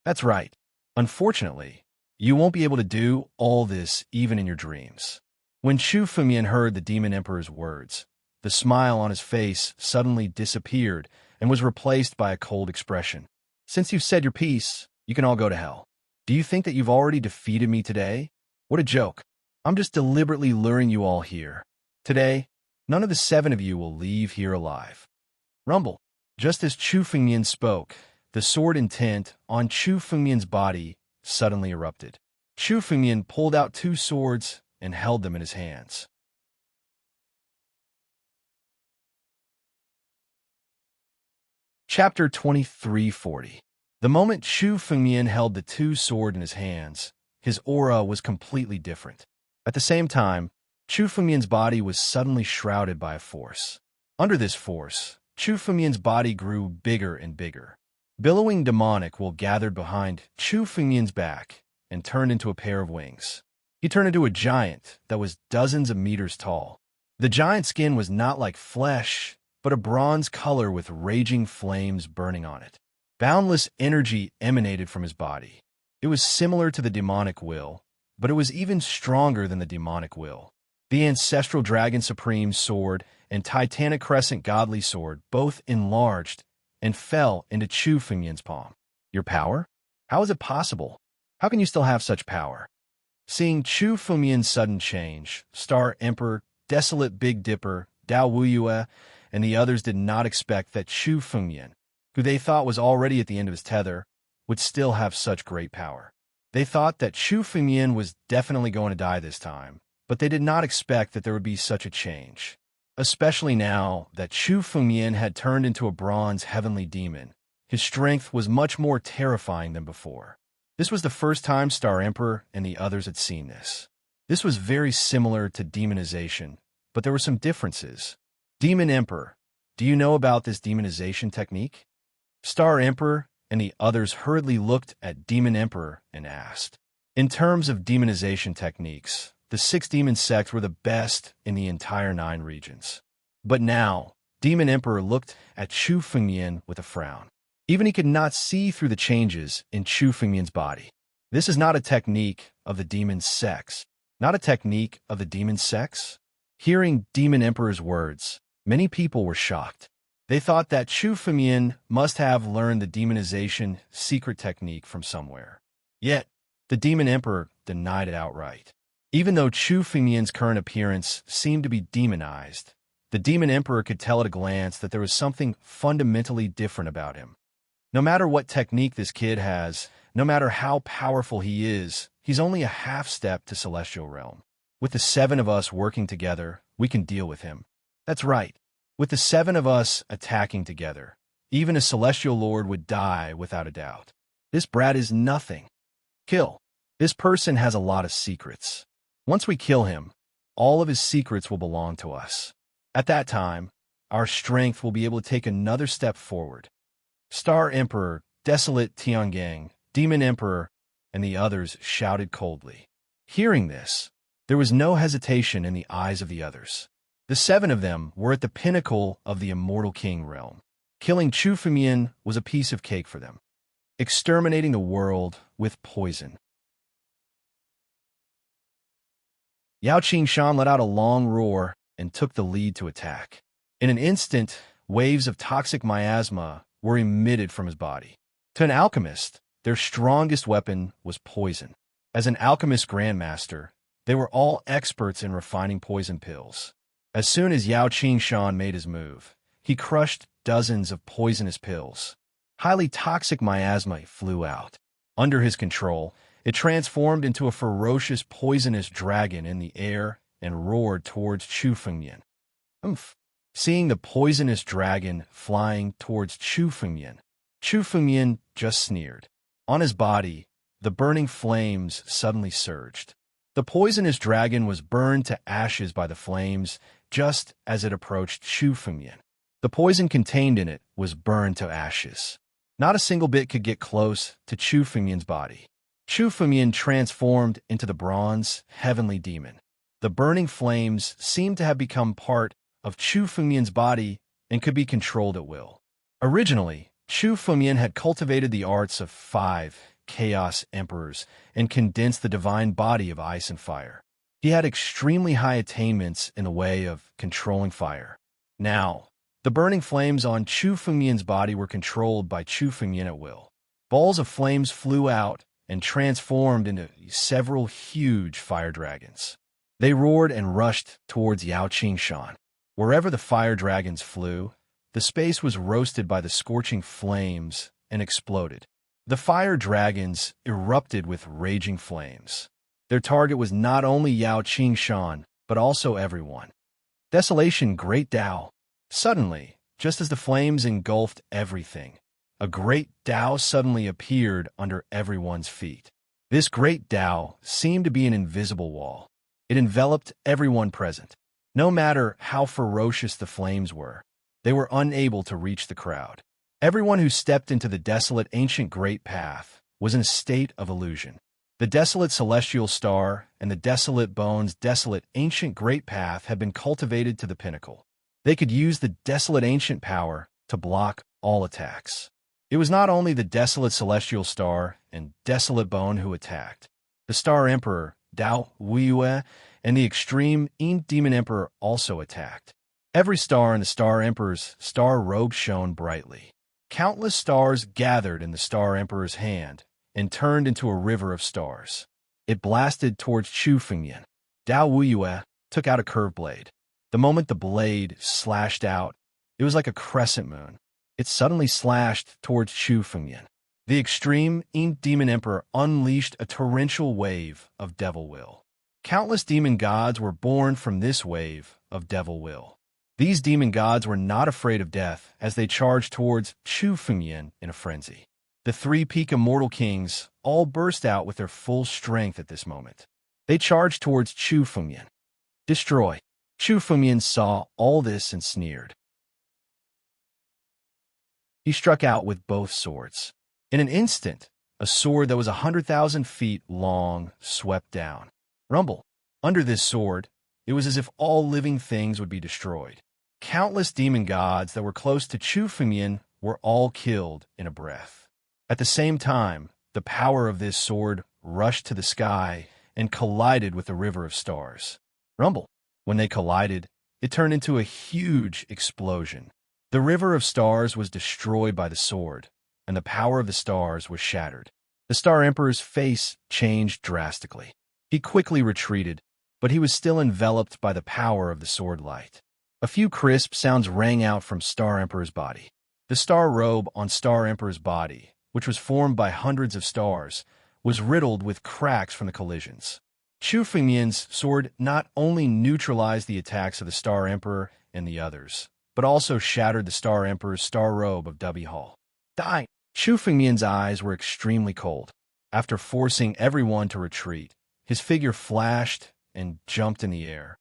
That's right. Unfortunately, you won't be able to do all this even in your dreams. When Chu Fengmian heard the Demon Emperor's words, the smile on his face suddenly disappeared and was replaced by a cold expression. Since you've said your piece, you can all go to hell. Do you think that you've already defeated me today? What a joke. I'm just deliberately luring you all here. Today, none of the 7 of you will leave here alive. Rumble. Just as Chu Fengmian spoke, the sword intent on Chu Fengmian's body suddenly erupted. Chu Fengmian pulled out 2 swords and held them in his hands. Chapter 2340. The moment Chu Fengmian held the 2 swords in his hands, his aura was completely different. At the same time, Chu Fengmian's body was suddenly shrouded by a force. Under this force, Chu Fengmian's body grew bigger and bigger. Billowing demonic wool gathered behind Chu Fengmian's back and turned into a pair of wings. He turned into a giant that was dozens of meters tall. The giant's skin was not like flesh, but a bronze color with raging flames burning on it. Boundless energy emanated from his body. It was similar to the demonic will, but it was even stronger than the demonic will. The ancestral dragon supreme sword and titanic crescent godly sword both enlarged and fell into Chu Fengmian's palm. Your power? How is it possible? How can you still have such power? Seeing Chu Fengmian's sudden change, Star Emperor, Desolate Big Dipper, Dao Wuyue, and the others did not expect that Chu Fengmian, who they thought was already at the end of his tether, would still have such great power. They thought that Chu Fengmian was definitely going to die this time, but they did not expect that there would be such a change, especially now that Chu Fengmian had turned into a bronze heavenly demon. His strength was much more terrifying than before. This was the first time Star Emperor and the others had seen this. This was very similar to demonization, but there were some differences. Demon Emperor, do you know about this demonization technique? Star Emperor and the others hurriedly looked at Demon Emperor and asked. In terms of demonization techniques, the 6 demon sects were the best in the entire 9 regions. But now, Demon Emperor looked at Chu Fengmian with a frown. Even he could not see through the changes in Chu Fengmian's body. This is not a technique of the demon sects. Not a technique of the demon sects? Hearing Demon Emperor's words, many people were shocked. They thought that Chu Fengmian must have learned the demonization secret technique from somewhere. Yet, the Demon Emperor denied it outright. Even though Chu Fengmian's current appearance seemed to be demonized, the Demon Emperor could tell at a glance that there was something fundamentally different about him. No matter what technique this kid has, no matter how powerful he is, he's only a half step to Celestial Realm. With the 7 of us working together, we can deal with him. That's right. With the 7 of us attacking together, even a Celestial Lord would die without a doubt. This brat is nothing. Kill. This person has a lot of secrets. Once we kill him, all of his secrets will belong to us. At that time, our strength will be able to take another step forward. Star Emperor, Desolate Tiangang, Demon Emperor, and the others shouted coldly. Hearing this, there was no hesitation in the eyes of the others. The 7 of them were at the pinnacle of the Immortal King realm. Killing Chu Fengmian was a piece of cake for them. Exterminating the world with poison. Yao Qingshan let out a long roar and took the lead to attack. In an instant, waves of toxic miasma were emitted from his body. To an alchemist, their strongest weapon was poison. As an alchemist grandmaster, they were all experts in refining poison pills. As soon as Yao Qingshan made his move, he crushed dozens of poisonous pills. Highly toxic miasma flew out. Under his control, it transformed into a ferocious poisonous dragon in the air and roared towards Chu Fengmian. Umph! Seeing the poisonous dragon flying towards Chu Fengmian just sneered. On his body, the burning flames suddenly surged. The poisonous dragon was burned to ashes by the flames just as it approached Chu Fengmian. The poison contained in it was burned to ashes. Not a single bit could get close to Chu Fengmian's body. Chu Fengmian transformed into the bronze heavenly demon. The burning flames seemed to have become part of Chu Fengmian's body and could be controlled at will. Originally, Chu Fengmian had cultivated the arts of 5 chaos emperors and condensed the divine body of ice and fire. He had extremely high attainments in the way of controlling fire. Now, the burning flames on Chu Fengmian's body were controlled by Chu Fengmian at will. Balls of flames flew out and transformed into several huge fire dragons. They roared and rushed towards Yao Qingshan. Wherever the fire dragons flew, the space was roasted by the scorching flames and exploded. The fire dragons erupted with raging flames. Their target was not only Yao Qingshan, but also everyone. Desolation, Great Tao. Suddenly, just as the flames engulfed everything, a great Tao suddenly appeared under everyone's feet. This great Tao seemed to be an invisible wall. It enveloped everyone present. No matter how ferocious the flames were, they were unable to reach the crowd. Everyone who stepped into the desolate ancient great path was in a state of illusion. The desolate celestial star and the desolate bones desolate ancient great path had been cultivated to the pinnacle. They could use the desolate ancient power to block all attacks. It was not only the desolate celestial star and desolate bone who attacked. The Star Emperor, Dao Wuiyue, and the extreme Demon Emperor also attacked. Every star in the Star Emperor's star robe shone brightly. Countless stars gathered in the Star Emperor's hand and turned into a river of stars. It blasted towards Chu Fengmian. Dao Wuiyue took out a curved blade. The moment the blade slashed out, It was like a crescent moon. It suddenly slashed towards Chu Fengyan. The extreme demon emperor unleashed a torrential wave of devil will. Countless demon gods were born from this wave of devil will. These demon gods were not afraid of death as they charged towards Chu Fengyan in a frenzy. The three peak immortal kings all burst out with their full strength at this moment. They charged towards Chu Fengyan. Destroy. Chu Fengyan saw all this and sneered. He struck out with both swords. In an instant, a sword that was 100,000 feet long swept down. Rumble. Under this sword, it was as if all living things would be destroyed. Countless demon gods that were close to Chu Fengyan were all killed in a breath. At the same time, the power of this sword rushed to the sky and collided with the river of stars. Rumble. When they collided, it turned into a huge explosion. The river of stars was destroyed by the sword, and the power of the stars was shattered. The Star Emperor's face changed drastically. He quickly retreated, but he was still enveloped by the power of the sword light. A few crisp sounds rang out from Star Emperor's body. The star robe on Star Emperor's body, which was formed by hundreds of stars, was riddled with cracks from the collisions. Chu Fengyan's sword not only neutralized the attacks of the Star Emperor and the others, but also shattered the Star Emperor's star robe of Dubby Hall. Die! Chu Fengyan's eyes were extremely cold. After forcing everyone to retreat, his figure flashed and jumped in the air.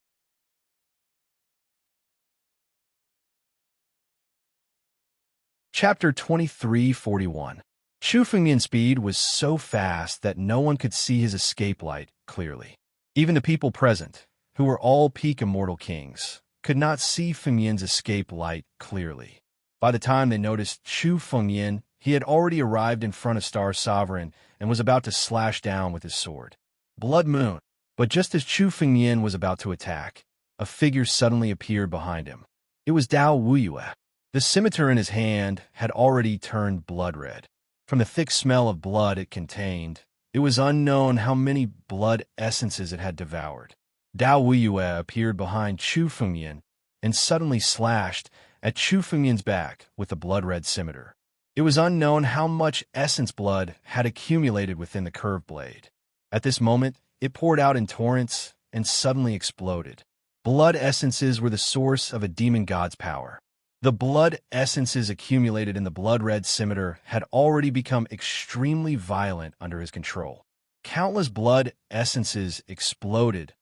Chapter 2341. Chu Fengyan's speed was so fast that no one could see his escape light clearly. Even the people present, who were all peak immortal kings, could not see Fengyan's escape light clearly. By the time they noticed Chu Fengyan, he had already arrived in front of Star Sovereign and was about to slash down with his sword. Blood Moon. But just as Chu Fengyan was about to attack, a figure suddenly appeared behind him. It was Dao Wuyue. The scimitar in his hand had already turned blood red. From the thick smell of blood it contained, it was unknown how many blood essences it had devoured. Dao Wuyue appeared behind Chu Fengyan and suddenly slashed at Chu Fengyan's back with the blood-red scimitar. It was unknown how much essence blood had accumulated within the curved blade. At this moment, it poured out in torrents and suddenly exploded. Blood essences were the source of a demon god's power. The blood essences accumulated in the blood-red scimitar had already become extremely violent under his control. Countless blood essences exploded,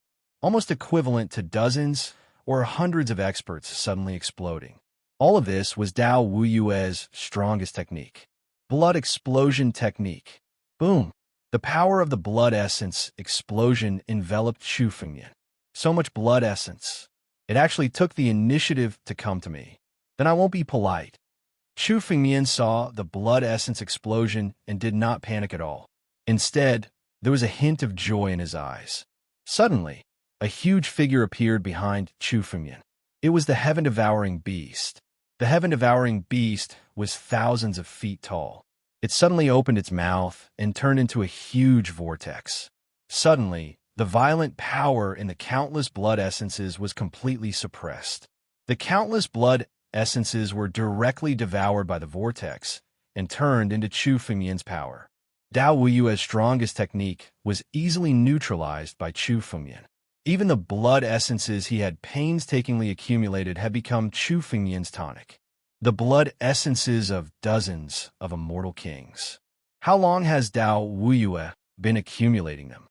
almost equivalent to dozens or hundreds of experts suddenly exploding. All of this was Dao Wuyue's strongest technique. Blood explosion technique. Boom! The power of the blood essence explosion enveloped Chu Fengyan. So much blood essence. It actually took the initiative to come to me. Then I won't be polite. Chu Fengyan saw the blood essence explosion and did not panic at all. Instead, there was a hint of joy in his eyes. Suddenly, a huge figure appeared behind Chu Fengyan. It was the heaven-devouring beast. The heaven-devouring beast was thousands of feet tall. It suddenly opened its mouth and turned into a huge vortex. Suddenly, the violent power in the countless blood essences was completely suppressed. The countless blood essences were directly devoured by the vortex and turned into Chu Fengyan's power. Dao Wuyue's strongest technique was easily neutralized by Chu Fengyan. Even the blood essences he had painstakingly accumulated had become Chu Fengyan's tonic. The blood essences of dozens of immortal kings. How long has Dao Wuyue been accumulating them?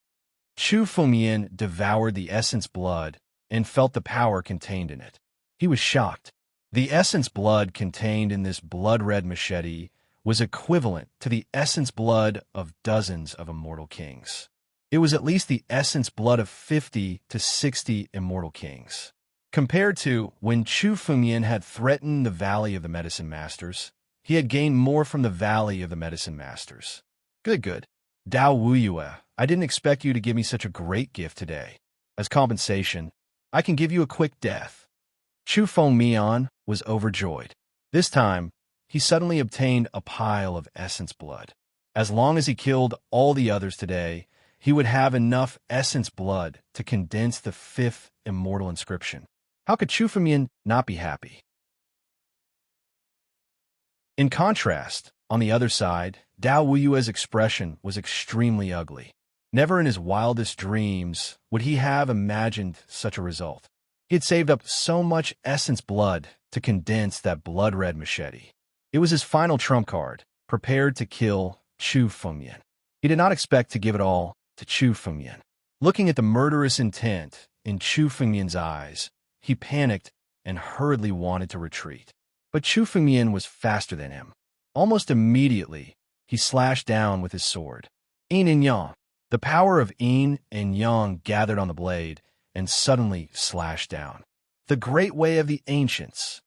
Chu Fengyan devoured the essence blood and felt the power contained in it. He was shocked. The essence blood contained in this blood-red machete was equivalent to the essence blood of dozens of immortal kings. It was at least the essence blood of 50 to 60 immortal kings. Compared to when Chu Fengyan had threatened the Valley of the Medicine Masters, he had gained more from the Valley of the Medicine Masters. Good. Dao Wuyue, I didn't expect you to give me such a great gift today. As compensation, I can give you a quick death. Chu Fengyan was overjoyed. This time, he suddenly obtained a pile of essence blood. As long as he killed all the others today, he would have enough essence blood to condense the 5th immortal inscription. How could Chu Fengyan not be happy? In contrast, on the other side, Dao Wuyue's expression was extremely ugly. Never in his wildest dreams would he have imagined such a result. He had saved up so much essence blood to condense that blood-red machete. It was his final trump card, prepared to kill Chu Fengyan. He did not expect to give it all to Chu Fengyan. Looking at the murderous intent in Chu Fengyan's eyes, he panicked and hurriedly wanted to retreat. But Chu Fengyan was faster than him. Almost immediately, he slashed down with his sword. Yin and Yang. The power of Yin and Yang gathered on the blade and suddenly slashed down. The great way of the ancients.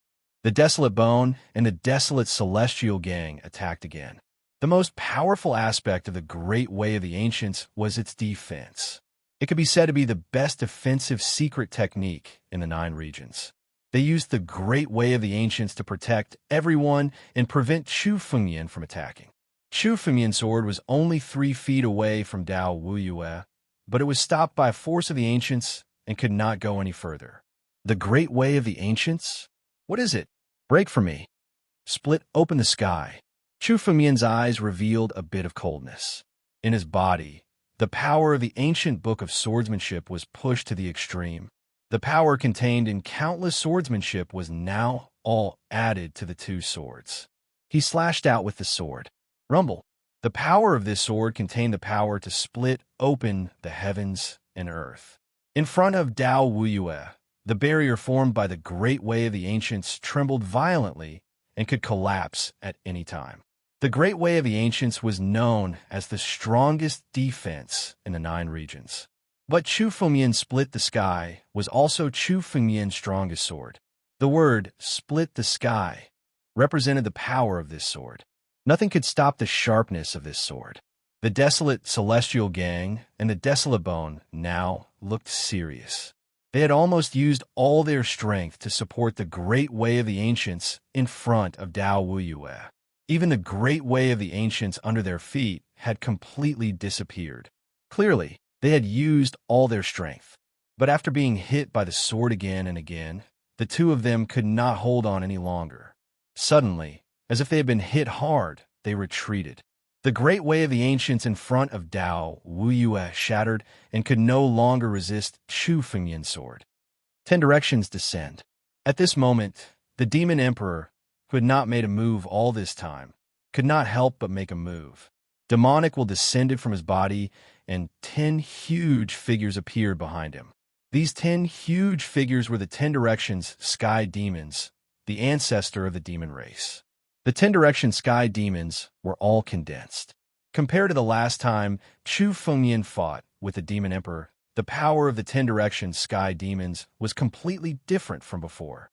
The desolate bone and the desolate celestial gang attacked again. The most powerful aspect of the great way of the ancients was its defense. It could be said to be the best defensive secret technique in the 9 regions. They used the great way of the ancients to protect everyone and prevent Chu Fengyan from attacking. Chu Fengyan's sword was only 3 feet away from Dao Wuyue, but it was stopped by a force of the ancients and could not go any further. The great way of the ancients? What is it? Break for me. Split open the sky. Chu Fengyan's eyes revealed a bit of coldness. In his body, the power of the ancient book of swordsmanship was pushed to the extreme. The power contained in countless swordsmanship was now all added to the 2 swords. He slashed out with the sword. Rumble. The power of this sword contained the power to split open the heavens and earth. In front of Dao Wuyue, the barrier formed by the great way of the ancients trembled violently and could collapse at any time. The great way of the ancients was known as the strongest defense in the 9 regions. But Chu Fengyan split the sky was also Chu Fengyan's strongest sword. The word split the sky represented the power of this sword. Nothing could stop the sharpness of this sword. The desolate celestial gang and the desolate bone now looked serious. They had almost used all their strength to support the great way of the ancients in front of Dao Wuyue. Even the great way of the ancients under their feet had completely disappeared. Clearly, they had used all their strength. But after being hit by the sword again and again, the 2 of them could not hold on any longer. Suddenly, as if they had been hit hard, they retreated. The great way of the ancients in front of Dao Wuyue shattered and could no longer resist Chu Fengyan's sword. 10 directions descend. At this moment, the demon emperor, who had not made a move all this time, could not help but make a move. Demonic will descended from his body, and 10 huge figures appeared behind him. These 10 huge figures were the 10 directions sky demons, the ancestor of the demon race. The 10 direction sky demons were all condensed. Compared to the last time Chu Fengyan fought with the demon emperor, the power of the 10 direction sky demons was completely different from before.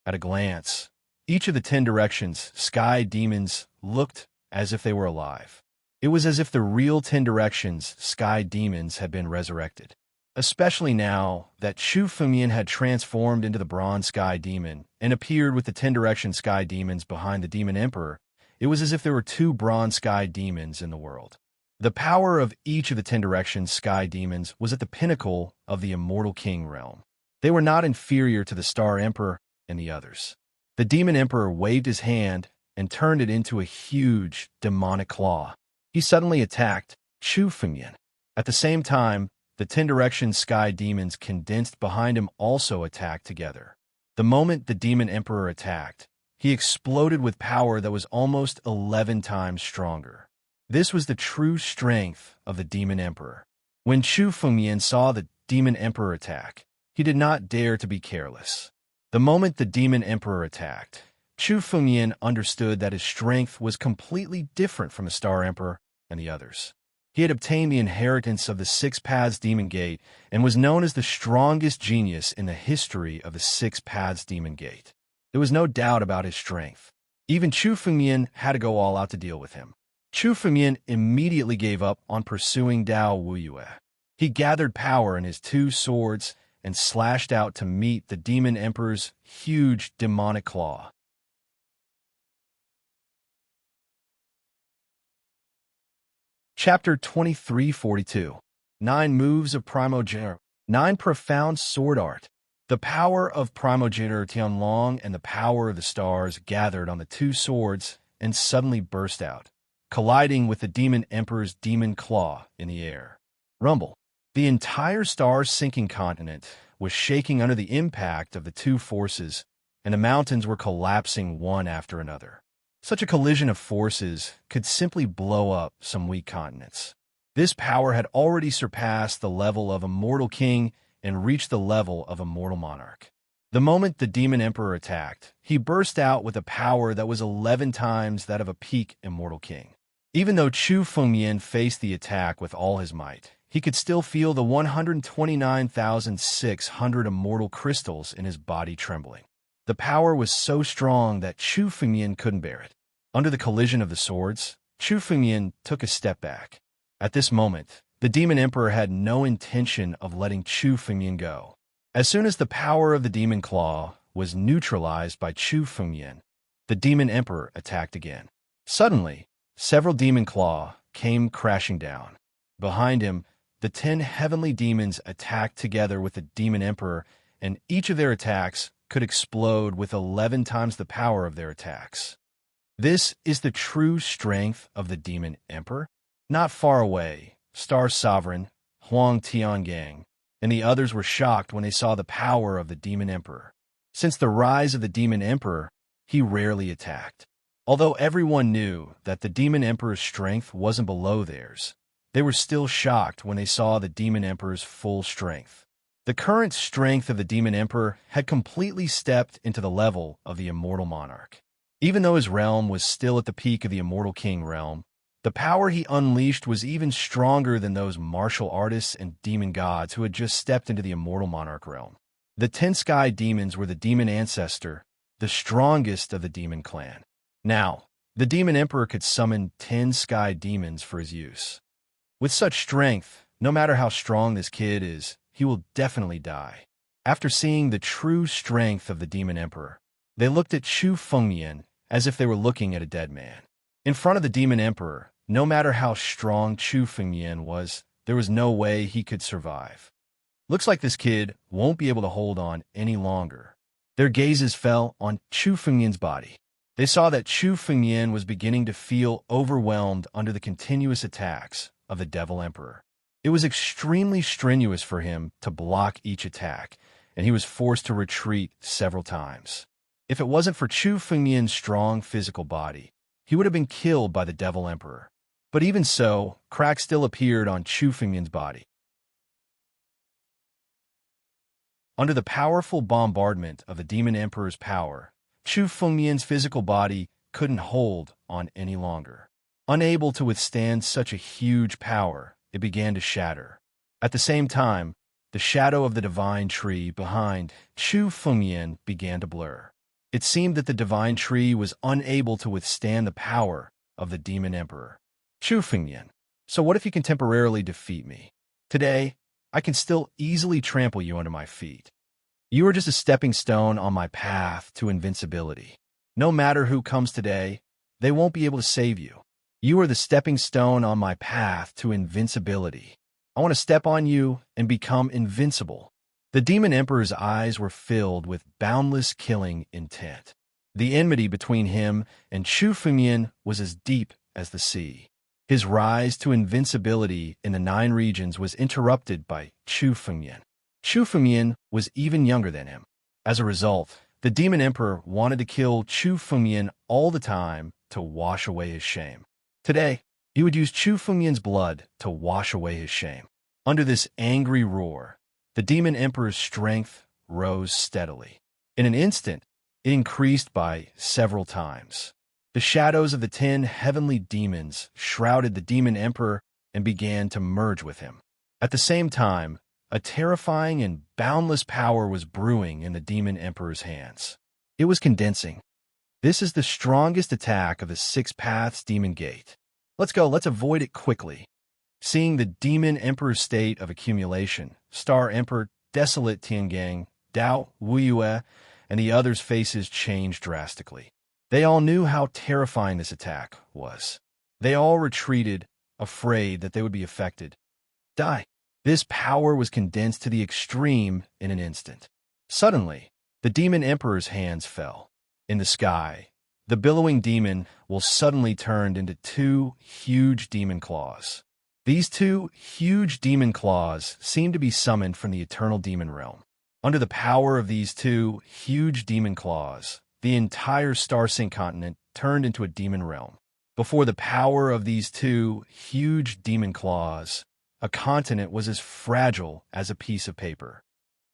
At a glance, each of the 10 directions sky demons looked as if they were alive. It was as if the real 10 directions sky demons had been resurrected. Especially now that Chu Fengyan had transformed into the bronze sky demon and appeared with the 10 direction sky demons behind the demon emperor, it was as if there were 2 bronze sky demons in the world. The power of each of the 10 direction sky demons was at the pinnacle of the immortal king realm. They were not inferior to the star emperor and the others. The demon emperor waved his hand and turned it into a huge demonic claw. He suddenly attacked Chu Fengyan. At the same time, the 10 direction sky demons condensed behind him also attacked together. The moment the demon emperor attacked, he exploded with power that was almost 11 times stronger. This was the true strength of the demon emperor. When Chu Fengyan saw the demon emperor attack, he did not dare to be careless. The moment the demon emperor attacked, Chu Fengyan understood that his strength was completely different from the star emperor and the others. He had obtained the inheritance of the 6 Paths Demon Gate and was known as the strongest genius in the history of the 6 Paths Demon Gate. There was no doubt about his strength. Even Chu Fengyan had to go all out to deal with him. Chu Fengyan immediately gave up on pursuing Dao Wuyue. He gathered power in his 2 swords and slashed out to meet the demon emperor's huge demonic claw. Chapter 2342. 9 Moves of Primogeniture. 9 Profound Sword Art. The power of primogenitor Tianlong and the power of the stars gathered on the two swords and suddenly burst out, colliding with the Demon Emperor's demon claw in the air. Rumble. The entire star-sinking continent was shaking under the impact of the two forces, and the mountains were collapsing one after another. Such a collision of forces could simply blow up some weak continents. This power had already surpassed the level of a mortal king and reached the level of a mortal monarch. The moment the Demon Emperor attacked, he burst out with a power that was 11 times that of a peak immortal king. Even though Chu Fengmian faced the attack with all his might, he could still feel the 129,600 immortal crystals in his body trembling. The power was so strong that Chu Fengmian couldn't bear it. Under the collision of the swords, Chu Fengmian took a step back. At this moment, the Demon Emperor had no intention of letting Chu Fengmian go. As soon as the power of the Demon Claw was neutralized by Chu Fengmian, the Demon Emperor attacked again. Suddenly, several Demon Claw came crashing down. Behind him, the 10 heavenly demons attacked together with the Demon Emperor, and each of their attacks could explode with 11 times the power of their attacks. This is the true strength of the Demon Emperor. Not far away, Star Sovereign, Huang Tiangang, and the others were shocked when they saw the power of the Demon Emperor. Since the rise of the Demon Emperor, he rarely attacked. Although everyone knew that the Demon Emperor's strength wasn't below theirs, they were still shocked when they saw the Demon Emperor's full strength. The current strength of the Demon Emperor had completely stepped into the level of the Immortal Monarch. Even though his realm was still at the peak of the Immortal King realm, the power he unleashed was even stronger than those martial artists and demon gods who had just stepped into the Immortal Monarch realm. The 10 sky demons were the demon ancestor, the strongest of the demon clan. Now, the Demon Emperor could summon 10 sky demons for his use. With such strength, no matter how strong this kid is, he will definitely die. After seeing the true strength of the Demon Emperor, they looked at Chu Fengmian as if they were looking at a dead man. In front of the Demon Emperor, no matter how strong Chu Fengmian was, there was no way he could survive. Looks like this kid won't be able to hold on any longer. Their gazes fell on Chu Fengmian's body. They saw that Chu Fengmian was beginning to feel overwhelmed under the continuous attacks of the Devil Emperor. It was extremely strenuous for him to block each attack, and he was forced to retreat several times. If it wasn't for Chu Fengmian's strong physical body, he would have been killed by the Devil Emperor. But even so, cracks still appeared on Chu Fengmian's body. Under the powerful bombardment of the Demon Emperor's power, Chu Fengmian's physical body couldn't hold on any longer. Unable to withstand such a huge power, it began to shatter. At the same time, the shadow of the divine tree behind Chu Fengmian began to blur. It seemed that the divine tree was unable to withstand the power of the Demon Emperor. Chu Fengmian, so what if you can temporarily defeat me? Today, I can still easily trample you under my feet. You are just a stepping stone on my path to invincibility. No matter who comes today, they won't be able to save you. You are the stepping stone on my path to invincibility. I want to step on you and become invincible. The Demon Emperor's eyes were filled with boundless killing intent. The enmity between him and Chu Fengmian was as deep as the sea. His rise to invincibility in the 9 regions was interrupted by Chu Fengmian. Chu Fengmian was even younger than him. As a result, the Demon Emperor wanted to kill Chu Fengmian all the time to wash away his shame. Today, he would use Chu Fengmian's blood to wash away his shame. Under this angry roar, the Demon Emperor's strength rose steadily. In an instant, it increased by several times. The shadows of the 10 heavenly demons shrouded the Demon Emperor and began to merge with him. At the same time, a terrifying and boundless power was brewing in the Demon Emperor's hands. It was condensing. This is the strongest attack of the 6 Paths Demon Gate. Let's go, let's avoid it quickly. Seeing the Demon Emperor's state of accumulation, Star Emperor, Desolate Tiangang, Dao Wuyue, and the others' faces changed drastically. They all knew how terrifying this attack was. They all retreated, afraid that they would be affected. Die. This power was condensed to the extreme in an instant. Suddenly, the demon emperor's hands fell. In the sky, the billowing demon will suddenly turned into two huge demon claws. These two huge demon claws seemed to be summoned from the eternal demon realm. Under the power of these two huge demon claws, the entire Star-Sync continent turned into a demon realm. Before the power of these two huge demon claws, a continent was as fragile as a piece of paper.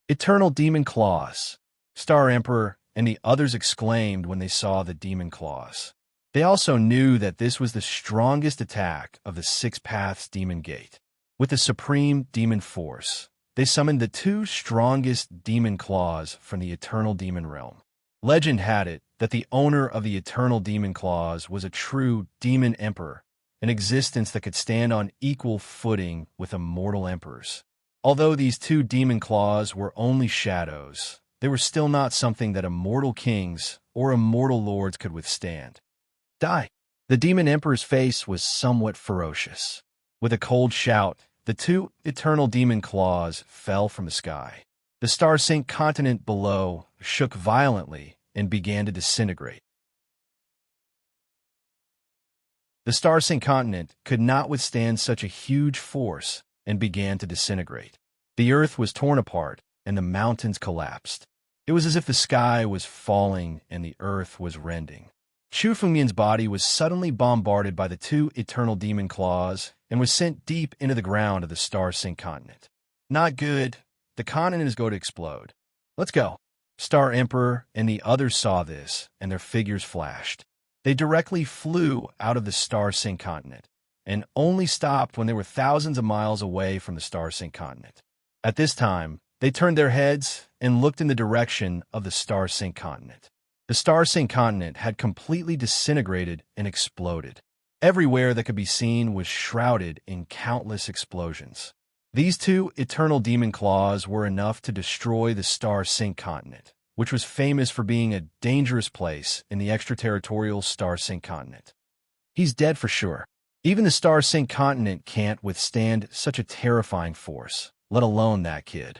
Eternal demon claws! Star Emperor and the others exclaimed when they saw the demon claws. They also knew that this was the strongest attack of the Six Paths Demon Gate. With the supreme demon force, they summoned the two strongest demon claws from the eternal demon realm. Legend had it that the owner of the eternal demon claws was a true demon emperor, an existence that could stand on equal footing with immortal emperors. Although these two demon claws were only shadows, they were still not something that immortal kings or immortal lords could withstand. Die! The demon emperor's face was somewhat ferocious. With a cold shout, the two eternal demon claws fell from the sky. The Star-Sync continent below shook violently and began to disintegrate. The Star-Sync continent could not withstand such a huge force and began to disintegrate. The earth was torn apart and the mountains collapsed. It was as if the sky was falling and the earth was rending. Chu Fengmian's body was suddenly bombarded by the two eternal demon claws and was sent deep into the ground of the Star-Sync continent. Not good. The continent is going to explode. Let's go. Star Emperor and the others saw this, and their figures flashed. They directly flew out of the Star-Sync continent, and only stopped when they were thousands of miles away from the Star-Sync continent. At this time, they turned their heads and looked in the direction of the Star-Sync continent. The Star-Sync continent had completely disintegrated and exploded. Everywhere that could be seen was shrouded in countless explosions. These two eternal demon claws were enough to destroy the Star-Sync continent, which was famous for being a dangerous place in the extraterritorial Star-Sync continent. He's dead for sure. Even the Star-Sync continent can't withstand such a terrifying force, let alone that kid.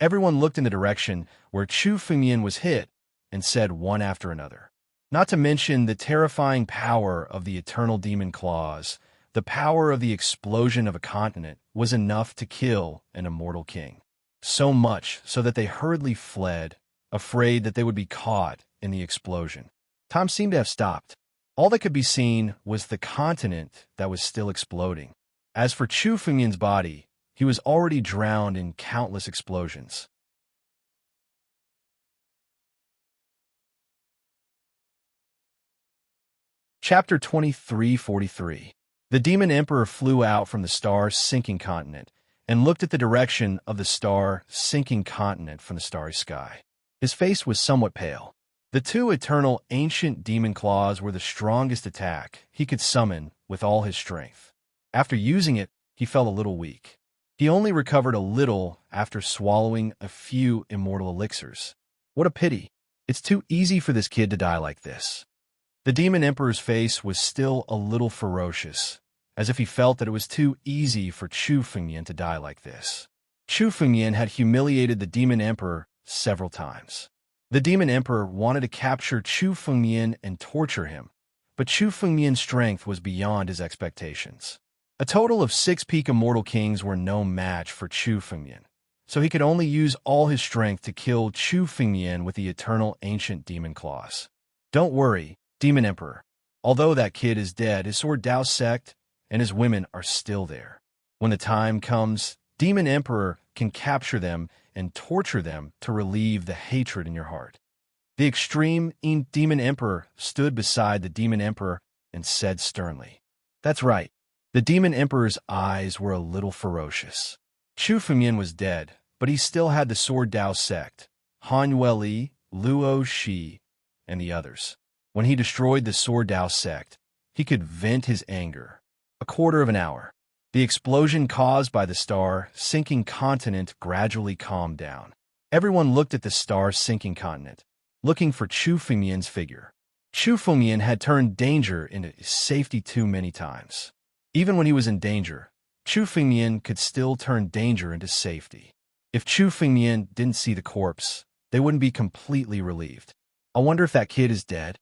Everyone looked in the direction where Chu Fengmian was hit and said one after another. Not to mention the terrifying power of the eternal demon claws, the power of the explosion of a continent was enough to kill an immortal king. So much so that they hurriedly fled, afraid that they would be caught in the explosion. Time seemed to have stopped. All that could be seen was the continent that was still exploding. As for Chu Fengmian's body, he was already drowned in countless explosions. Chapter 2343. The demon emperor flew out from the star-sinking continent and looked at the direction of the star-sinking continent from the starry sky. His face was somewhat pale. The two eternal ancient demon claws were the strongest attack he could summon with all his strength. After using it, he felt a little weak. He only recovered a little after swallowing a few immortal elixirs. What a pity. It's too easy for this kid to die like this. The demon emperor's face was still a little ferocious, as if he felt that it was too easy for Chu Fengmian to die like this. Chu Fengmian had humiliated the demon emperor several times. The demon emperor wanted to capture Chu Fengmian and torture him, but Chu Fengmian's strength was beyond his expectations. A total of 6 peak immortal kings were no match for Chu Fengmian, so he could only use all his strength to kill Chu Fengmian with the eternal ancient demon claws. Don't worry, Demon Emperor. Although that kid is dead, his sword Dao sect and his women are still there. When the time comes, Demon Emperor can capture them and torture them to relieve the hatred in your heart. The extreme Demon Emperor stood beside the Demon Emperor and said sternly, "That's right." The Demon Emperor's eyes were a little ferocious. Chu Fengmian was dead, but he still had the sword Dao sect, Han Yueli, Luo Shi, and the others. When he destroyed the sword Dao sect, he could vent his anger. A quarter of an hour. The explosion caused by the star-sinking continent gradually calmed down. Everyone looked at the star-sinking continent, looking for Chu Fengmian's figure. Chu Fengmian had turned danger into safety too many times. Even when he was in danger, Chu Fengmian could still turn danger into safety. If Chu Fengmian didn't see the corpse, they wouldn't be completely relieved. I wonder if that kid is dead.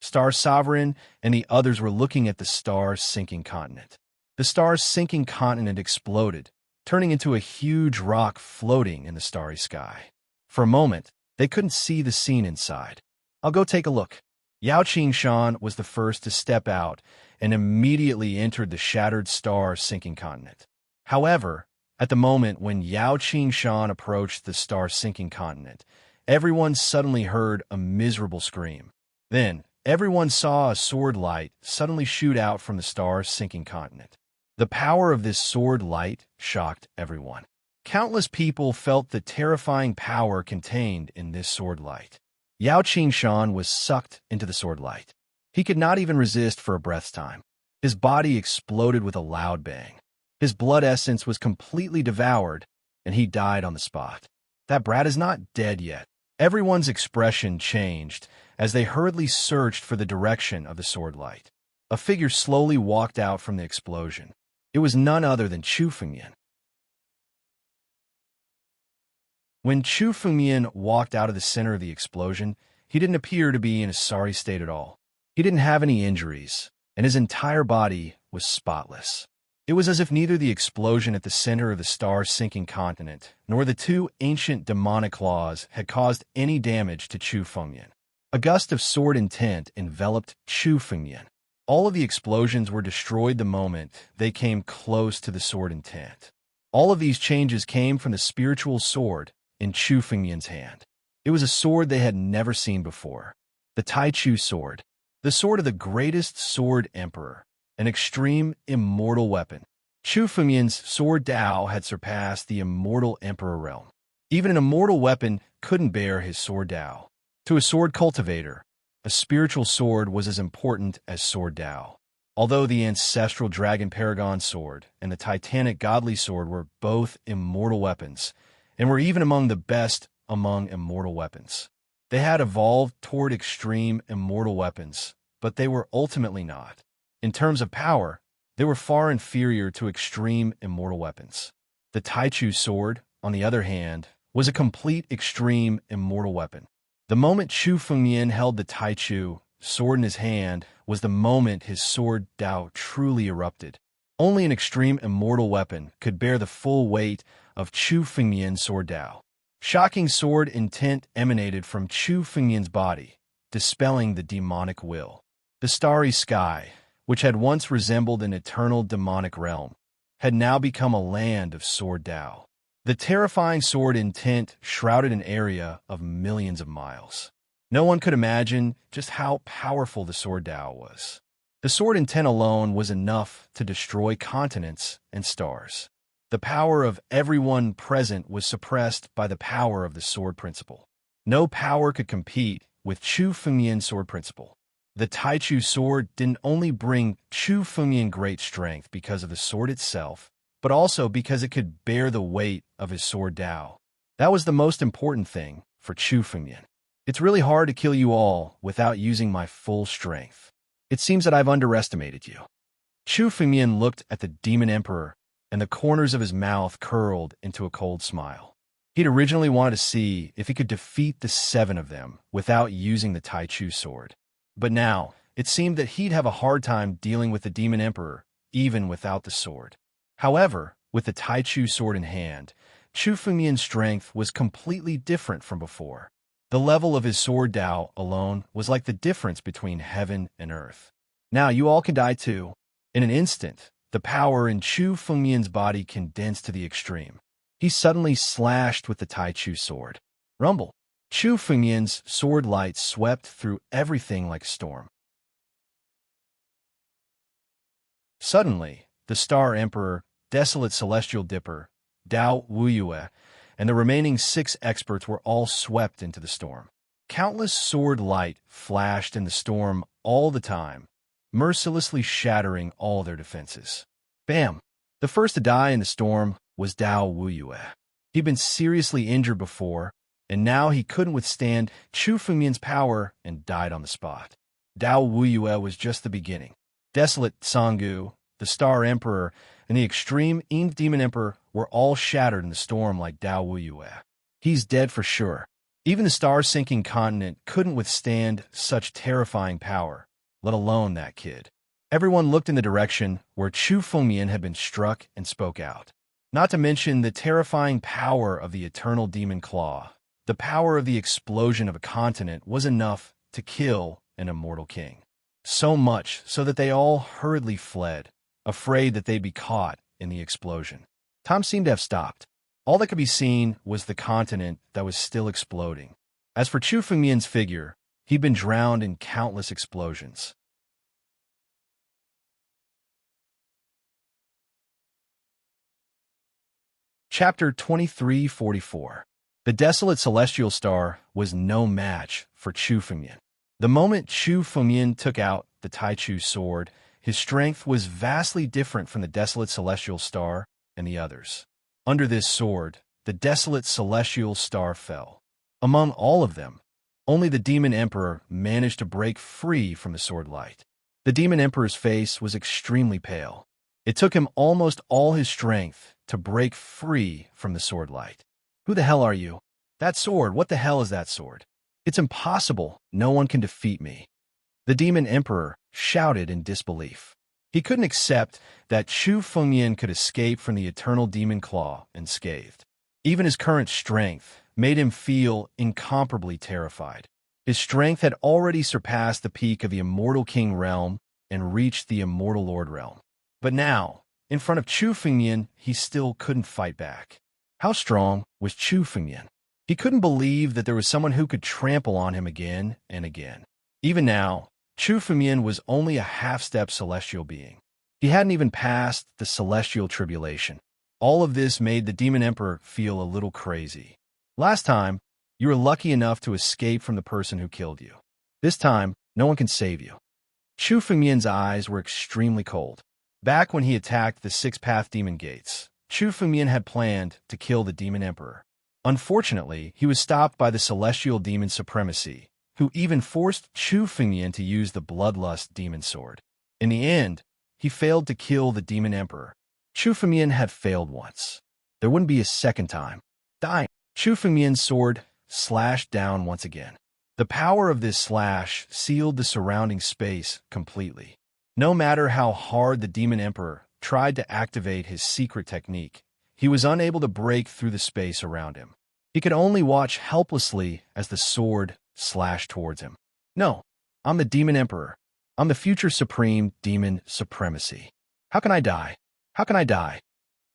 Star Sovereign and the others were looking at the star's sinking continent. The star's sinking continent exploded, turning into a huge rock floating in the starry sky. For a moment, they couldn't see the scene inside. I'll go take a look. Yao Qingshan was the first to step out and immediately entered the shattered star's sinking continent. However, at the moment when Yao Qingshan approached the star's sinking continent, everyone suddenly heard a miserable scream. Then, everyone saw a sword light suddenly shoot out from the star's sinking continent. The power of this sword light shocked everyone. Countless people felt the terrifying power contained in this sword light. Yao Qingshan was sucked into the sword light. He could not even resist for a breath's time. His body exploded with a loud bang. His blood essence was completely devoured, and he died on the spot. That brat is not dead yet. Everyone's expression changed as they hurriedly searched for the direction of the sword light. A figure slowly walked out from the explosion. It was none other than Chu Fengmian. When Chu Fengmian walked out of the center of the explosion, he didn't appear to be in a sorry state at all. He didn't have any injuries, and his entire body was spotless. It was as if neither the explosion at the center of the star's sinking continent nor the two ancient demonic claws had caused any damage to Chu Fengmian. A gust of sword intent enveloped Chu Fengmian. All of the explosions were destroyed the moment they came close to the sword intent. All of these changes came from the spiritual sword in Chu Fengmian's hand. It was a sword they had never seen before. The Tai Chu sword. The sword of the greatest sword emperor. An extreme, immortal weapon. Chu Fengmian's sword Dao had surpassed the immortal emperor realm. Even an immortal weapon couldn't bear his sword Dao. To a sword cultivator, a spiritual sword was as important as sword Dao. Although the ancestral dragon paragon sword and the titanic godly sword were both immortal weapons, and were even among the best among immortal weapons. They had evolved toward extreme immortal weapons, but they were ultimately not. In terms of power, they were far inferior to extreme immortal weapons. The Tai Chu sword, on the other hand, was a complete extreme immortal weapon. The moment Chu Fengmian held the Tai Chu sword in his hand was the moment his sword Dao truly erupted. Only an extreme immortal weapon could bear the full weight of Chu Fengmian's sword Dao. Shocking sword intent emanated from Chu Fengmian's body, dispelling the demonic will. The starry sky, which had once resembled an eternal demonic realm, had now become a land of sword Dao. The terrifying sword intent shrouded an area of millions of miles. No one could imagine just how powerful the sword Dao was. The sword intent alone was enough to destroy continents and stars. The power of everyone present was suppressed by the power of the sword principle. No power could compete with Chu Fengmian's sword principle. The Tai Chu sword didn't only bring Chu Fengmian great strength because of the sword itself, but also because it could bear the weight of his sword Dao. That was the most important thing for Chu Fengmian. It's really hard to kill you all without using my full strength. It seems that I've underestimated you. Chu Fengmian looked at the demon emperor, and the corners of his mouth curled into a cold smile. He'd originally wanted to see if he could defeat the 7 of them without using the Tai Chu sword. But now, it seemed that he'd have a hard time dealing with the demon emperor, even without the sword. However, with the Tai Chu sword in hand, Chu Fengmian's strength was completely different from before. The level of his sword Dao alone was like the difference between heaven and earth. Now you all can die too. In an instant, the power in Chu Fengmian's body condensed to the extreme. He suddenly slashed with the Tai Chu sword. Rumble. Chu Fengmian's sword light swept through everything like a storm. Suddenly, the Star Emperor, Desolate Celestial Dipper, Dao Wuyue, and the remaining 6 experts were all swept into the storm. Countless sword light flashed in the storm all the time, mercilessly shattering all their defenses. Bam! The first to die in the storm was Dao Wuyue. He'd been seriously injured before, and now he couldn't withstand Chu Fengmian's power and died on the spot. Dao Wuyue was just the beginning. Desolate Sanggu, the Star Emperor, and the extreme Demon Emperor were all shattered in the storm like Dao Wuyue. He's dead for sure. Even the star-sinking continent couldn't withstand such terrifying power, let alone that kid. Everyone looked in the direction where Chu Fengmian had been struck and spoke out. Not to mention the terrifying power of the eternal demon claw. The power of the explosion of a continent was enough to kill an immortal king. So much so that they all hurriedly fled, afraid that they'd be caught in the explosion. Time seemed to have stopped. All that could be seen was the continent that was still exploding. As for Chu Fengmian's figure, he'd been drowned in countless explosions. Chapter 2344. The desolate celestial star was no match for Chu Fengmian. The moment Chu Fengmian took out the Taichu sword, his strength was vastly different from the desolate celestial star and the others. Under this sword, the desolate celestial star fell. Among all of them, only the demon emperor managed to break free from the sword light. The demon emperor's face was extremely pale. It took him almost all his strength to break free from the sword light. Who the hell are you? That sword, what the hell is that sword? It's impossible, no one can defeat me. The demon emperor shouted in disbelief. He couldn't accept that Chu Fengmian could escape from the eternal demon claw unscathed. Even his current strength made him feel incomparably terrified. His strength had already surpassed the peak of the immortal king realm and reached the immortal lord realm. But now, in front of Chu Fengmian, he still couldn't fight back. How strong was Chu Fengmian? He couldn't believe that there was someone who could trample on him again and again. Even now, Chu Fengmian was only a half-step celestial being. He hadn't even passed the celestial tribulation. All of this made the demon emperor feel a little crazy. Last time, you were lucky enough to escape from the person who killed you. This time, no one can save you. Chu Fengmian's eyes were extremely cold. Back when he attacked the six-path demon gates, Chu Fengmian had planned to kill the demon emperor. Unfortunately, he was stopped by the celestial demon supremacy, who even forced Chu Fengmian to use the bloodlust demon sword. In the end, he failed to kill the demon emperor. Chu Fengmian had failed once. There wouldn't be a second time. Dying. Chu Fengmian's sword slashed down once again. The power of this slash sealed the surrounding space completely. No matter how hard the demon emperor tried to activate his secret technique, he was unable to break through the space around him. He could only watch helplessly as the sword slashed towards him. No, I'm the demon emperor. I'm the future supreme demon supremacy. How can I die? How can I die?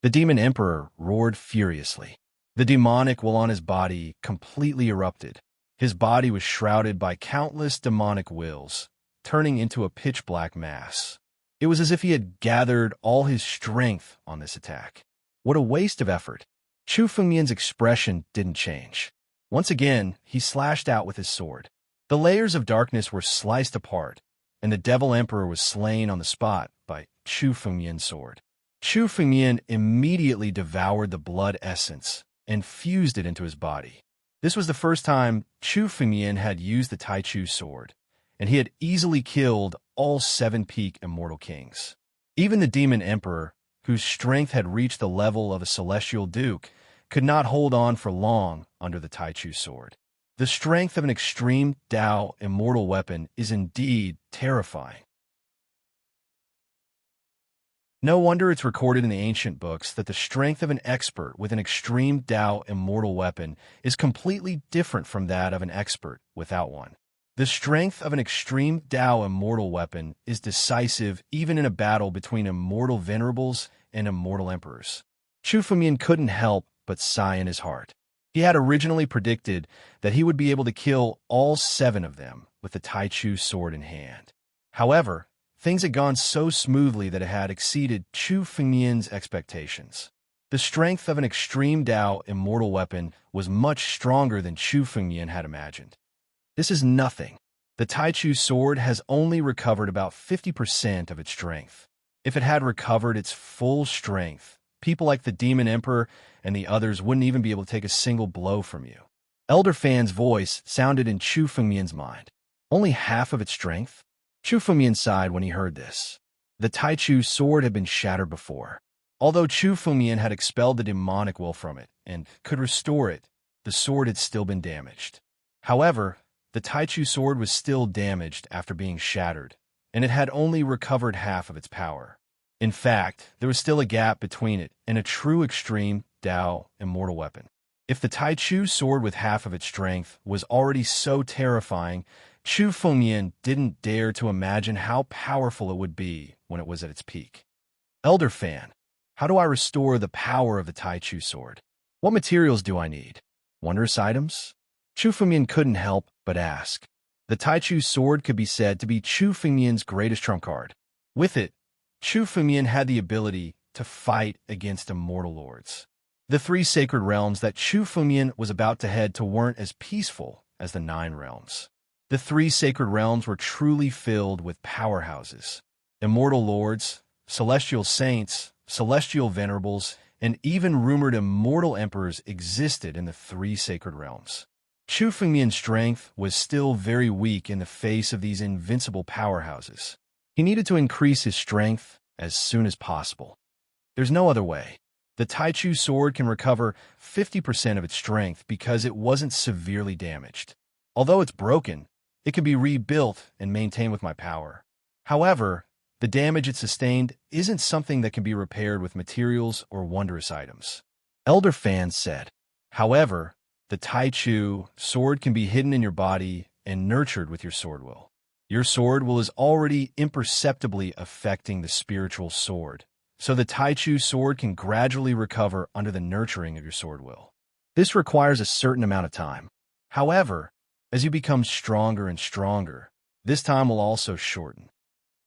The demon emperor roared furiously. The demonic will on his body completely erupted. His body was shrouded by countless demonic wills, turning into a pitch-black mass. It was as if he had gathered all his strength on this attack. What a waste of effort. Chu Fengmian's expression didn't change. Once again, he slashed out with his sword. The layers of darkness were sliced apart, and the Devil Emperor was slain on the spot by Chu Fengmian's sword. Chu Fengmian immediately devoured the blood essence and fused it into his body. This was the first time Chu Fengmian had used the Taichu sword, and he had easily killed all 7 peak immortal kings. Even the demon emperor, whose strength had reached the level of a celestial duke, could not hold on for long under the Taichu sword. The strength of an extreme Dao immortal weapon is indeed terrifying. No wonder it's recorded in the ancient books that the strength of an expert with an extreme Dao immortal weapon is completely different from that of an expert without one. The strength of an extreme Dao immortal weapon is decisive even in a battle between immortal venerables and immortal emperors. Chu Fengmian couldn't help but sigh in his heart. He had originally predicted that he would be able to kill all 7 of them with the Taichu sword in hand. However, things had gone so smoothly that it had exceeded Chu Fengmian's expectations. The strength of an extreme Dao immortal weapon was much stronger than Chu Fengmian had imagined. This is nothing. The Taichu sword has only recovered about 50% of its strength. If it had recovered its full strength, people like the Demon Emperor and the others wouldn't even be able to take a single blow from you. Elder Fan's voice sounded in Chu Fengmian's mind. Only half of its strength? Chu Fengmian sighed when he heard this. The Taichu sword had been shattered before. Although Chu Fengmian had expelled the demonic will from it and could restore it, the sword had still been damaged. However, the Taichu sword was still damaged after being shattered, and it had only recovered half of its power. In fact, there was still a gap between it and a true extreme Dao immortal weapon. If the Taichu sword with half of its strength was already so terrifying, Chu Fengmian didn't dare to imagine how powerful it would be when it was at its peak. Elder Fan, how do I restore the power of the Taichu sword? What materials do I need? Wondrous items? Chu Fengmian couldn't help but ask. The Taichu sword could be said to be Chu Fengmian's greatest trump card. With it, Chu Fengmian had the ability to fight against immortal lords. The 3 sacred realms that Chu Fengmian was about to head to weren't as peaceful as the 9 realms. The 3 sacred realms were truly filled with powerhouses. Immortal lords, celestial saints, celestial venerables, and even rumored immortal emperors existed in the 3 sacred realms. Chu Fengmian's strength was still very weak in the face of these invincible powerhouses. He needed to increase his strength as soon as possible. There's no other way. The Taichu sword can recover 50% of its strength because it wasn't severely damaged. Although it's broken, it can be rebuilt and maintained with my power. However, the damage it sustained isn't something that can be repaired with materials or wondrous items. Elder Fan said. However, the Taichu sword can be hidden in your body and nurtured with your sword will. Your sword will is already imperceptibly affecting the spiritual sword, so the Taichu sword can gradually recover under the nurturing of your sword will. This requires a certain amount of time. However, as you become stronger and stronger, this time will also shorten.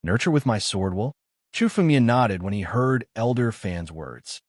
Nurture with my sword will? Chu Fengmian nodded when he heard Elder Fan's words.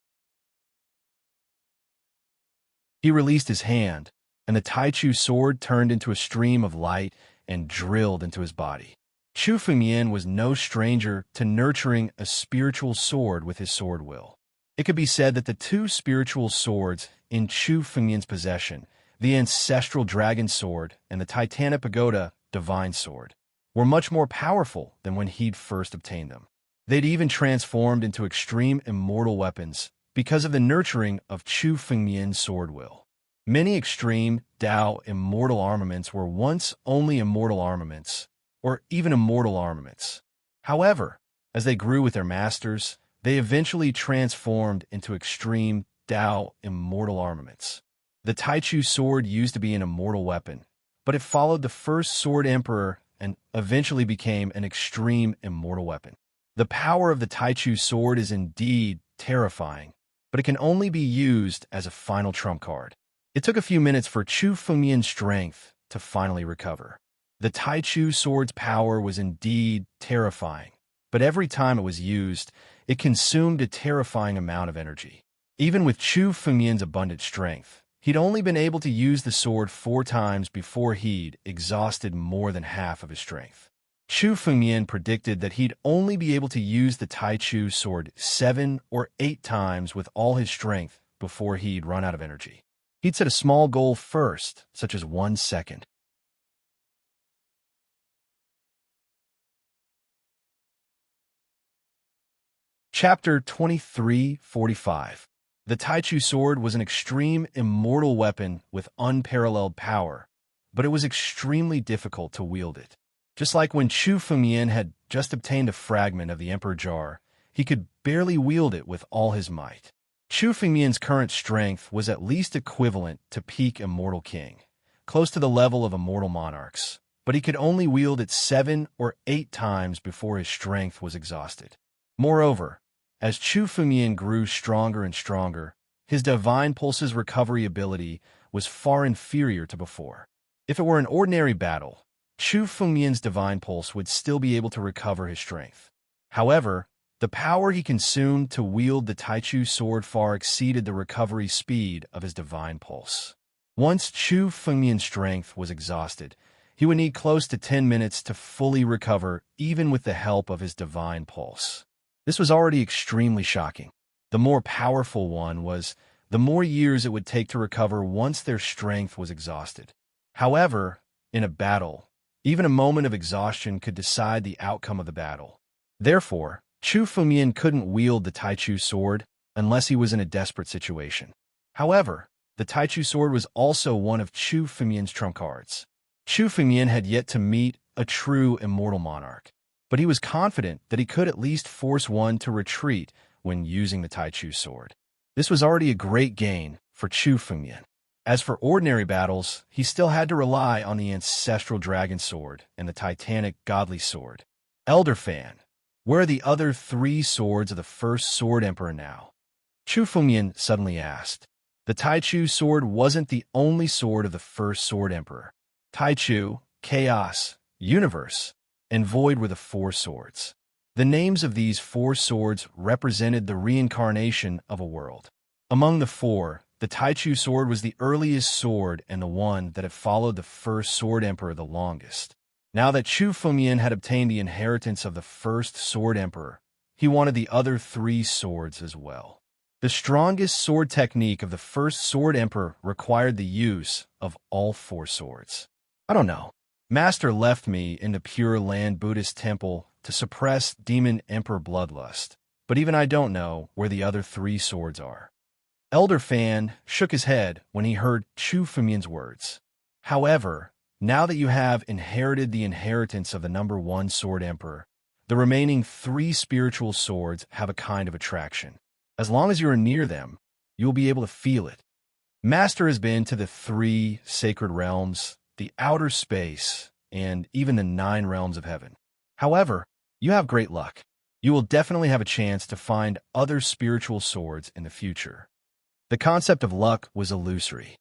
He released his hand, and the Taichu sword turned into a stream of light and drilled into his body. Chu Fengmian was no stranger to nurturing a spiritual sword with his sword will. It could be said that the 2 spiritual swords in Chu Fengmian's possession, the ancestral dragon sword and the Titanic Pagoda divine sword, were much more powerful than when he'd first obtained them. They'd even transformed into extreme immortal weapons because of the nurturing of Chu Fengmian's sword will. Many extreme Dao immortal armaments were once only immortal armaments, or even immortal armaments. However, as they grew with their masters, they eventually transformed into extreme Dao immortal armaments. The Taichu sword used to be an immortal weapon, but it followed the first sword emperor and eventually became an extreme immortal weapon. The power of the Taichu sword is indeed terrifying, but it can only be used as a final trump card. It took a few minutes for Chu Fengmian's strength to finally recover. The Taichu sword's power was indeed terrifying, but every time it was used, it consumed a terrifying amount of energy. Even with Chu Fengmian's abundant strength, he'd only been able to use the sword 4 times before he'd exhausted more than half of his strength. Chu Fengmian predicted that he'd only be able to use the Taichu sword 7 or 8 times with all his strength before he'd run out of energy. He'd set a small goal first, such as 1 second. Chapter 23:45. The Taichu sword was an extreme immortal weapon with unparalleled power, but it was extremely difficult to wield it. Just like when Chu Fengmian had just obtained a fragment of the Emperor Jar, he could barely wield it with all his might. Chu Fengmian's current strength was at least equivalent to peak Immortal King, close to the level of immortal monarchs, but he could only wield it 7 or 8 times before his strength was exhausted. Moreover, as Chu Fengmian grew stronger and stronger, his Divine Pulse's recovery ability was far inferior to before. If it were an ordinary battle, Chu Fengmian's Divine Pulse would still be able to recover his strength. However, the power he consumed to wield the Taichu sword far exceeded the recovery speed of his Divine Pulse. Once Chu Fengmian's strength was exhausted, he would need close to 10 minutes to fully recover, even with the help of his Divine Pulse. This was already extremely shocking. The more powerful one was, the more years it would take to recover once their strength was exhausted. However, in a battle, even a moment of exhaustion could decide the outcome of the battle. Therefore, Chu Fengmian couldn't wield the Taichu sword unless he was in a desperate situation. However, the Taichu sword was also one of Chu Fengmian's trump cards. Chu Fengmian had yet to meet a true immortal monarch, but he was confident that he could at least force one to retreat when using the Taichu sword. This was already a great gain for Chu Fengmian. As for ordinary battles, he still had to rely on the ancestral dragon sword and the titanic godly sword. Elder Fan, where are the other 3 swords of the first Sword Emperor now? Chu Fengmian suddenly asked. The Taichu sword wasn't the only sword of the first Sword Emperor. Taichu, Chaos, Universe, and Void were the 4 swords. The names of these 4 swords represented the reincarnation of a world. Among the 4, the Taichu sword was the earliest sword and the one that had followed the first Sword Emperor the longest. Now that Chu Fengmian had obtained the inheritance of the first Sword Emperor, he wanted the other 3 swords as well. The strongest sword technique of the first Sword Emperor required the use of all 4 swords. I don't know. Master left me in the Pure Land Buddhist temple to suppress Demon Emperor bloodlust, but even I don't know where the other 3 swords are. Elder Fan shook his head when he heard Chu Fengmian's words. However, now that you have inherited the inheritance of the number 1 Sword Emperor, the remaining 3 spiritual swords have a kind of attraction. As long as you are near them, you will be able to feel it. Master has been to the 3 sacred realms, the outer space, and even the 9 realms of heaven. However, you have great luck. You will definitely have a chance to find other spiritual swords in the future. The concept of luck was illusory.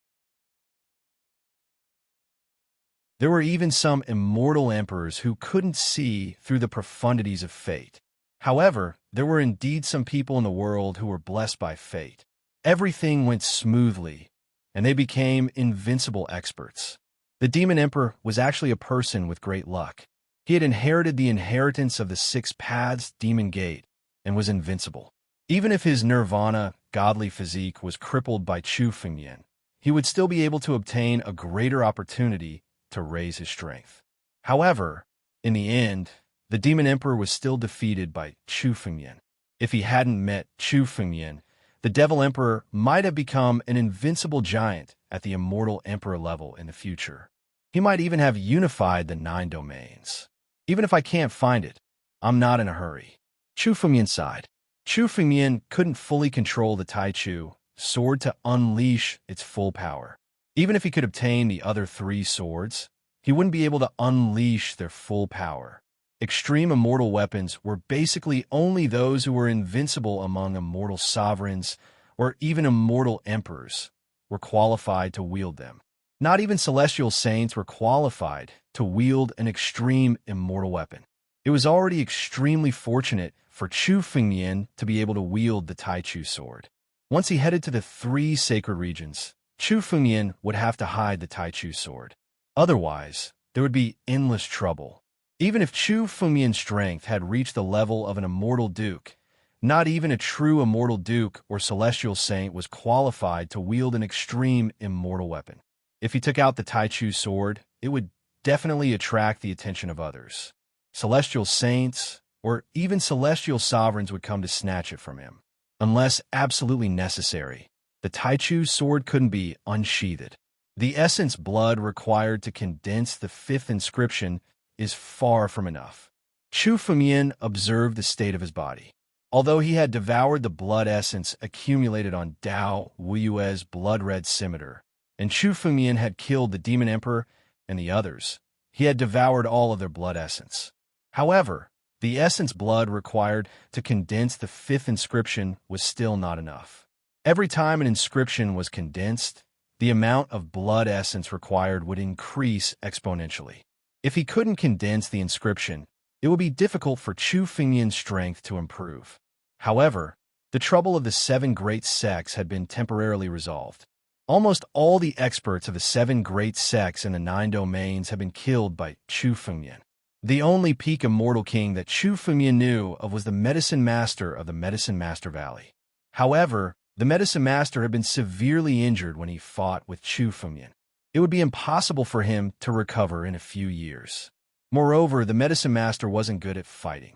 There were even some immortal emperors who couldn't see through the profundities of fate. However, there were indeed some people in the world who were blessed by fate. Everything went smoothly, and they became invincible experts. The Demon Emperor was actually a person with great luck. He had inherited the inheritance of the 6 paths Demon Gate and was invincible. Even if his nirvana, godly physique was crippled by Chu Fengmian, he would still be able to obtain a greater opportunity to raise his strength. However, in the end, the Demon Emperor was still defeated by Chu Fengmian. If he hadn't met Chu Fengmian, the Devil Emperor might have become an invincible giant at the Immortal Emperor level in the future. He might even have unified the 9 domains. Even if I can't find it, I'm not in a hurry. Chu Fengmian sighed. Chu Fengmian couldn't fully control the Taichu sword to unleash its full power. Even if he could obtain the other 3 swords, he wouldn't be able to unleash their full power. Extreme immortal weapons were basically only those who were invincible among immortal sovereigns or even immortal emperors were qualified to wield them. Not even celestial saints were qualified to wield an extreme immortal weapon. It was already extremely fortunate for Chu Fengmian to be able to wield the Taichu sword. Once he headed to the 3 sacred regions, Chu Fengmian would have to hide the Taichu sword. Otherwise, there would be endless trouble. Even if Chu Fengmian's strength had reached the level of an immortal duke, not even a true immortal duke or celestial saint was qualified to wield an extreme immortal weapon. If he took out the Taichu sword, it would definitely attract the attention of others. Celestial saints or even celestial sovereigns would come to snatch it from him. Unless absolutely necessary, the Taichu sword couldn't be unsheathed. The essence blood required to condense the 5th inscription is far from enough. Chu Fengmian observed the state of his body. Although he had devoured the blood essence accumulated on Dao Wuyue's blood-red scimitar, and Chu Fengmian had killed the Demon Emperor and the others, he had devoured all of their blood essence. However, the essence blood required to condense the 5th inscription was still not enough. Every time an inscription was condensed, the amount of blood essence required would increase exponentially. If he couldn't condense the inscription, it would be difficult for Chu Fengmian's strength to improve. However, the trouble of the 7 great sects had been temporarily resolved. Almost all the experts of the 7 great sects in the 9 domains had been killed by Chu Fengmian. The only peak immortal king that Chu Fengmian knew of was the Medicine Master of the Medicine Master Valley. However, the Medicine Master had been severely injured when he fought with Chu Fengmian. It would be impossible for him to recover in a few years. Moreover, the Medicine Master wasn't good at fighting.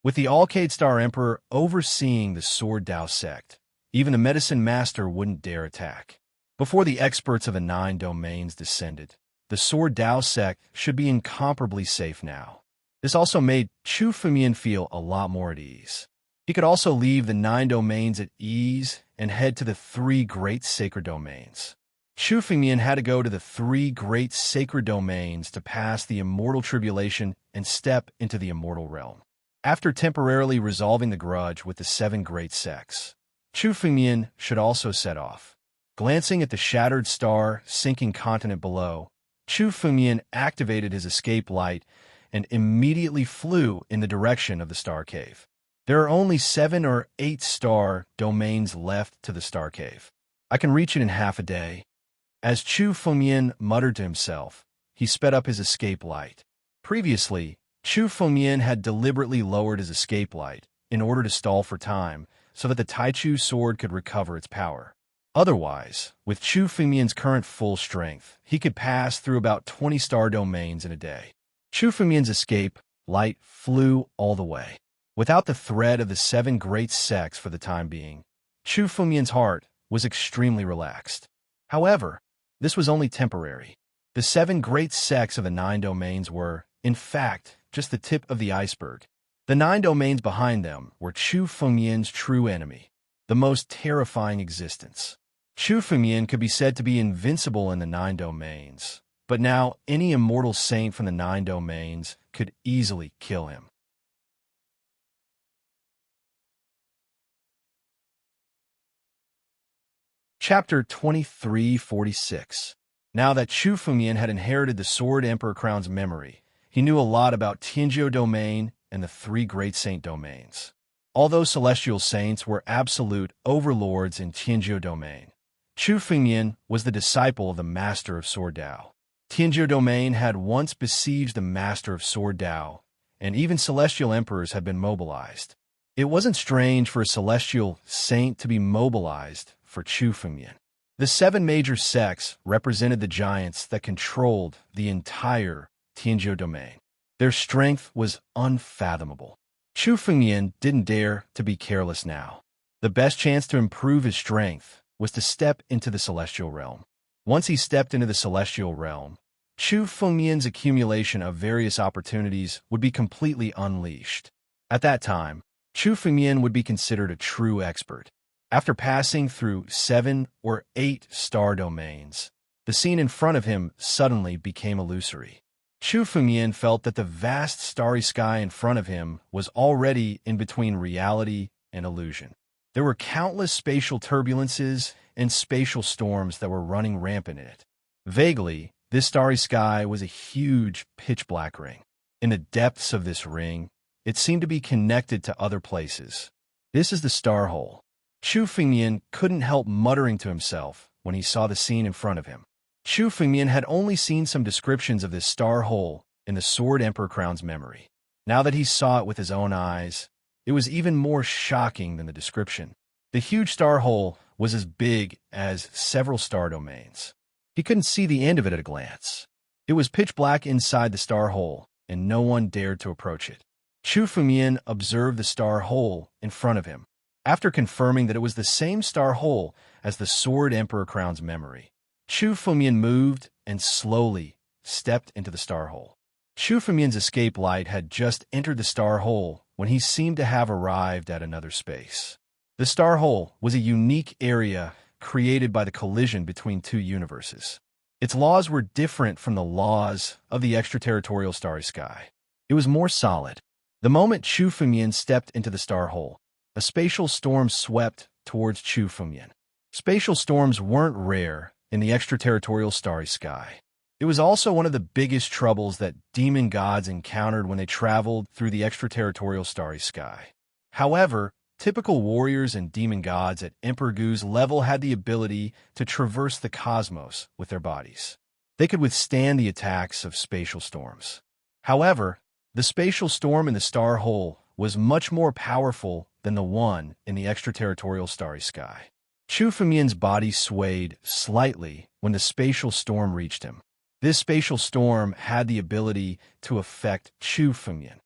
With the Alcade Star Emperor overseeing the Sword Dao sect, Even the medicine master wouldn't dare attack. Before the experts of the 9 domains descended, the sword Dao sect should be incomparably safe now. This also made Chu Fumian feel a lot more at ease. He could also leave the 9 domains at ease and head to the 3 great sacred domains. Chu Fumian had to go to the 3 great sacred domains to pass the immortal tribulation and step into the immortal realm. After temporarily resolving the grudge with the 7 great sects, Chu Fumian should also set off. Glancing at the shattered star sinking continent below, Chu Fumian activated his escape light and immediately flew in the direction of the star cave. There are only 7 or 8 star domains left to the star cave. I can reach it in half a day. As Chu Fumian muttered to himself, he sped up his escape light. Previously, Chu Fumian had deliberately lowered his escape light in order to stall for time so that the Taichu sword could recover its power. Otherwise, with Chu Fumian's current full strength, he could pass through about 20 star domains in a day. Chu Fumian's escape light flew all the way. Without the threat of the 7 great sects for the time being, Chu Fumian's heart was extremely relaxed. However, this was only temporary. The 7 great sects of the 9 domains were, in fact, just the tip of the iceberg. The 9 domains behind them were Chu Fumian's true enemy, the most terrifying existence. Chu Fumian could be said to be invincible in the 9 domains, but now any immortal saint from the 9 domains could easily kill him. Chapter 2346. Now that Chu Fumian had inherited the Sword Emperor Crown's memory, he knew a lot about Tianzhou Domain and the 3 great saint domains. Although celestial saints were absolute overlords in Tianzhou Domain, Chu Fumian was the disciple of the Master of Sword Dao. Tianzhou Domain had once besieged the Master of Sword Dao, and even celestial emperors had been mobilized. It wasn't strange for a celestial saint to be mobilized for Chu Fumian. The 7 major sects represented the giants that controlled the entire Tianzhou Domain. Their strength was unfathomable. Chu Fumian didn't dare to be careless now. The best chance to improve his strength was to step into the celestial realm. Once he stepped into the celestial realm, Chu Fumian's accumulation of various opportunities would be completely unleashed. At that time, Chu Fumian would be considered a true expert. After passing through 7 or 8 star domains, the scene in front of him suddenly became illusory. Chu Fumian felt that the vast starry sky in front of him was already in between reality and illusion. There were countless spatial turbulences and spatial storms that were running rampant in it. Vaguely, this starry sky was a huge pitch-black ring. In the depths of this ring, it seemed to be connected to other places. This is the star hole. Chu Fumian couldn't help muttering to himself when he saw the scene in front of him. Chu Fumian had only seen some descriptions of this star hole in the Sword Emperor Crown's memory. Now that he saw it with his own eyes, it was even more shocking than the description. The huge star hole was as big as several star domains. He couldn't see the end of it at a glance. It was pitch black inside the star hole, and no one dared to approach it. Chu Fumian observed the star hole in front of him. After confirming that it was the same star hole as the Sword Emperor Crown's memory, Chu Fumian moved and slowly stepped into the star hole. Chu Fumian's escape light had just entered the star hole when he seemed to have arrived at another space. The star hole was a unique area created by the collision between 2 universes. Its laws were different from the laws of the extraterritorial starry sky. It was more solid. The moment Chu Fumian stepped into the star hole, a spatial storm swept towards Chu Fumian. Spatial storms weren't rare in the extraterritorial starry sky. It was also one of the biggest troubles that demon gods encountered when they traveled through the extraterritorial starry sky. However, typical warriors and demon gods at Emperor Gu's level had the ability to traverse the cosmos with their bodies. They could withstand the attacks of spatial storms. However, the spatial storm in the star hole was much more powerful than the one in the extraterritorial starry sky. Chu Fumian's body swayed slightly when the spatial storm reached him. This spatial storm had the ability to affect Chu Fumian.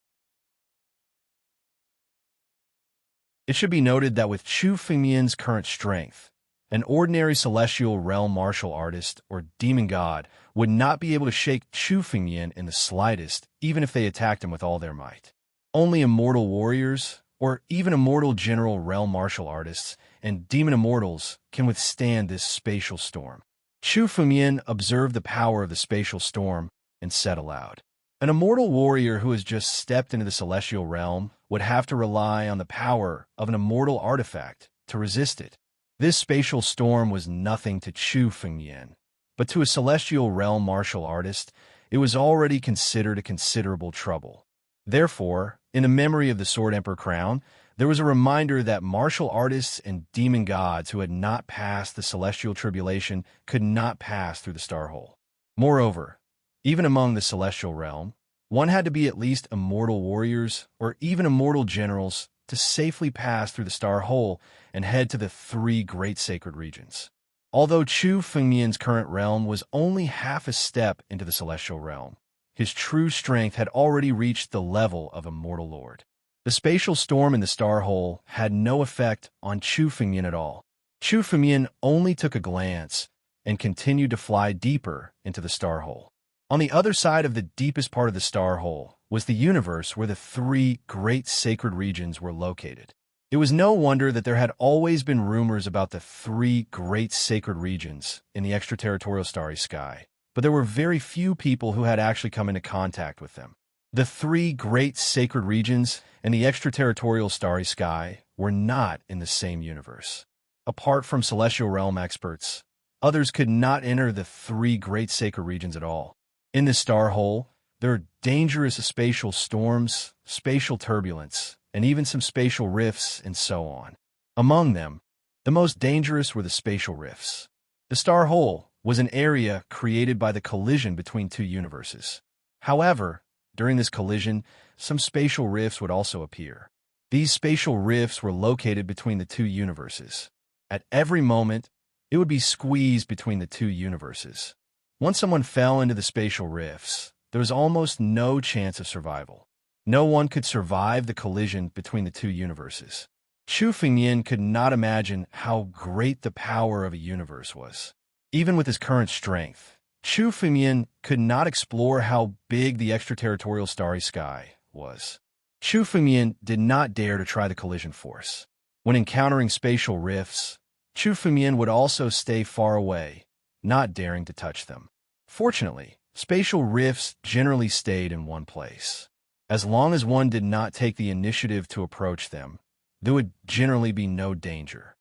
It should be noted that with Chu Fengmian's current strength, an ordinary celestial realm martial artist or demon god would not be able to shake Chu Fengmian in the slightest, even if they attacked him with all their might. Only immortal warriors, or even immortal general realm martial artists, and demon immortals can withstand this spatial storm. Chu Fengmian observed the power of the spatial storm and said aloud, "An immortal warrior who has just stepped into the celestial realm would have to rely on the power of an immortal artifact to resist it." This spatial storm was nothing to Chu Fengmian, but to a celestial realm martial artist, it was already considered a considerable trouble. Therefore, in the memory of the Sword Emperor crown, there was a reminder that martial artists and demon gods who had not passed the celestial tribulation could not pass through the star hole. Moreover, even among the celestial realm, one had to be at least immortal warriors or even immortal generals to safely pass through the star hole and head to the three great sacred regions. Although Chu Fengmian's current realm was only half a step into the celestial realm, his true strength had already reached the level of a mortal lord. The spatial storm in the star hole had no effect on Chu Fengmian at all. Chu Fengmian only took a glance and continued to fly deeper into the star hole. On the other side of the deepest part of the star hole was the universe where the three great sacred regions were located. It was no wonder that there had always been rumors about the three great sacred regions in the extraterritorial starry sky, but there were very few people who had actually come into contact with them. The three great sacred regions and the extraterritorial starry sky were not in the same universe. Apart from celestial realm experts, others could not enter the three great sacred regions at all. In the star hole, there are dangerous spatial storms, spatial turbulence, and even some spatial rifts and so on. Among them, the most dangerous were the spatial rifts. The star hole was an area created by the collision between two universes. However, during this collision, some spatial rifts would also appear. These spatial rifts were located between the two universes. At every moment, it would be squeezed between the two universes. Once someone fell into the spatial rifts, there was almost no chance of survival. No one could survive the collision between the two universes. Chu Fengmian could not imagine how great the power of a universe was. Even with his current strength, Chu Fengmian could not explore how big the extraterritorial starry sky was. Chu Fengmian did not dare to try the collision force. When encountering spatial rifts, Chu Fengmian would also stay far away, not daring to touch them. Fortunately, spatial rifts generally stayed in one place. As long as one did not take the initiative to approach them, there would generally be no danger.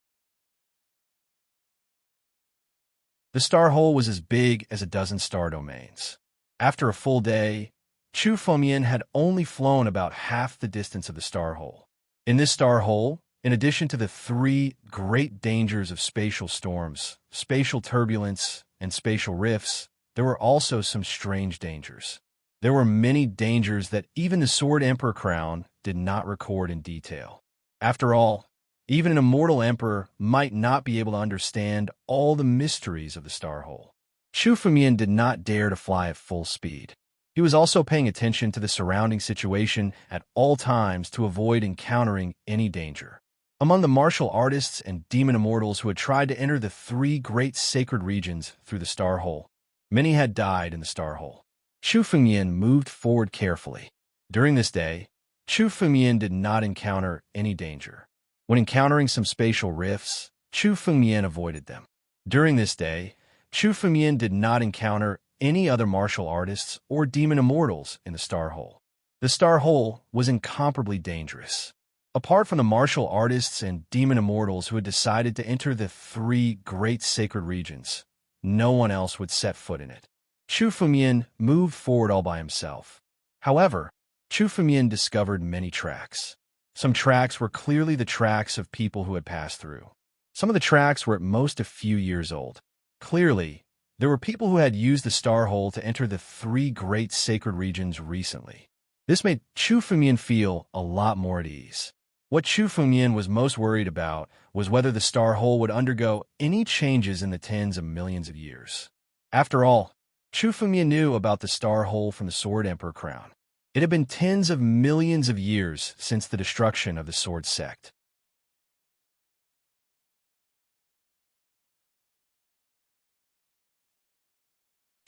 The star hole was as big as a dozen star domains. After a full day, Chu Fengmian had only flown about half the distance of the star hole. In this star hole, in addition to the three great dangers of spatial storms, spatial turbulence, and spatial rifts, there were also some strange dangers. There were many dangers that even the Sword Emperor crown did not record in detail. After all, even an immortal emperor might not be able to understand all the mysteries of the star hole. Chu Fengmian did not dare to fly at full speed. He was also paying attention to the surrounding situation at all times to avoid encountering any danger. Among the martial artists and demon immortals who had tried to enter the three great sacred regions through the star hole, many had died in the star hole. Chu Fengmian moved forward carefully. During this day, Chu Fengmian did not encounter any danger. When encountering some spatial rifts, Chu Fengmian avoided them. During this day, Chu Fengmian did not encounter any other martial artists or demon immortals in the star hole. The star hole was incomparably dangerous. Apart from the martial artists and demon immortals who had decided to enter the three great sacred regions, no one else would set foot in it. Chu Fengmian moved forward all by himself. However, Chu Fengmian discovered many tracks. Some tracks were clearly the tracks of people who had passed through. Some of the tracks were at most a few years old. Clearly, there were people who had used the star hole to enter the three great sacred regions recently. This made Chu Fengmian feel a lot more at ease. What Chu Fengmian was most worried about was whether the star hole would undergo any changes in the tens of millions of years. After all, Chu Fengmian knew about the star hole from the Sword Emperor crown. It had been tens of millions of years since the destruction of the Sword Sect.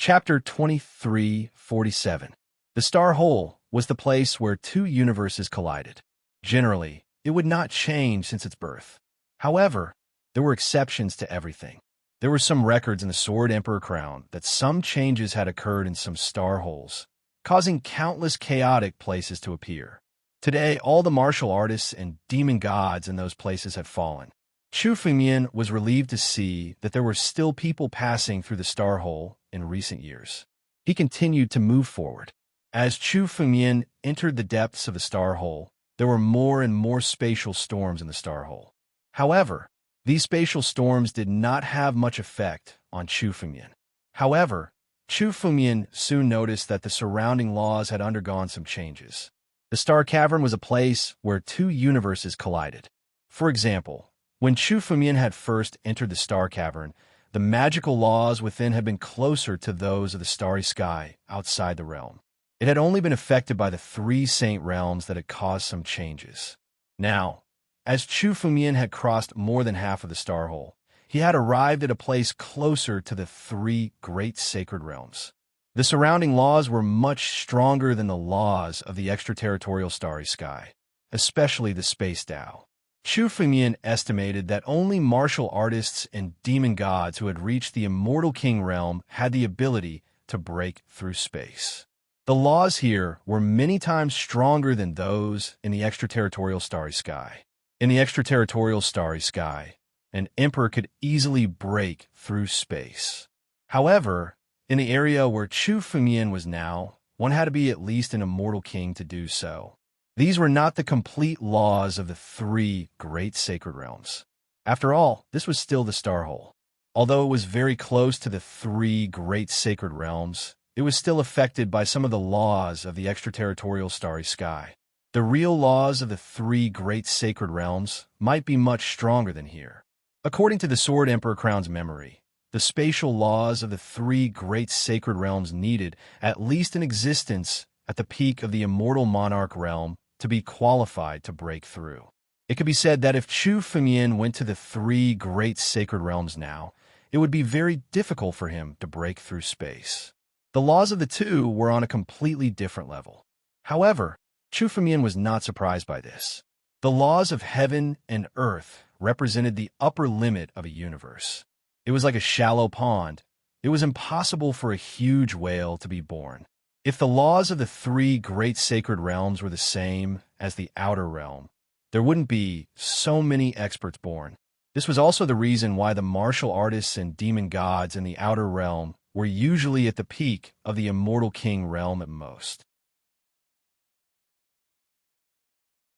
Chapter 2347. The star hole was the place where two universes collided. Generally, it would not change since its birth. However, there were exceptions to everything. There were some records in the Sword Emperor crown that some changes had occurred in some star holes, causing countless chaotic places to appear. Today, all the martial artists and demon gods in those places had fallen. Chu Fengmian was relieved to see that there were still people passing through the star hole in recent years. He continued to move forward. As Chu Fengmian entered the depths of the star hole, there were more and more spatial storms in the star hole. However, these spatial storms did not have much effect on Chu Fengmian. However, Chu Fengmian soon noticed that the surrounding laws had undergone some changes. The star cavern was a place where two universes collided. For example, when Chu Fengmian had first entered the star cavern, the magical laws within had been closer to those of the starry sky outside the realm. It had only been affected by the three saint realms that had caused some changes. Now, as Chu Fengmian had crossed more than half of the star hole, he had arrived at a place closer to the three great sacred realms. The surrounding laws were much stronger than the laws of the extraterritorial starry sky, especially the space Tao. Chu Fengmian estimated that only martial artists and demon gods who had reached the immortal king realm had the ability to break through space. The laws here were many times stronger than those in the extraterritorial starry sky. In the extraterritorial starry sky, an emperor could easily break through space. However, in the area where Chu Fengmian was now, one had to be at least an immortal king to do so. These were not the complete laws of the three great sacred realms. After all, this was still the star hole. Although it was very close to the three great sacred realms, it was still affected by some of the laws of the extraterritorial starry sky. The real laws of the three great sacred realms might be much stronger than here. According to the Sword Emperor crown's memory, the spatial laws of the three great sacred realms needed at least an existence at the peak of the immortal monarch realm to be qualified to break through. It could be said that if Chu Fengmian went to the three great sacred realms now, it would be very difficult for him to break through space. The laws of the two were on a completely different level. However, Chu Fengmian was not surprised by this. The laws of heaven and earth represented the upper limit of a universe. It was like a shallow pond. It was impossible for a huge whale to be born. If the laws of the three great sacred realms were the same as the outer realm, there wouldn't be so many experts born. This was also the reason why the martial artists and demon gods in the outer realm were usually at the peak of the immortal king realm at most.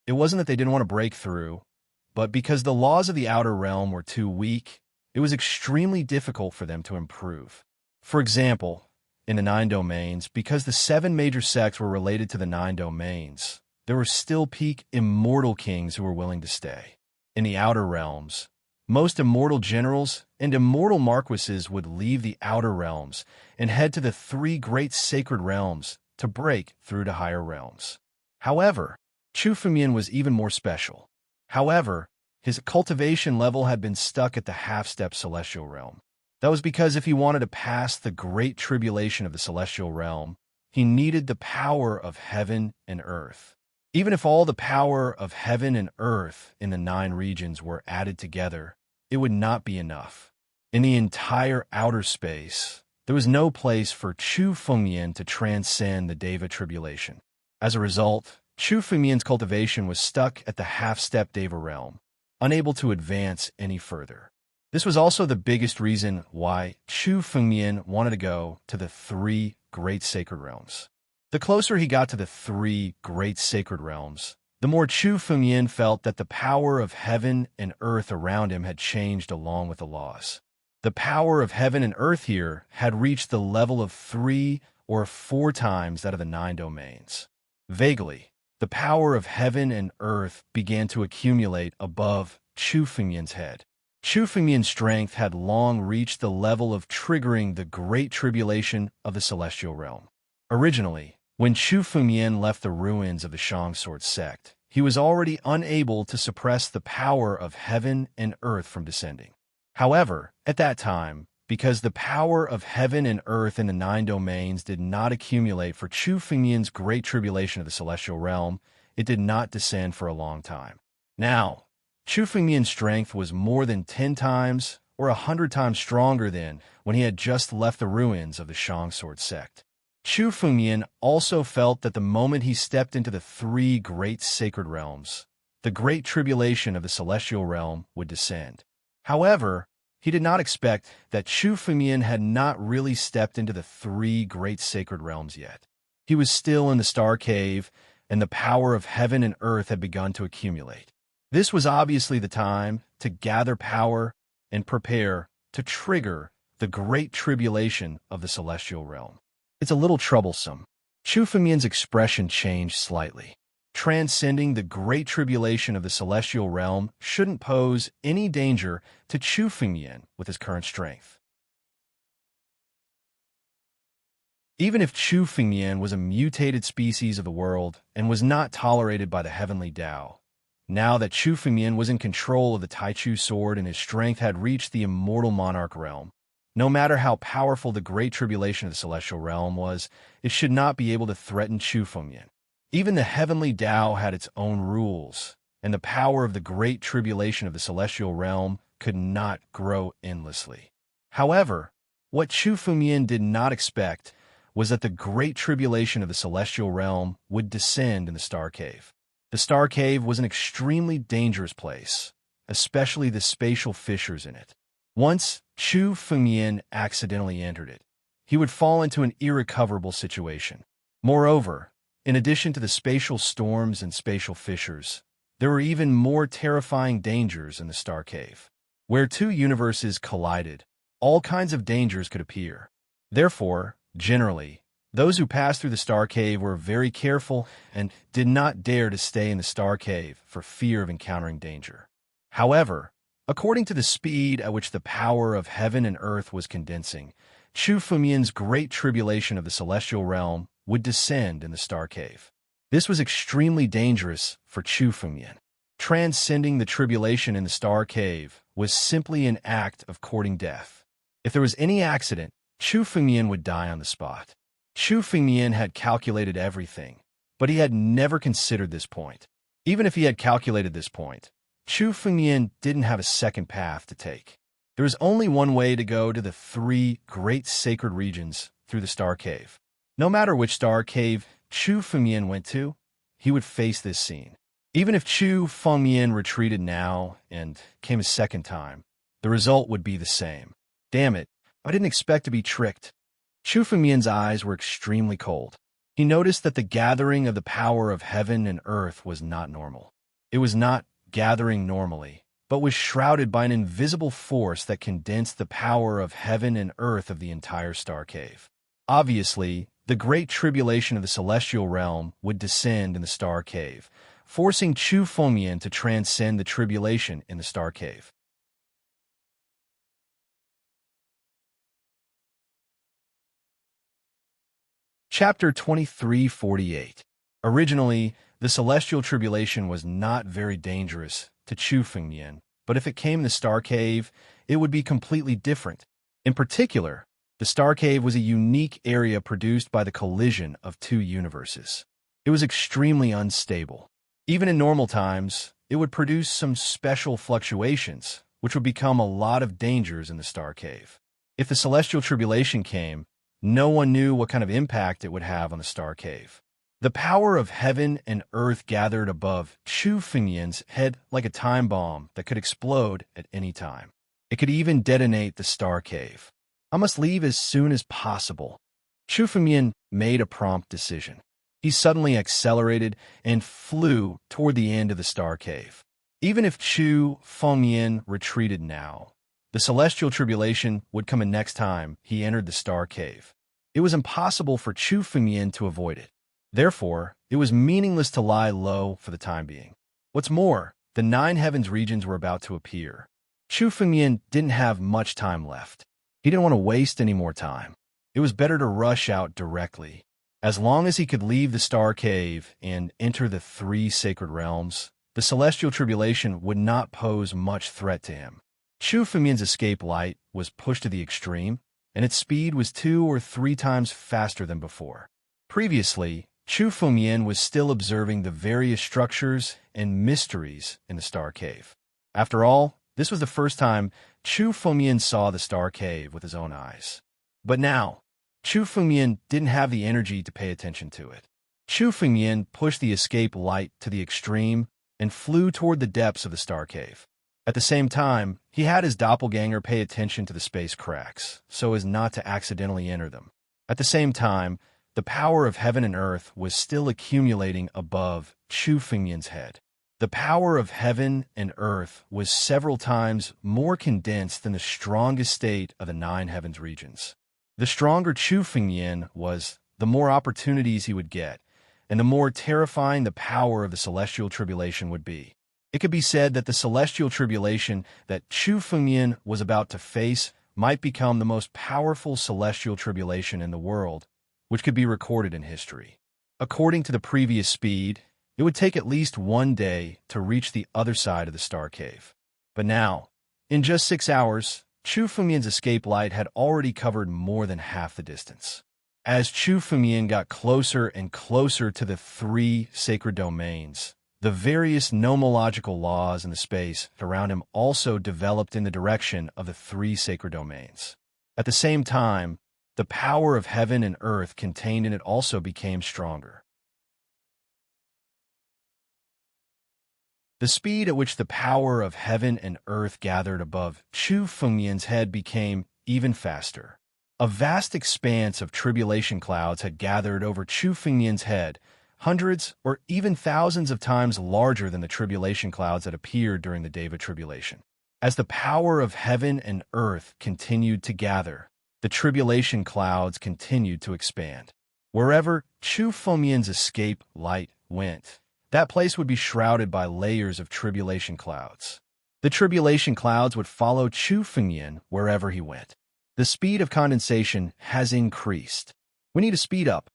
It wasn't that they didn't want to break through, but because the laws of the outer realm were too weak, it was extremely difficult for them to improve. For example, in the 9 domains, because the 7 major sects were related to the 9 domains, there were still peak immortal kings who were willing to stay. In the outer realms, most immortal generals and immortal marquises would leave the outer realms and head to the three great sacred realms to break through to higher realms. However, Chu Fengmian was even more special. However, his cultivation level had been stuck at the half-step celestial realm. That was because if he wanted to pass the great tribulation of the celestial realm, he needed the power of heaven and earth. Even if all the power of heaven and earth in the 9 regions were added together, it would not be enough. In the entire outer space, there was no place for Chu Fengmian to transcend the Deva tribulation. As a result, Chu Fengmian's cultivation was stuck at the half-step Deva realm, unable to advance any further. This was also the biggest reason why Chu Fengmian wanted to go to the three great sacred realms. The closer he got to the three great sacred realms, the more Chu Fengmian felt that the power of heaven and earth around him had changed along with the laws. The power of heaven and earth here had reached the level of 3 or 4 times that of the 9 domains. Vaguely, the power of heaven and earth began to accumulate above Chu Fengmian's head. Chu Fengmian's strength had long reached the level of triggering the great tribulation of the celestial realm. Originally, when Chu Fengmian left the ruins of the Shang Sword sect, he was already unable to suppress the power of heaven and earth from descending. However, at that time, because the power of heaven and earth in the 9 domains did not accumulate for Chu Fengmian's great tribulation of the celestial realm, it did not descend for a long time. Now, Chu Fengmian's strength was more than 10 times or 100 times stronger than when he had just left the ruins of the Shang Sword sect. Chu Fengmian also felt that the moment he stepped into the 3 great sacred realms, the great tribulation of the celestial realm would descend. However, he did not expect that Chu Fengmian had not really stepped into the 3 great sacred realms yet. He was still in the Star Cave, and the power of heaven and earth had begun to accumulate. This was obviously the time to gather power and prepare to trigger the great tribulation of the celestial realm. It's a little troublesome. Chu Fengmian's expression changed slightly. Transcending the great tribulation of the celestial realm shouldn't pose any danger to Chu Fengmian with his current strength. Even if Chu Fengmian was a mutated species of the world and was not tolerated by the heavenly Tao, now that Chu Fengmian was in control of the Taichu sword and his strength had reached the immortal monarch realm, no matter how powerful the great tribulation of the celestial realm was, it should not be able to threaten Chu Fengmian. Even the heavenly Tao had its own rules, and the power of the great tribulation of the celestial realm could not grow endlessly. However, what Chu Fengmian did not expect was that the great tribulation of the celestial realm would descend in the Star Cave. The Star Cave was an extremely dangerous place, especially the spatial fissures in it. Once Chu Fengmian accidentally entered it, he would fall into an irrecoverable situation. Moreover, in addition to the spatial storms and spatial fissures, there were even more terrifying dangers in the Star Cave. Where 2 universes collided, all kinds of dangers could appear. Therefore, generally, those who passed through the Star Cave were very careful and did not dare to stay in the Star Cave for fear of encountering danger. However, according to the speed at which the power of heaven and earth was condensing, Chu Fengmian's great tribulation of the celestial realm would descend in the Star Cave. This was extremely dangerous for Chu Fengmian. Transcending the tribulation in the Star Cave was simply an act of courting death. If there was any accident, Chu Fengmian would die on the spot. Chu Fengmian had calculated everything, but he had never considered this point. Even if he had calculated this point, Chu Fengmian didn't have a second path to take. There was only one way to go to the 3 great sacred regions through the Star Cave. No matter which Star Cave Chu Fengmian went to, he would face this scene. Even if Chu Fengmian retreated now and came a second time, the result would be the same. Damn it, I didn't expect to be tricked. Chu Fengmian's eyes were extremely cold. He noticed that the gathering of the power of heaven and earth was not normal. It was not gathering normally, but was shrouded by an invisible force that condensed the power of heaven and earth of the entire Star Cave. Obviously, the great tribulation of the celestial realm would descend in the Star Cave, forcing Chu Fengmian to transcend the tribulation in the Star Cave. Chapter 2348. Originally, the celestial tribulation was not very dangerous to Chu Fengmian, but if it came in the Star Cave, it would be completely different. In particular, the Star Cave was a unique area produced by the collision of 2 universes. It was extremely unstable. Even in normal times, it would produce some special fluctuations, which would become a lot of dangers in the Star Cave. If the celestial tribulation came, no one knew what kind of impact it would have on the Star Cave. The power of heaven and earth gathered above Chu Fengmian's head like a time bomb that could explode at any time. It could even detonate the Star Cave. I must leave as soon as possible. Chu Fengmian made a prompt decision. He suddenly accelerated and flew toward the end of the Star Cave. Even if Chu Fengmian retreated now, the celestial tribulation would come in next time he entered the Star Cave. It was impossible for Chu Fengmian to avoid it. Therefore, it was meaningless to lie low for the time being. What's more, the 9 heavens regions were about to appear. Chu Fengmian didn't have much time left. He didn't want to waste any more time. It was better to rush out directly. As long as he could leave the Star Cave and enter the 3 sacred realms, the celestial tribulation would not pose much threat to him. Chu Fengmian's escape light was pushed to the extreme, and its speed was 2 or 3 times faster than before. Previously, Chu Fengmian was still observing the various structures and mysteries in the Star Cave. After all, this was the first time Chu Fengmian saw the Star Cave with his own eyes. But now, Chu Fengmian didn't have the energy to pay attention to it. Chu Fengmian pushed the escape light to the extreme and flew toward the depths of the Star Cave. At the same time, he had his doppelganger pay attention to the space cracks, so as not to accidentally enter them. At the same time, the power of heaven and earth was still accumulating above Chu Fengmian's head. The power of heaven and earth was several times more condensed than the strongest state of the 9 heavens regions. The stronger Chu Fengmian was, the more opportunities he would get, and the more terrifying the power of the celestial tribulation would be. It could be said that the celestial tribulation that Chu Fengmian was about to face might become the most powerful celestial tribulation in the world, which could be recorded in history. According to the previous speed, it would take at least 1 day to reach the other side of the Star Cave. But now, in just 6 hours, Chu Fengmian's escape light had already covered more than half the distance. As Chu Fengmian got closer and closer to the 3 sacred domains, the various nomological laws in the space around him also developed in the direction of the 3 sacred domains. At the same time, the power of heaven and earth contained in it also became stronger. The speed at which the power of heaven and earth gathered above Chu Fengmian's head became even faster. A vast expanse of tribulation clouds had gathered over Chu Fengmian's head, hundreds or even thousands of times larger than the tribulation clouds that appeared during the Deva tribulation. As the power of heaven and earth continued to gather, the tribulation clouds continued to expand. Wherever Chu Fengmian's escape light went, that place would be shrouded by layers of tribulation clouds. The tribulation clouds would follow Chu Fengmian wherever he went. The speed of condensation has increased. We need to speed up.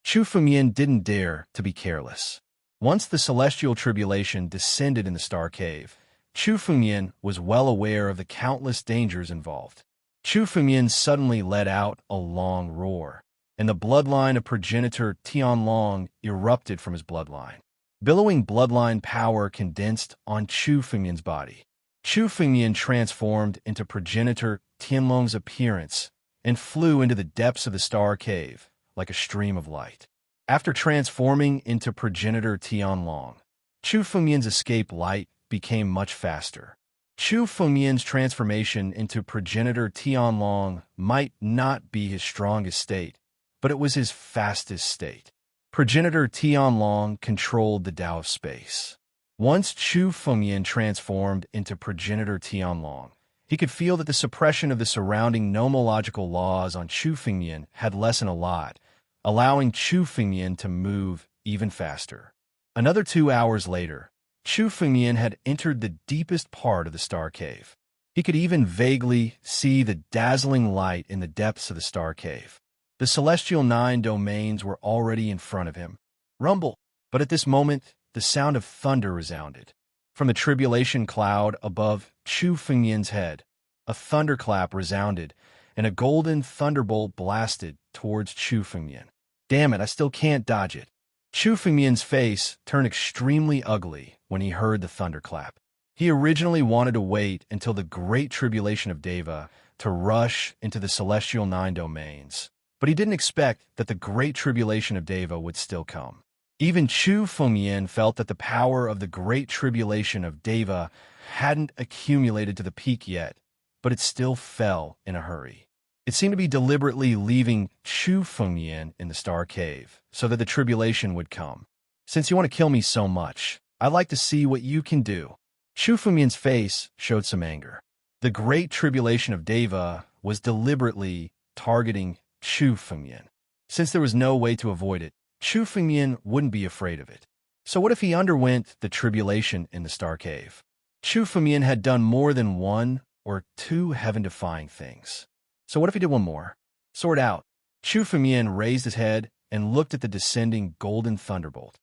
Chu Fengmian didn't dare to be careless. Once the celestial tribulation descended in the Star Cave, Chu Fengmian was well aware of the countless dangers involved. Chu Fengmian suddenly let out a long roar, and the bloodline of progenitor Tianlong erupted from his bloodline. Billowing bloodline power condensed on Chu Fengmian's body. Chu Fengmian transformed into progenitor Tianlong's appearance and flew into the depths of the Star Cave like a stream of light. After transforming into progenitor Tianlong, Chu Fengmian's escape light became much faster. Chu Fengmian's transformation into progenitor Tianlong might not be his strongest state, but it was his fastest state. Progenitor Tianlong controlled the Tao of space. Once Chu Fengmian transformed into progenitor Tianlong, he could feel that the suppression of the surrounding nomological laws on Chu Fengmian had lessened a lot, allowing Chu Fengmian to move even faster. Another 2 hours later, Chu Fengmian had entered the deepest part of the Star Cave. He could even vaguely see the dazzling light in the depths of the Star Cave. The celestial 9 domains were already in front of him. Rumble! But at this moment, the sound of thunder resounded. From the tribulation cloud above Chu Fengmian's head, a thunderclap resounded, and a golden thunderbolt blasted towards Chu Fengmian. Damn it, I still can't dodge it. Chu Fengmian's face turned extremely ugly when he heard the thunderclap. He originally wanted to wait until the Great Tribulation of Deva to rush into the celestial 9 domains, but he didn't expect that the Great Tribulation of Deva would still come. Even Chu Fengmian felt that the power of the Great Tribulation of Deva hadn't accumulated to the peak yet, but it still fell in a hurry. It seemed to be deliberately leaving Chu Fengmian in the Star Cave so that the tribulation would come. Since you want to kill me so much, I'd like to see what you can do. Chu Fengmian's face showed some anger. The Great Tribulation of Deva was deliberately targeting Chu Fengmian. Since there was no way to avoid it, Chu Fengmian wouldn't be afraid of it. So what if he underwent the tribulation in the Star Cave? Chu Fengmian had done more than 1 or 2 heaven-defying things. So what if he did one more? Sword out. Chu Fengmian raised his head and looked at the descending golden thunderbolt.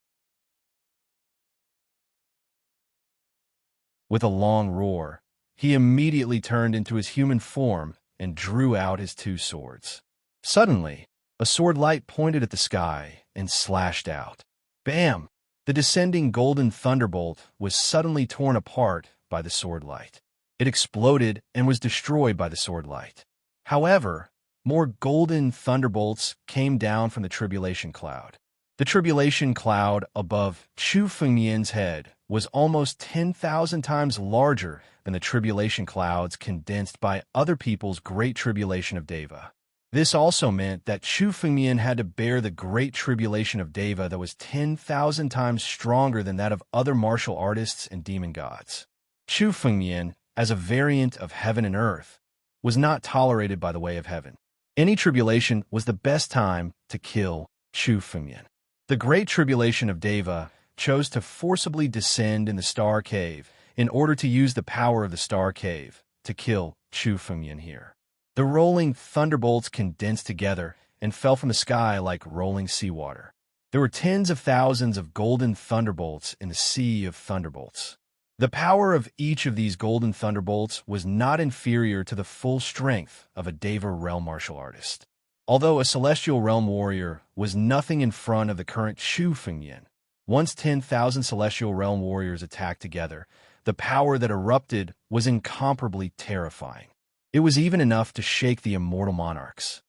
With a long roar, he immediately turned into his human form and drew out his two swords. Suddenly, a sword light pointed at the sky and slashed out. Bam! The descending golden thunderbolt was suddenly torn apart by the sword light. It exploded and was destroyed by the sword light. However, more golden thunderbolts came down from the tribulation cloud. The tribulation cloud above Chu Fengmian's head was almost 10,000 times larger than the tribulation clouds condensed by other people's great tribulation of Deva. This also meant that Chu Fengmian had to bear the great tribulation of Deva that was 10,000 times stronger than that of other martial artists and demon gods. Chu Fengmian, as a variant of heaven and earth, was not tolerated by the way of heaven. Any tribulation was the best time to kill Chu Fengmian. The great tribulation of Deva chose to forcibly descend in the star cave in order to use the power of the star cave to kill Chu Fengmian here. The rolling thunderbolts condensed together and fell from the sky like rolling seawater. There were tens of thousands of golden thunderbolts in the sea of thunderbolts. The power of each of these golden thunderbolts was not inferior to the full strength of a Deva realm martial artist. Although a celestial realm warrior was nothing in front of the current Chu Fengmian, once 10,000 celestial realm warriors attacked together, the power that erupted was incomparably terrifying. It was even enough to shake the immortal monarchs.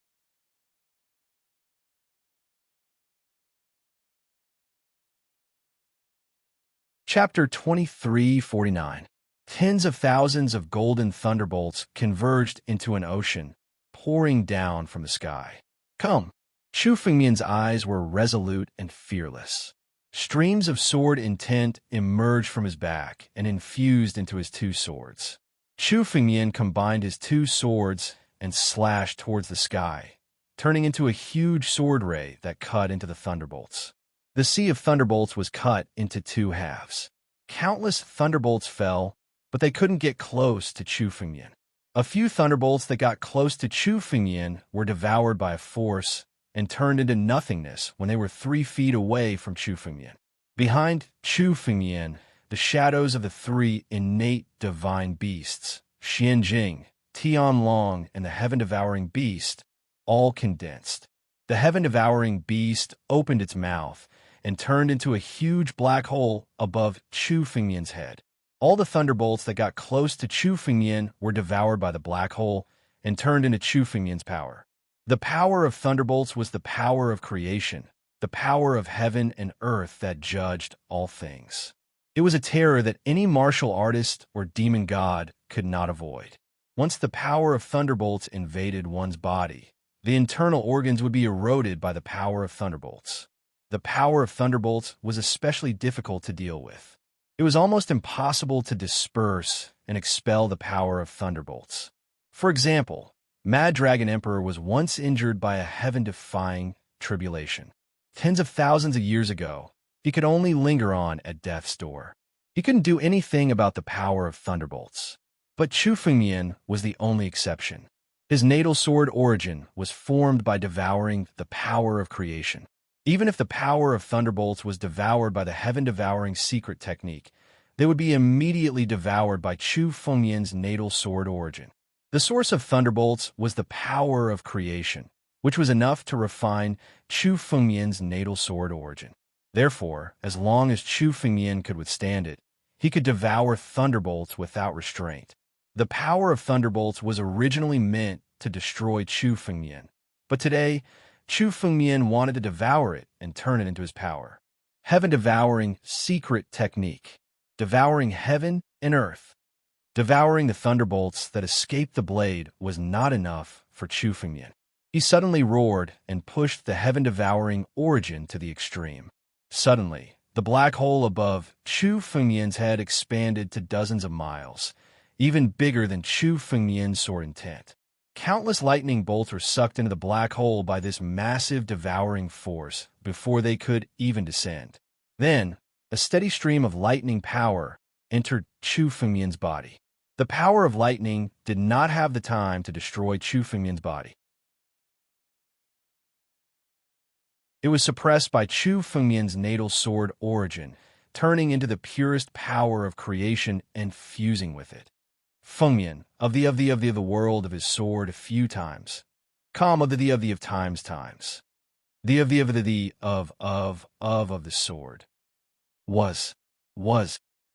Chapter 2349. Tens of thousands of golden thunderbolts converged into an ocean, pouring down from the sky. Come! Chu Fengmian's eyes were resolute and fearless. Streams of sword intent emerged from his back and infused into his two swords. Chu Fengmian combined his two swords and slashed towards the sky, turning into a huge sword ray that cut into the thunderbolts. The sea of thunderbolts was cut into two halves. Countless thunderbolts fell, but they couldn't get close to Chu Fengmian. A few thunderbolts that got close to Chu Fengmian were devoured by a force and turned into nothingness when they were 3 feet away from Chu Fengmian. Behind Chu Fengmian, the shadows of the 3 innate divine beasts, Xianjing, Tianlong, and the heaven-devouring beast, all condensed. The heaven-devouring beast opened its mouth and turned into a huge black hole above Chu Fengmian's head. All the thunderbolts that got close to Chu Fengmian were devoured by the black hole and turned into Chu Fengmian's power. The power of thunderbolts was the power of creation, the power of heaven and earth that judged all things. It was a terror that any martial artist or demon god could not avoid. Once the power of thunderbolts invaded one's body, the internal organs would be eroded by the power of thunderbolts. The power of thunderbolts was especially difficult to deal with. It was almost impossible to disperse and expel the power of thunderbolts. For example, Mad Dragon Emperor was once injured by a heaven-defying tribulation. Tens of thousands of years ago, he could only linger on at death's door. He couldn't do anything about the power of thunderbolts. But Chu Fengmian was the only exception. His natal sword origin was formed by devouring the power of creation. Even if the power of thunderbolts was devoured by the heaven-devouring secret technique, they would be immediately devoured by Chu Fengmian's natal sword origin. The source of thunderbolts was the power of creation, which was enough to refine Chu Fengmian's natal sword origin. Therefore, as long as Chu Fengmian could withstand it, he could devour thunderbolts without restraint. The power of thunderbolts was originally meant to destroy Chu Fengmian, but today, Chu Fengmian wanted to devour it and turn it into his power. Heaven-devouring secret technique, devouring heaven and earth. Devouring the thunderbolts that escaped the blade was not enough for Chu Fengmian. He suddenly roared and pushed the heaven-devouring origin to the extreme. Suddenly, the black hole above Chu Fengmian's head expanded to dozens of miles, even bigger than Chu Fengmian's sword intent. Countless lightning bolts were sucked into the black hole by this massive devouring force before they could even descend. Then, a steady stream of lightning power entered Chu Fengmian's body. The power of lightning did not have the time to destroy Chu Fengmian's body. It was suppressed by Chu Fengmian's natal sword origin, turning into the purest power of creation and fusing with it. Fengmian, of the world of his sword a few times. Com of the times. The of the sword. Was.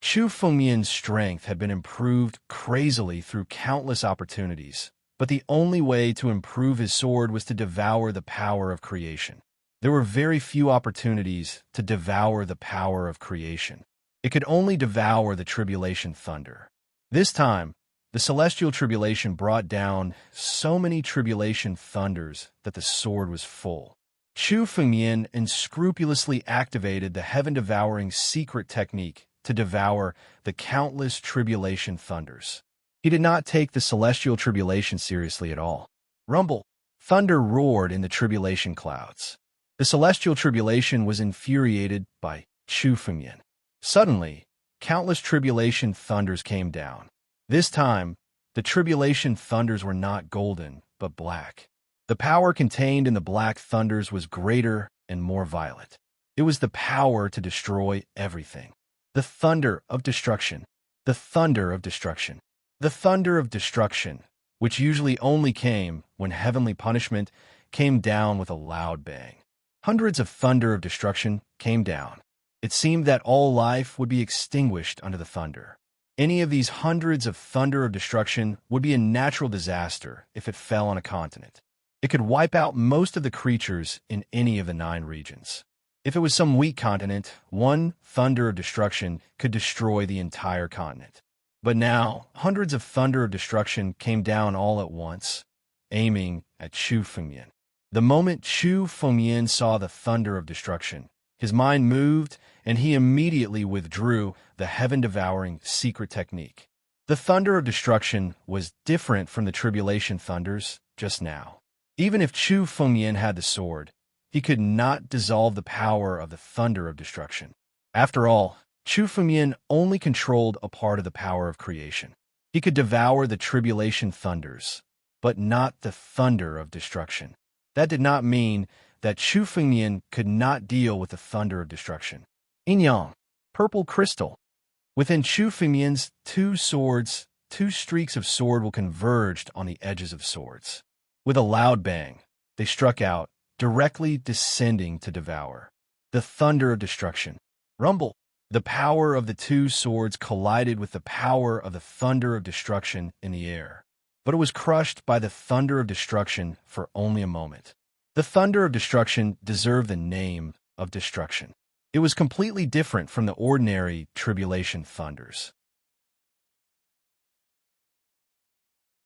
Chu Fengmian's strength had been improved crazily through countless opportunities, but the only way to improve his sword was to devour the power of creation. There were very few opportunities to devour the power of creation. It could only devour the tribulation thunder. This time, the celestial tribulation brought down so many tribulation thunders that the sword was full. Chu Fengmian unscrupulously activated the heaven-devouring secret technique to devour the countless tribulation thunders. He did not take the celestial tribulation seriously at all. Rumble! Thunder roared in the tribulation clouds. The celestial tribulation was infuriated by Chu Fengmian. Suddenly, countless tribulation thunders came down. This time, the tribulation thunders were not golden, but black. The power contained in the black thunders was greater and more violent. It was the power to destroy everything. The thunder of destruction. The thunder of destruction. The thunder of destruction, which usually only came when heavenly punishment came down with a loud bang. Hundreds of thunder of destruction came down. It seemed that all life would be extinguished under the thunder. Any of these hundreds of thunder of destruction would be a natural disaster if it fell on a continent. It could wipe out most of the creatures in any of the 9 regions. If it was some weak continent, one thunder of destruction could destroy the entire continent. But now, hundreds of thunder of destruction came down all at once, aiming at Chu Fengmian. The moment Chu Fengmian saw the thunder of destruction, his mind moved, and he immediately withdrew the heaven-devouring secret technique. The thunder of destruction was different from the tribulation thunders just now. Even if Chu Fengmian had the sword, he could not dissolve the power of the thunder of destruction. After all, Chu Fengmian only controlled a part of the power of creation. He could devour the tribulation thunders, but not the thunder of destruction. That did not mean that Chu Fengmian could not deal with the thunder of destruction. Yin-yang, purple crystal. Within Chu Fengmian's 2 swords, 2 streaks of sword will converged on the edges of swords. With a loud bang, they struck out, directly descending to devour. The thunder of destruction. Rumble! The power of the 2 swords collided with the power of the thunder of destruction in the air. But it was crushed by the thunder of destruction for only a moment. The thunder of destruction deserved the name of destruction. It was completely different from the ordinary tribulation thunders.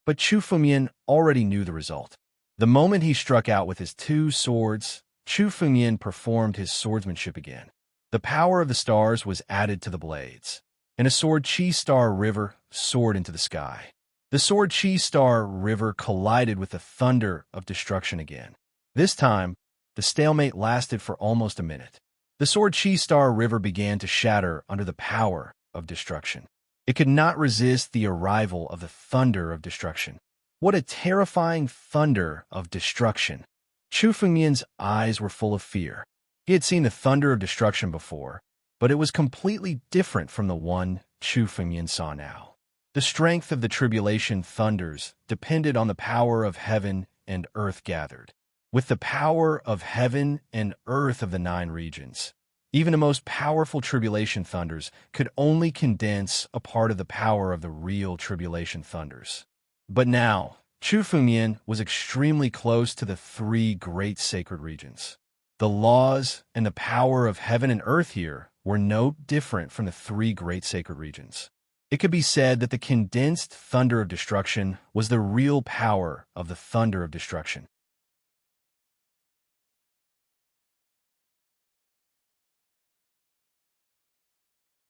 But Chu Fengmian already knew the result. The moment he struck out with his 2 swords, Chu Fengmian performed his swordsmanship again. The power of the stars was added to the blades, and a sword Chi Star River soared into the sky. The sword Chi Star River collided with the thunder of destruction again. This time, the stalemate lasted for almost a minute. The sword Chi Star River began to shatter under the power of destruction. It could not resist the arrival of the thunder of destruction. What a terrifying thunder of destruction! Chu Fengmian's eyes were full of fear. He had seen the thunder of destruction before, but it was completely different from the one Chu Fengmian saw now. The strength of the tribulation thunders depended on the power of heaven and earth gathered. With the power of heaven and earth of the 9 regions, even the most powerful tribulation thunders could only condense a part of the power of the real tribulation thunders. But now, Chu Fengmian was extremely close to the 3 great sacred regions. The laws and the power of heaven and earth here were no different from the 3 great sacred regions. It could be said that the condensed thunder of destruction was the real power of the thunder of destruction.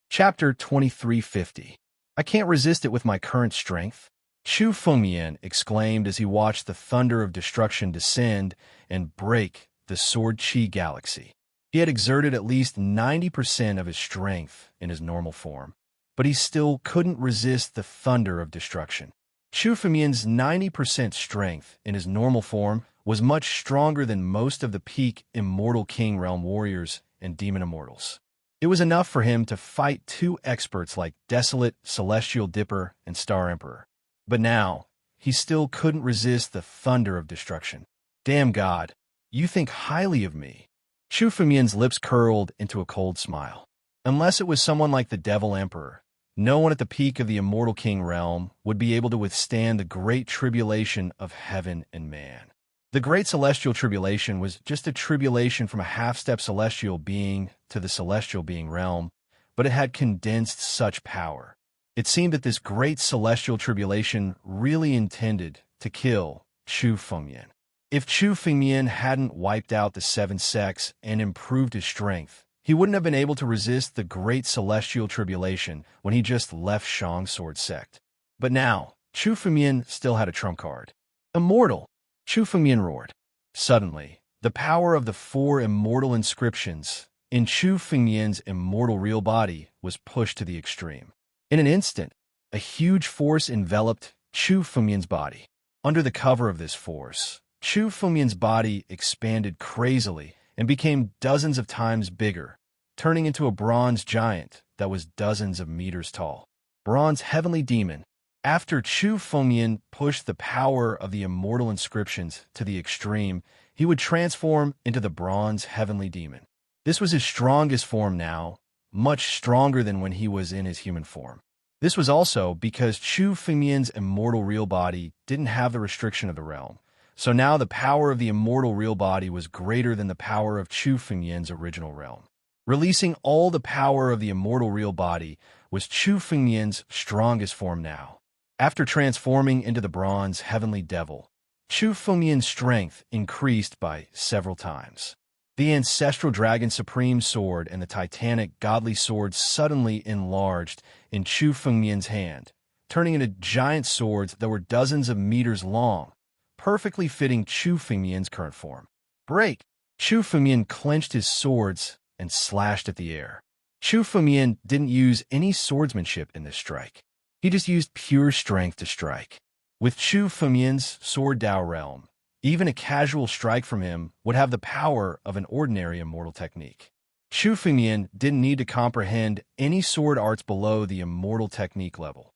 Chapter 2350. I can't resist it with my current strength. Chu Fengmian exclaimed as he watched the thunder of destruction descend and break the Sword Chi Galaxy. He had exerted at least 90% of his strength in his normal form, but he still couldn't resist the thunder of destruction. Chu Fengmian's 90% strength in his normal form was much stronger than most of the peak Immortal King Realm warriors and demon immortals. It was enough for him to fight two experts like Desolate, Celestial Dipper, and Star Emperor. But now, he still couldn't resist the thunder of destruction. Damn God, you think highly of me. Chu Fengmian's lips curled into a cold smile. Unless it was someone like the Devil Emperor, no one at the peak of the Immortal King realm would be able to withstand the great tribulation of heaven and man. The Great Celestial Tribulation was just a tribulation from a half-step celestial being to the celestial being realm, but it had condensed such power. It seemed that this Great Celestial Tribulation really intended to kill Chu Fengmian. If Chu Fengmian hadn't wiped out the seven sects and improved his strength, he wouldn't have been able to resist the Great Celestial Tribulation when he just left Shang's sword sect. But now, Chu Fengmian still had a trump card. Immortal! Chu Fengmian roared. Suddenly, the power of the four immortal inscriptions in Chu Fengmian's immortal real body was pushed to the extreme. In an instant, a huge force enveloped Chu Fengmian's body. Under the cover of this force, Chu Fengmian's body expanded crazily and became dozens of times bigger, turning into a bronze giant that was dozens of meters tall. Bronze heavenly demon. After Chu Fengmian pushed the power of the immortal inscriptions to the extreme, he would transform into the bronze heavenly demon. This was his strongest form now, much stronger than when he was in his human form. This was also because Chu Fengmian's immortal real body didn't have the restriction of the realm, so now the power of the immortal real body was greater than the power of Chu Fengmian's original realm. Releasing all the power of the immortal real body was Chu Fengmian's strongest form now. After transforming into the bronze heavenly devil, Chu Fengmian's strength increased by several times. The ancestral dragon supreme sword and the titanic godly sword suddenly enlarged in Chu Fengmian's hand, turning into giant swords that were dozens of meters long, perfectly fitting Chu Fengmian's current form. Break! Chu Fengmian clenched his swords and slashed at the air. Chu Fengmian didn't use any swordsmanship in this strike. He just used pure strength to strike. With Chu Fengmian's Sword Dao realm, even a casual strike from him would have the power of an ordinary immortal technique. Chu Fengmian didn't need to comprehend any sword arts below the immortal technique level.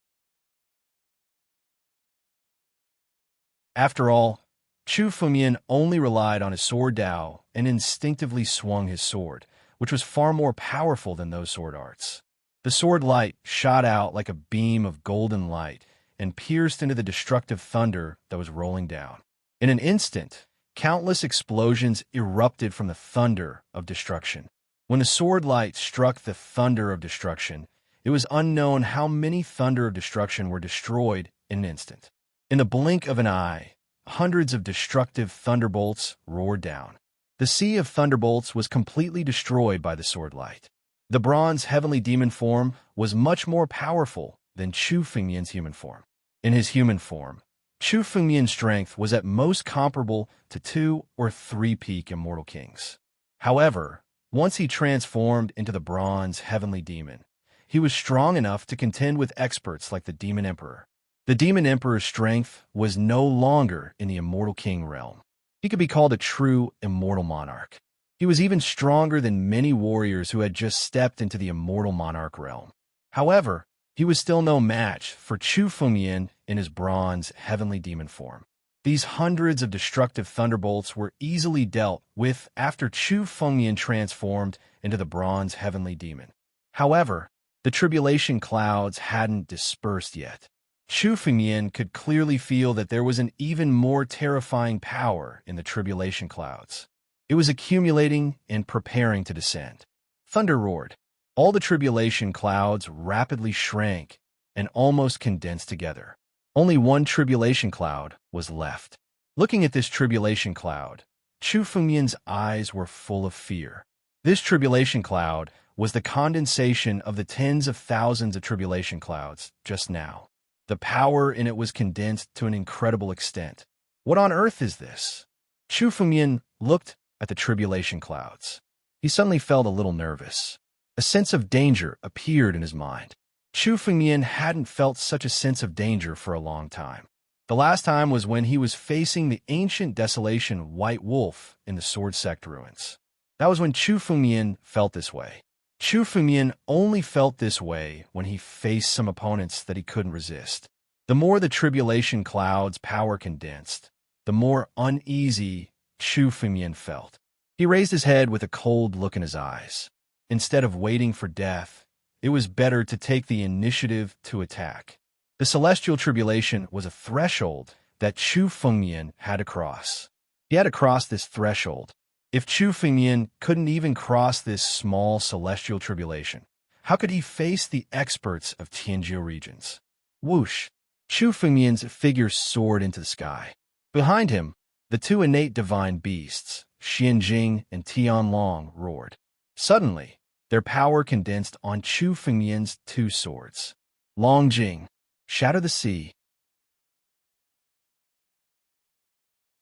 After all, Chu Fengmian only relied on his Sword Dao and instinctively swung his sword, which was far more powerful than those sword arts. The sword light shot out like a beam of golden light and pierced into the destructive thunder that was rolling down. In an instant, countless explosions erupted from the thunder of destruction. When the sword light struck the thunder of destruction, it was unknown how many thunder of destruction were destroyed in an instant. In the blink of an eye, hundreds of destructive thunderbolts roared down. The sea of thunderbolts was completely destroyed by the sword light. The bronze heavenly demon form was much more powerful than Chu Fengmian's human form. In his human form, Chu Fengmian's strength was at most comparable to 2 or 3 peak immortal kings. However, once he transformed into the bronze heavenly demon, he was strong enough to contend with experts like the Demon Emperor. The Demon Emperor's strength was no longer in the immortal king realm. He could be called a true immortal monarch. He was even stronger than many warriors who had just stepped into the immortal monarch realm. However, he was still no match for Chu Fengmian in his bronze heavenly demon form. These hundreds of destructive thunderbolts were easily dealt with after Chu Fengmian transformed into the bronze heavenly demon. However, the tribulation clouds hadn't dispersed yet. Chu Fengmian could clearly feel that there was an even more terrifying power in the tribulation clouds. It was accumulating and preparing to descend. Thunder roared. All the tribulation clouds rapidly shrank and almost condensed together. Only one tribulation cloud was left. Looking at this tribulation cloud, Chu Fengmian's eyes were full of fear. This tribulation cloud was the condensation of the tens of thousands of tribulation clouds just now. The power in it was condensed to an incredible extent. What on earth is this? Chu Fengmian looked at the tribulation clouds. He suddenly felt a little nervous. A sense of danger appeared in his mind. Chu Fengmian hadn't felt such a sense of danger for a long time. The last time was when he was facing the ancient desolation White Wolf in the Sword Sect ruins. That was when Chu Fengmian felt this way. Chu Fengmian only felt this way when he faced some opponents that he couldn't resist. The more the tribulation cloud's power condensed, the more uneasy Chu Fengmian felt. He raised his head with a cold look in his eyes. Instead of waiting for death, it was better to take the initiative to attack. The celestial tribulation was a threshold that Chu Fengmian had to cross. He had to cross this threshold. If Chu Fengmian couldn't even cross this small celestial tribulation, how could he face the experts of Tianjiu regions? Whoosh! Chu Fengmian's figure soared into the sky. Behind him, the two innate divine beasts, Xianjing and Tianlong, roared. Suddenly, their power condensed on Chu Fengmian's two swords. Longjing, shatter the sea.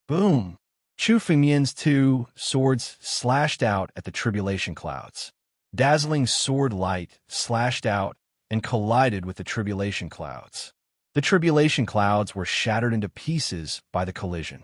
Boom! Chu Fengmian's two swords slashed out at the tribulation clouds. Dazzling sword light slashed out and collided with the tribulation clouds. The tribulation clouds were shattered into pieces by the collision.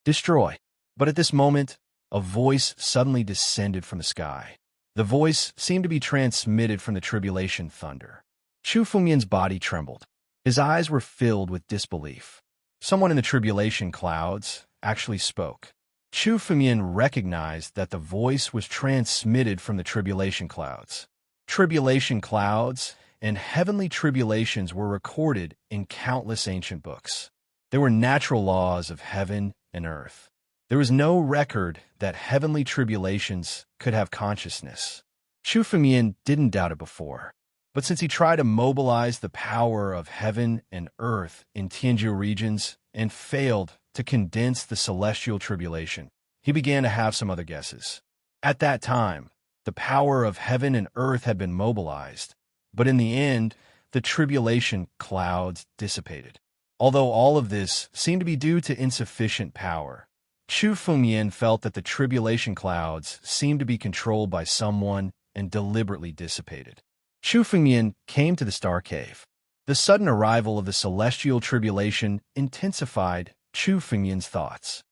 Destroy. But at this moment, a voice suddenly descended from the sky. The voice seemed to be transmitted from the tribulation thunder. Chu Fengmian's body trembled. His eyes were filled with disbelief. Someone in the tribulation clouds actually spoke. Chu Fengmian recognized that the voice was transmitted from the tribulation clouds. Tribulation clouds and heavenly tribulations were recorded in countless ancient books. They were natural laws of heaven and earth. There was no record that heavenly tribulations could have consciousness. Chu Fengmian didn't doubt it before, but since he tried to mobilize the power of heaven and earth in Tianjiu regions and failed to condense the celestial tribulation, he began to have some other guesses. At that time, the power of heaven and earth had been mobilized, but in the end, the tribulation clouds dissipated. Although all of this seemed to be due to insufficient power, Chu Fengmian felt that the tribulation clouds seemed to be controlled by someone and deliberately dissipated. Chu Fengmian came to the star cave. The sudden arrival of the celestial tribulation intensified Chu Fengmian's thoughts.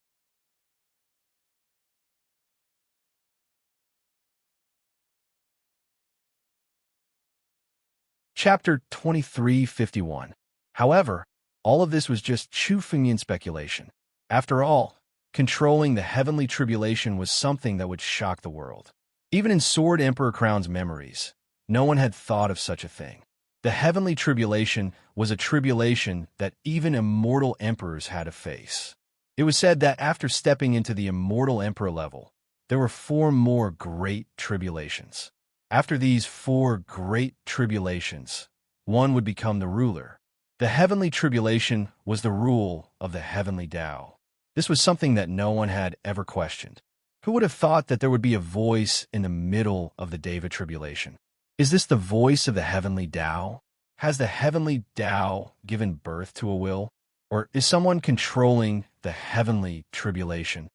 Chapter 2351. However, all of this was just Chu Fengmian's speculation. After all, controlling the heavenly tribulation was something that would shock the world. Even in Sword Emperor Crown's memories, no one had thought of such a thing. The heavenly tribulation was a tribulation that even immortal emperors had to face. It was said that after stepping into the immortal emperor level, there were 4 more great tribulations. After these 4 great tribulations, one would become the ruler. The heavenly tribulation was the rule of the heavenly Tao. This was something that no one had ever questioned. Who would have thought that there would be a voice in the middle of the Deva tribulation? Is this the voice of the heavenly Tao? Has the heavenly Tao given birth to a will? Or is someone controlling the heavenly tribulation?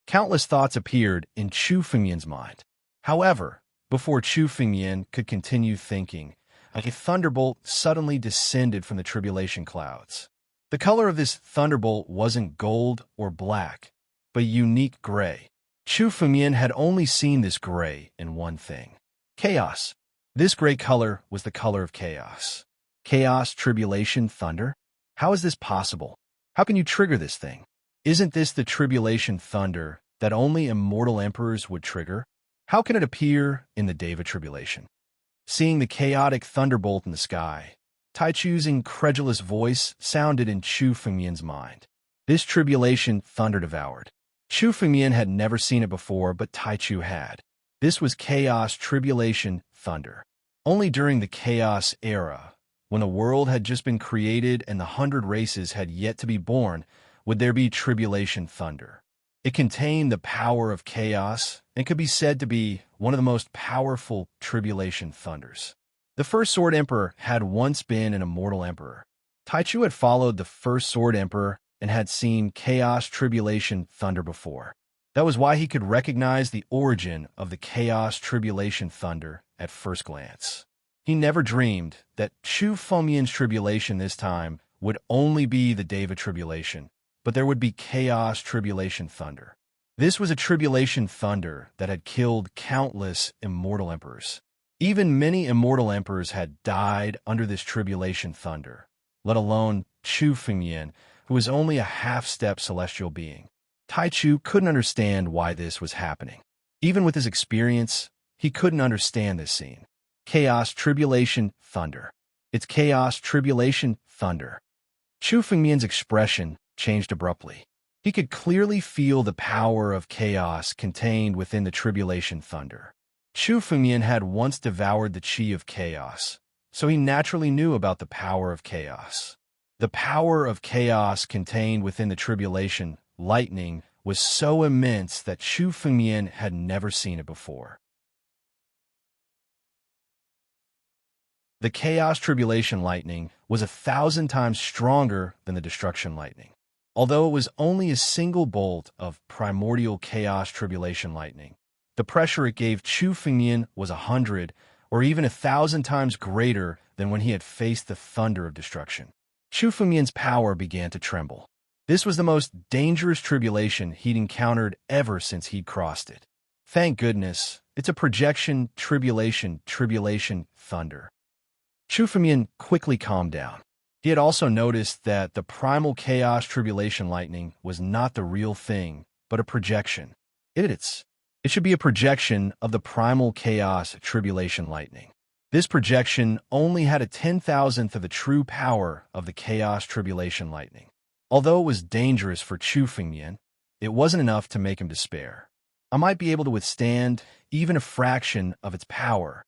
Countless thoughts appeared in Chu Fengmian's mind. However, before Chu Fengmian could continue thinking, a thunderbolt suddenly descended from the tribulation clouds. The color of this thunderbolt wasn't gold or black, but unique gray. Chu Fengmian had only seen this gray in one thing: chaos. This gray color was the color of chaos. Chaos, tribulation, thunder? How is this possible? How can you trigger this thing? Isn't this the tribulation thunder that only immortal emperors would trigger? How can it appear in the Deva tribulation? Seeing the chaotic thunderbolt in the sky, Taichu's incredulous voice sounded in Chu Fengmian's mind. This tribulation thunder devoured. Chu Fengmian had never seen it before, but Taichu had. This was chaos, tribulation, thunder. Only during the chaos era, when the world had just been created and the 100 races had yet to be born, would there be tribulation thunder. It contained the power of chaos and could be said to be one of the most powerful tribulation thunders. The first Sword Emperor had once been an immortal emperor. Taichu had followed the first Sword Emperor and had seen chaos, tribulation, thunder before. That was why he could recognize the origin of the chaos, tribulation, thunder at first glance. He never dreamed that Chu Fengmian's tribulation this time would only be the Deva tribulation, but there would be chaos, tribulation, thunder. This was a tribulation thunder that had killed countless immortal emperors. Even many immortal emperors had died under this tribulation thunder, let alone Chu Fengmian, who was only a half-step celestial being. Tai Chu couldn't understand why this was happening. Even with his experience, he couldn't understand this scene. Chaos, tribulation, thunder. It's chaos, tribulation, thunder. Chu Fengmian's expression changed abruptly. He could clearly feel the power of chaos contained within the tribulation thunder. Chu Fengmian had once devoured the chi of chaos, so he naturally knew about the power of chaos. The power of chaos contained within the tribulation lightning was so immense that Chu Fengmian had never seen it before. The chaos tribulation lightning was 1,000 times stronger than the destruction lightning. Although it was only a single bolt of primordial chaos tribulation lightning, the pressure it gave Chu Fengmian was 100 or even 1,000 times greater than when he had faced the thunder of destruction. Chu Fengmian's power began to tremble. This was the most dangerous tribulation he'd encountered ever since he'd crossed it. Thank goodness, it's a projection, tribulation, thunder. Chu Fengmian quickly calmed down. He had also noticed that the primal chaos tribulation lightning was not the real thing, but a projection. It should be a projection of the primal chaos tribulation lightning. This projection only had a 10,000th of the true power of the chaos tribulation lightning. Although it was dangerous for Chu Fengmian, it wasn't enough to make him despair. I might be able to withstand even a fraction of its power.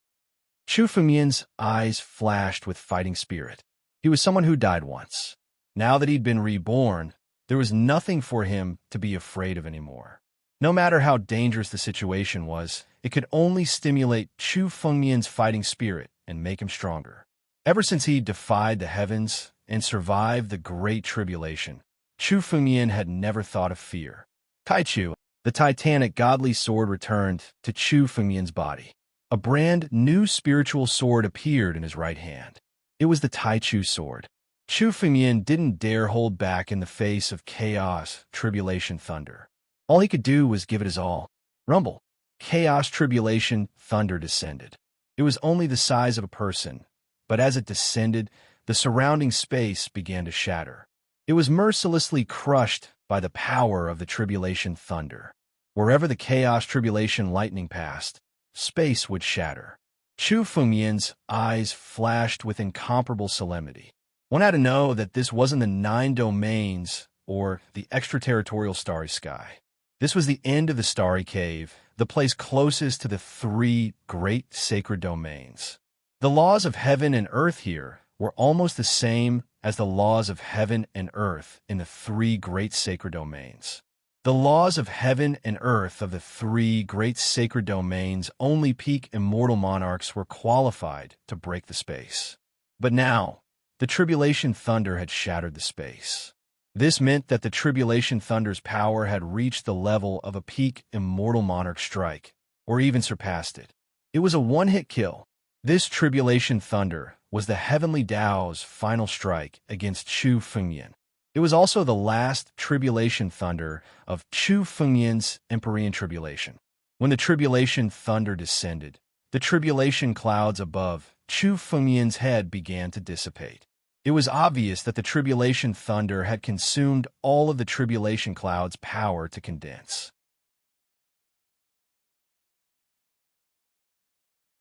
Chu Fengmian's eyes flashed with fighting spirit. He was someone who died once. Now that he'd been reborn, there was nothing for him to be afraid of anymore. No matter how dangerous the situation was, it could only stimulate Chu Fengmian's fighting spirit and make him stronger. Ever since he defied the heavens and survived the Great Tribulation, Chu Fengmian had never thought of fear. Tai Chu, the titanic godly sword, returned to Chu Fengmian's body. A brand new spiritual sword appeared in his right hand. It was the Tai Chu sword. Chu Fengmian didn't dare hold back in the face of chaos, tribulation, thunder. All he could do was give it his all. Rumble. Chaos, tribulation, thunder descended. It was only the size of a person, but as it descended, the surrounding space began to shatter. It was mercilessly crushed by the power of the tribulation thunder. Wherever the chaos, tribulation, lightning passed, space would shatter. Chu Fengmian's eyes flashed with incomparable solemnity. One had to know that this wasn't the 9 domains or the extraterritorial starry sky. This was the end of the starry cave, the place closest to the 3 great sacred domains. The laws of heaven and earth here were almost the same as the laws of heaven and earth in the 3 great sacred domains. The laws of heaven and earth of the 3 great sacred domains, only peak immortal monarchs were qualified to break the space. But now, the tribulation thunder had shattered the space. This meant that the tribulation thunder's power had reached the level of a peak immortal monarch strike, or even surpassed it. It was a one-hit kill. This tribulation thunder was the heavenly Tao's final strike against Chu Fengmian. It was also the last tribulation thunder of Chu Fengmian's Empyrean tribulation. When the tribulation thunder descended, the tribulation clouds above Chu Fengmian's head began to dissipate. It was obvious that the tribulation thunder had consumed all of the tribulation cloud's power to condense.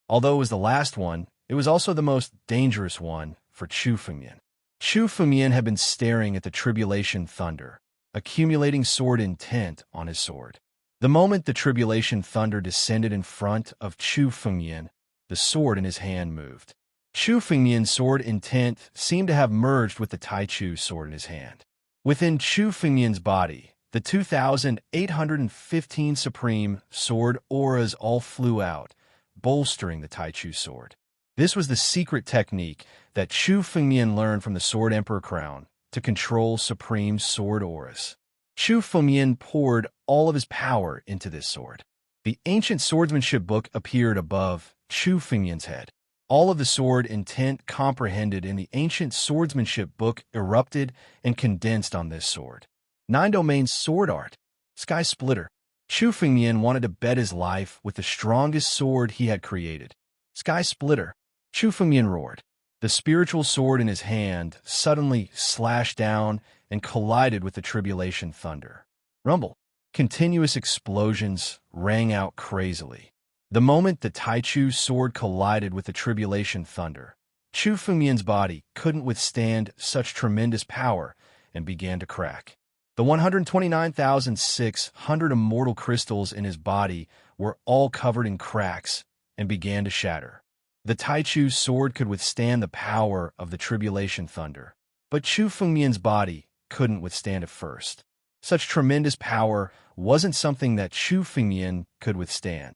Although it was the last one, it was also the most dangerous one for Chu Fengmian. Chu Fengmian had been staring at the tribulation thunder, accumulating sword intent on his sword. The moment the tribulation thunder descended in front of Chu Fengmian, the sword in his hand moved. Chu Fengmian's sword intent seemed to have merged with the Tai Chu sword in his hand. Within Chu Fengmian's body, the 2,815 supreme sword auras all flew out, bolstering the Tai Chu sword. This was the secret technique that Chu Fengmian learned from the Sword Emperor crown to control supreme sword auras. Chu Fengmian poured all of his power into this sword. The ancient swordsmanship book appeared above Chu Fengmian's head. All of the sword intent comprehended in the ancient swordsmanship book erupted and condensed on this sword. 9 domains sword art. Sky Splitter. Chu Fengmian wanted to bet his life with the strongest sword he had created. Sky Splitter. Chu Fengmian roared. The spiritual sword in his hand suddenly slashed down and collided with the tribulation thunder. Rumble. Continuous explosions rang out crazily. The moment the Taichu's sword collided with the tribulation thunder, Chu Fengmian's body couldn't withstand such tremendous power and began to crack. The 129,600 immortal crystals in his body were all covered in cracks and began to shatter. The Taichu's sword could withstand the power of the tribulation thunder, but Chu Fengmian's body couldn't withstand it first. Such tremendous power wasn't something that Chu Fengmian could withstand.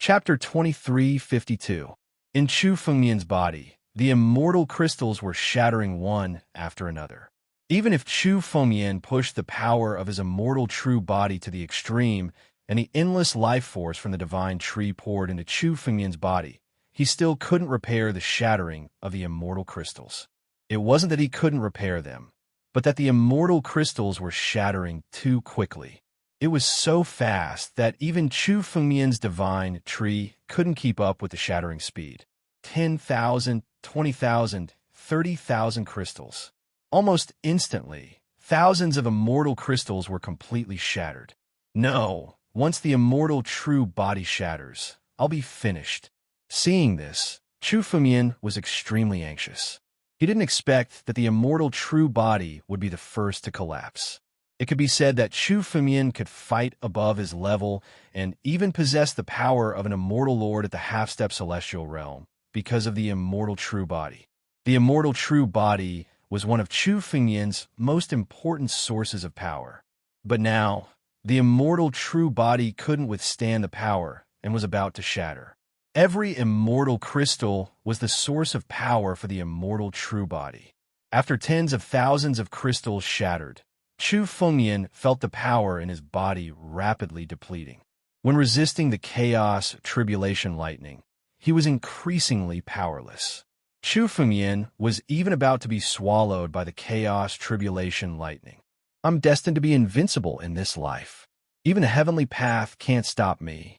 Chapter 2352. In Chu Fengmian's body, the immortal crystals were shattering one after another. Even if Chu Fengmian pushed the power of his immortal true body to the extreme and the endless life force from the divine tree poured into Chu Fengmian's body, he still couldn't repair the shattering of the immortal crystals. It wasn't that he couldn't repair them, but that the immortal crystals were shattering too quickly. It was so fast that even Chu Fengmian's divine tree couldn't keep up with the shattering speed. 10,000, 20,000, 30,000 crystals. Almost instantly, thousands of immortal crystals were completely shattered. No, once the immortal true body shatters, I'll be finished. Seeing this, Chu Fengmian was extremely anxious. He didn't expect that the immortal true body would be the first to collapse. It could be said that Chu Fengmian could fight above his level and even possess the power of an immortal lord at the half-step celestial realm because of the immortal true body. The immortal true body was one of Chu Fengmian's most important sources of power. But now, the immortal true body couldn't withstand the power and was about to shatter. Every immortal crystal was the source of power for the immortal true body. After tens of thousands of crystals shattered, Chu Fengmian felt the power in his body rapidly depleting. When resisting the chaos tribulation lightning, he was increasingly powerless. Chu Fengmian was even about to be swallowed by the chaos tribulation lightning. I'm destined to be invincible in this life. Even the heavenly path can't stop me.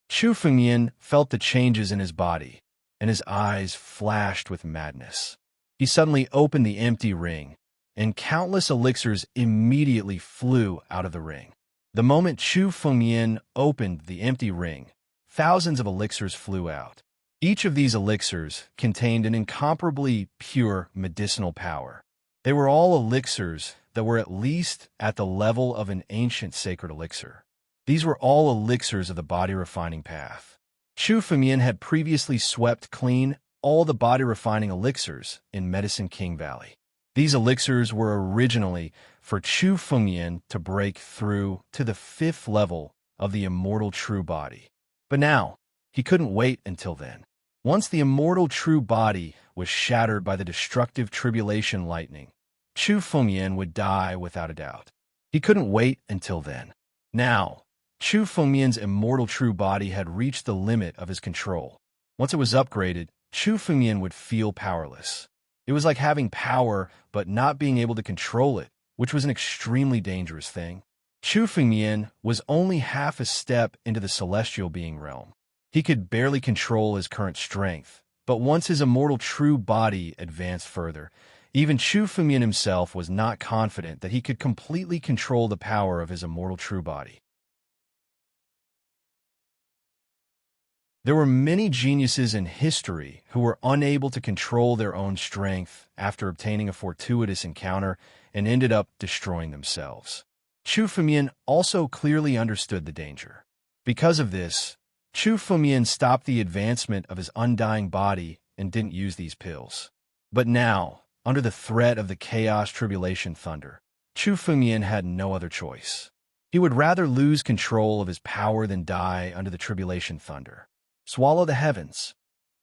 Chu Fengmian felt the changes in his body, and his eyes flashed with madness. He suddenly opened the empty ring, and countless elixirs immediately flew out of the ring. The moment Chu Fengmian opened the empty ring, thousands of elixirs flew out. Each of these elixirs contained an incomparably pure medicinal power. They were all elixirs that were at least at the level of an ancient sacred elixir. These were all elixirs of the body refining path. Chu Fengmian had previously swept clean all the body refining elixirs in Medicine King Valley. These elixirs were originally for Chu Fengmian to break through to the 5th level of the immortal true body. But now, he couldn't wait until then. Once the immortal true body was shattered by the destructive tribulation lightning, Chu Fengmian would die without a doubt. He couldn't wait until then. Now, Chu Fengmian's immortal true body had reached the limit of his control. Once it was upgraded, Chu Fengmian would feel powerless. It was like having power but not being able to control it, which was an extremely dangerous thing. Chu Fengmian was only half a step into the celestial being realm. He could barely control his current strength, but once his immortal true body advanced further, even Chu Fengmian himself was not confident that he could completely control the power of his immortal true body. There were many geniuses in history who were unable to control their own strength after obtaining a fortuitous encounter and ended up destroying themselves. Chu Fengmian also clearly understood the danger. Because of this, Chu Fengmian stopped the advancement of his undying body and didn't use these pills. But now, under the threat of the chaos tribulation thunder, Chu Fengmian had no other choice. He would rather lose control of his power than die under the tribulation thunder. Swallow the heavens.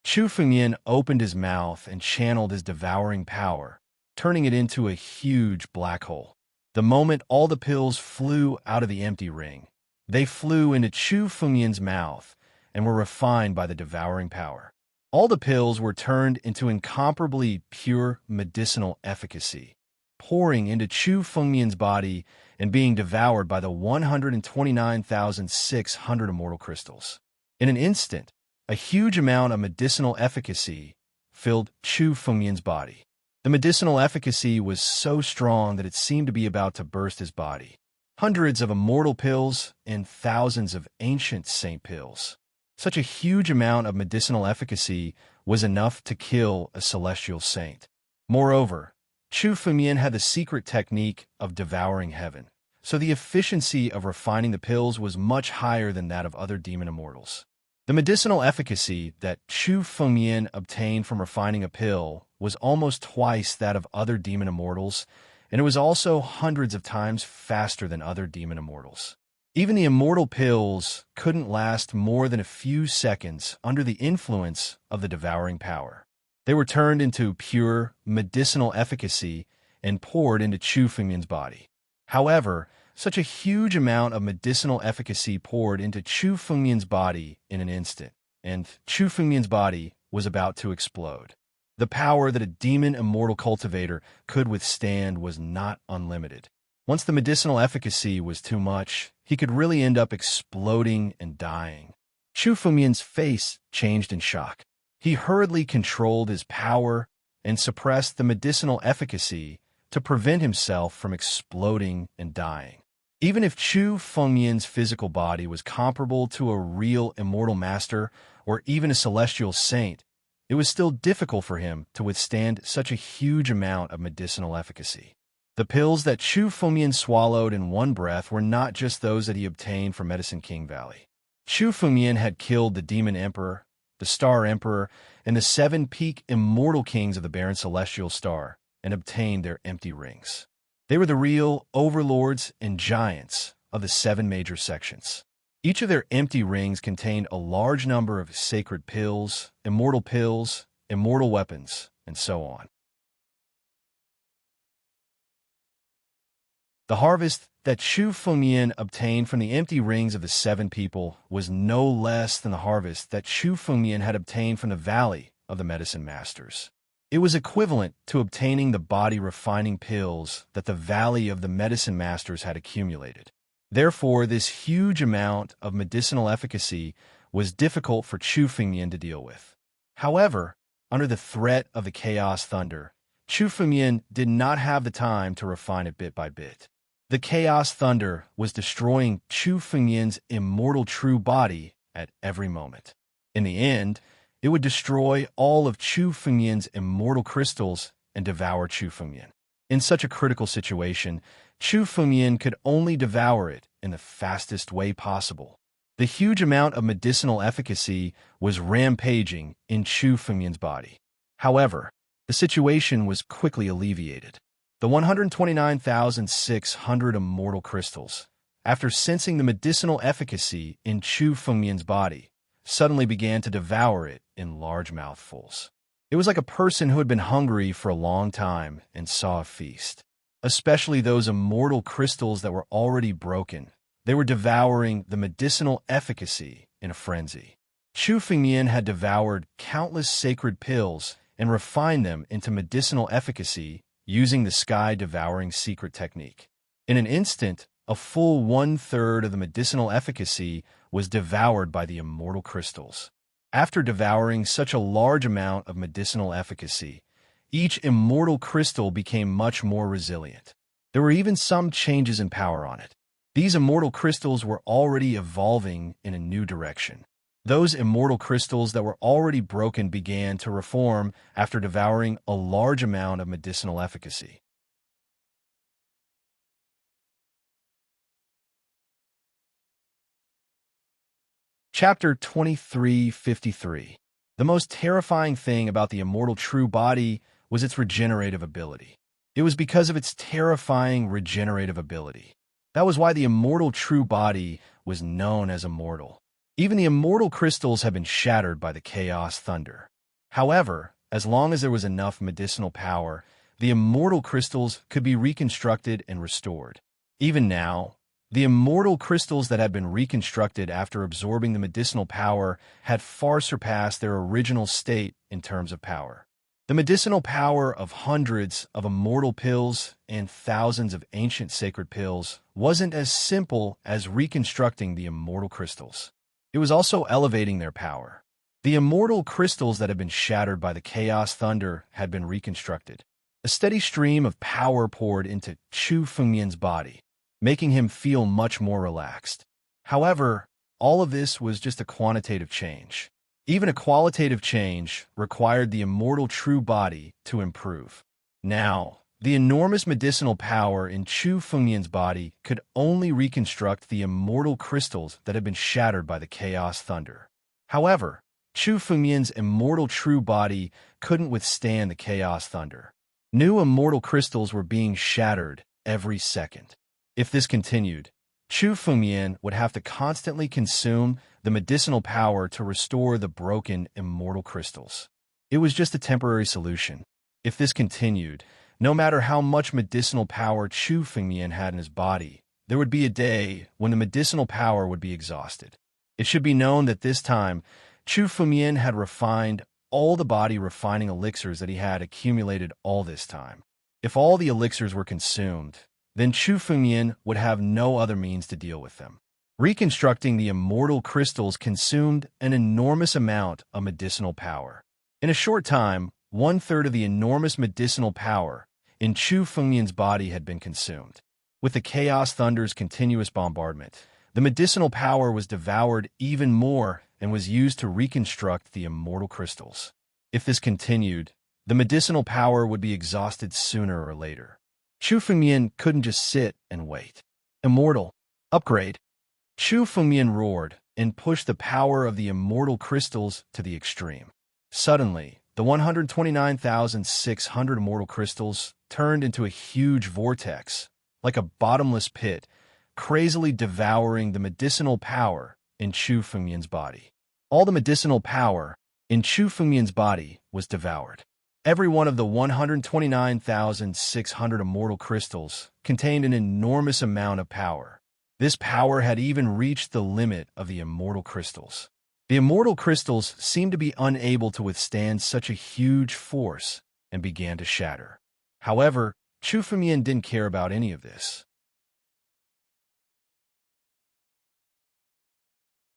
Chu Fengmian opened his mouth and channeled his devouring power, turning it into a huge black hole. The moment all the pills flew out of the empty ring, they flew into Chu Fengmian's mouth and were refined by the devouring power. All the pills were turned into incomparably pure medicinal efficacy, pouring into Chu Fengmian's body and being devoured by the 129,600 immortal crystals. In an instant, a huge amount of medicinal efficacy filled Chu Fengmian's body. The medicinal efficacy was so strong that it seemed to be about to burst his body. Hundreds of immortal pills and thousands of ancient saint pills. Such a huge amount of medicinal efficacy was enough to kill a celestial saint. Moreover, Chu Fengmian had the secret technique of devouring heaven, so the efficiency of refining the pills was much higher than that of other demon immortals. The medicinal efficacy that Chu Fengmian obtained from refining a pill was almost twice that of other demon immortals, and it was also hundreds of times faster than other demon immortals. Even the immortal pills couldn't last more than a few seconds under the influence of the devouring power. They were turned into pure medicinal efficacy and poured into Chu Fengmian's body. However, such a huge amount of medicinal efficacy poured into Chu Fengmian's body in an instant, and Chu Fengmian's body was about to explode. The power that a demon immortal cultivator could withstand was not unlimited. Once the medicinal efficacy was too much, he could really end up exploding and dying. Chu Fengmian's face changed in shock. He hurriedly controlled his power and suppressed the medicinal efficacy to prevent himself from exploding and dying. Even if Chu Fengmian's physical body was comparable to a real immortal master or even a celestial saint, it was still difficult for him to withstand such a huge amount of medicinal efficacy. The pills that Chu Fengmian swallowed in one breath were not just those that he obtained from Medicine King Valley. Chu Fengmian had killed the Demon Emperor, the Star Emperor, and the 7 peak immortal kings of the barren celestial star, and obtained their empty rings. They were the real overlords and giants of the 7 major sections. Each of their empty rings contained a large number of sacred pills, immortal weapons, and so on. The harvest that Chu Fengmian obtained from the empty rings of the 7 people was no less than the harvest that Chu Fengmian had obtained from the Valley of the Medicine Masters. It was equivalent to obtaining the body-refining pills that the Valley of the Medicine Masters had accumulated. Therefore, this huge amount of medicinal efficacy was difficult for Chu Fengmian to deal with. However, under the threat of the Chaos Thunder, Chu Fengmian did not have the time to refine it bit by bit. The Chaos Thunder was destroying Chu Fengmian's immortal true body at every moment. In the end, it would destroy all of Chu Fengmian's immortal crystals and devour Chu Fengmian. In such a critical situation, Chu Fengmian could only devour it in the fastest way possible. The huge amount of medicinal efficacy was rampaging in Chu Fengmian's body. However, the situation was quickly alleviated. The 129,600 immortal crystals, after sensing the medicinal efficacy in Chu Fengmian's body, suddenly began to devour it in large mouthfuls. It was like a person who had been hungry for a long time and saw a feast. Especially those immortal crystals that were already broken. They were devouring the medicinal efficacy in a frenzy. Chu Fengmian had devoured countless sacred pills and refined them into medicinal efficacy using the sky-devouring secret technique. In an instant, a full 1/3 of the medicinal efficacy was devoured by the immortal crystals. After devouring such a large amount of medicinal efficacy, each immortal crystal became much more resilient. There were even some changes in power on it. These immortal crystals were already evolving in a new direction. Those immortal crystals that were already broken began to reform after devouring a large amount of medicinal efficacy. Chapter 2353. The most terrifying thing about the immortal true body was its regenerative ability. It was because of its terrifying regenerative ability. That was why the immortal true body was known as immortal. Even the immortal crystals had been shattered by the Chaos Thunder. However, as long as there was enough medicinal power, the immortal crystals could be reconstructed and restored. Even now, the immortal crystals that had been reconstructed after absorbing the medicinal power had far surpassed their original state in terms of power. The medicinal power of hundreds of immortal pills and thousands of ancient sacred pills wasn't as simple as reconstructing the immortal crystals. It was also elevating their power. The immortal crystals that had been shattered by the chaos thunder had been reconstructed. A steady stream of power poured into Chu Fengmian's body, making him feel much more relaxed. However, all of this was just a quantitative change. Even a qualitative change required the immortal true body to improve. Now, the enormous medicinal power in Chu Fengmian's body could only reconstruct the immortal crystals that had been shattered by the chaos thunder. However, Chu Fengmian's immortal true body couldn't withstand the chaos thunder. New immortal crystals were being shattered every second. If this continued, Chu Fengmian would have to constantly consume the medicinal power to restore the broken immortal crystals. It was just a temporary solution. If this continued, no matter how much medicinal power Chu Fengmian had in his body, there would be a day when the medicinal power would be exhausted. It should be known that this time, Chu Fengmian had refined all the body-refining elixirs that he had accumulated all this time. If all the elixirs were consumed, then Chu Fengmian would have no other means to deal with them. Reconstructing the immortal crystals consumed an enormous amount of medicinal power. In a short time, 1/3 of the enormous medicinal power in Chu Fengmian's body had been consumed. With the Chaos Thunder's continuous bombardment, the medicinal power was devoured even more and was used to reconstruct the immortal crystals. If this continued, the medicinal power would be exhausted sooner or later. Chu Fengmian couldn't just sit and wait. Immortal. Upgrade. Chu Fengmian roared and pushed the power of the immortal crystals to the extreme. Suddenly, the 129,600 immortal crystals turned into a huge vortex, like a bottomless pit, crazily devouring the medicinal power in Chu Fengmian's body. All the medicinal power in Chu Fengmian's body was devoured. Every one of the 129,600 immortal crystals contained an enormous amount of power. This power had even reached the limit of the immortal crystals. The immortal crystals seemed to be unable to withstand such a huge force and began to shatter. However, Chu Fengmian didn't care about any of this.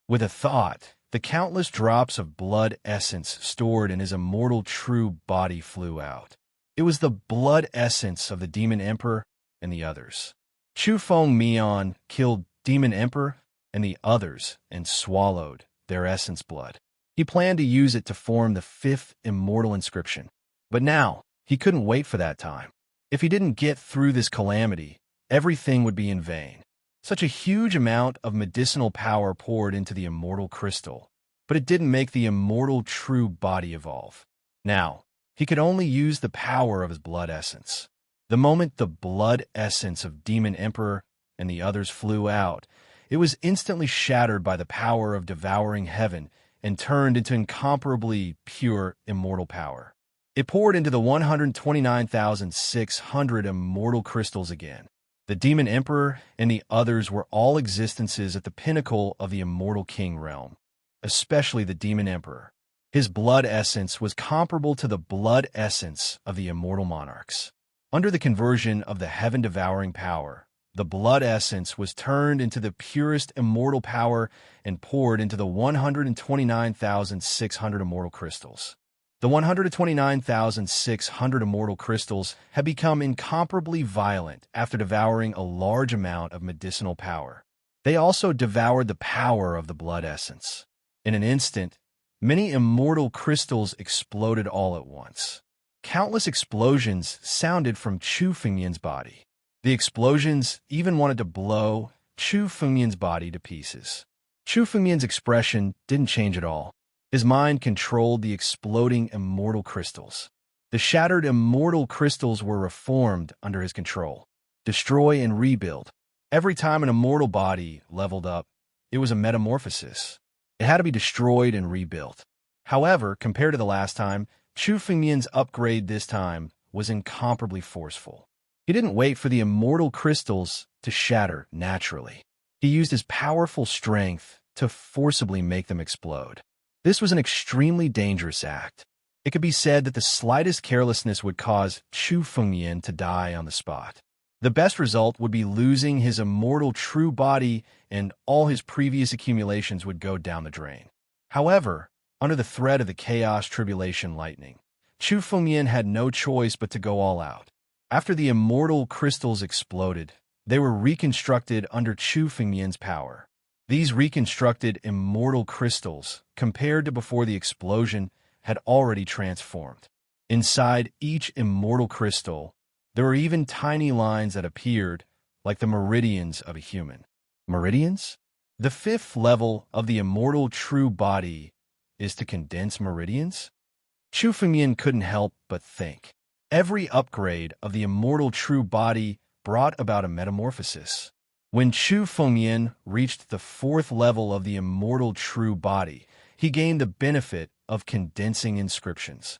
With a thought, the countless drops of blood essence stored in his immortal true body flew out. It was the blood essence of the Demon Emperor and the others. Chu Fengmian killed Demon Emperor and the others and swallowed their essence blood. He planned to use it to form the 5th immortal inscription. But now, he couldn't wait for that time. If he didn't get through this calamity, everything would be in vain. Such a huge amount of medicinal power poured into the immortal crystal, but it didn't make the immortal true body evolve. Now, he could only use the power of his blood essence. The moment the blood essence of Demon Emperor and the others flew out, it was instantly shattered by the power of devouring heaven and turned into incomparably pure immortal power. It poured into the 129,600 immortal crystals again. The Demon Emperor and the others were all existences at the pinnacle of the immortal king realm, especially the Demon Emperor. His blood essence was comparable to the blood essence of the immortal monarchs. Under the conversion of the heaven-devouring power, the blood essence was turned into the purest immortal power and poured into the 129,600 immortal crystals. The 129,600 immortal crystals had become incomparably violent after devouring a large amount of medicinal power. They also devoured the power of the blood essence. In an instant, many immortal crystals exploded all at once. Countless explosions sounded from Chu Fengmian's body. The explosions even wanted to blow Chu Fengmian's body to pieces. Chu Fengmian's expression didn't change at all. His mind controlled the exploding immortal crystals. The shattered immortal crystals were reformed under his control. Destroy and rebuild. Every time an immortal body leveled up, it was a metamorphosis. It had to be destroyed and rebuilt. However, compared to the last time, Chu Fengmian's upgrade this time was incomparably forceful. He didn't wait for the immortal crystals to shatter naturally. He used his powerful strength to forcibly make them explode. This was an extremely dangerous act. It could be said that the slightest carelessness would cause Chu Fengyan to die on the spot. The best result would be losing his immortal true body, and all his previous accumulations would go down the drain. However, under the threat of the chaos tribulation lightning, Chu Fengyan had no choice but to go all out. After the immortal crystals exploded, they were reconstructed under Chu Fengyan's power. These reconstructed immortal crystals, compared to before the explosion, had already transformed. Inside each immortal crystal, there were even tiny lines that appeared like the meridians of a human. Meridians? The fifth level of the immortal true body is to condense meridians? Chu Fengyan couldn't help but think. Every upgrade of the immortal true body brought about a metamorphosis. When Chu Fengyan reached the fourth level of the immortal true body, he gained the benefit of condensing inscriptions.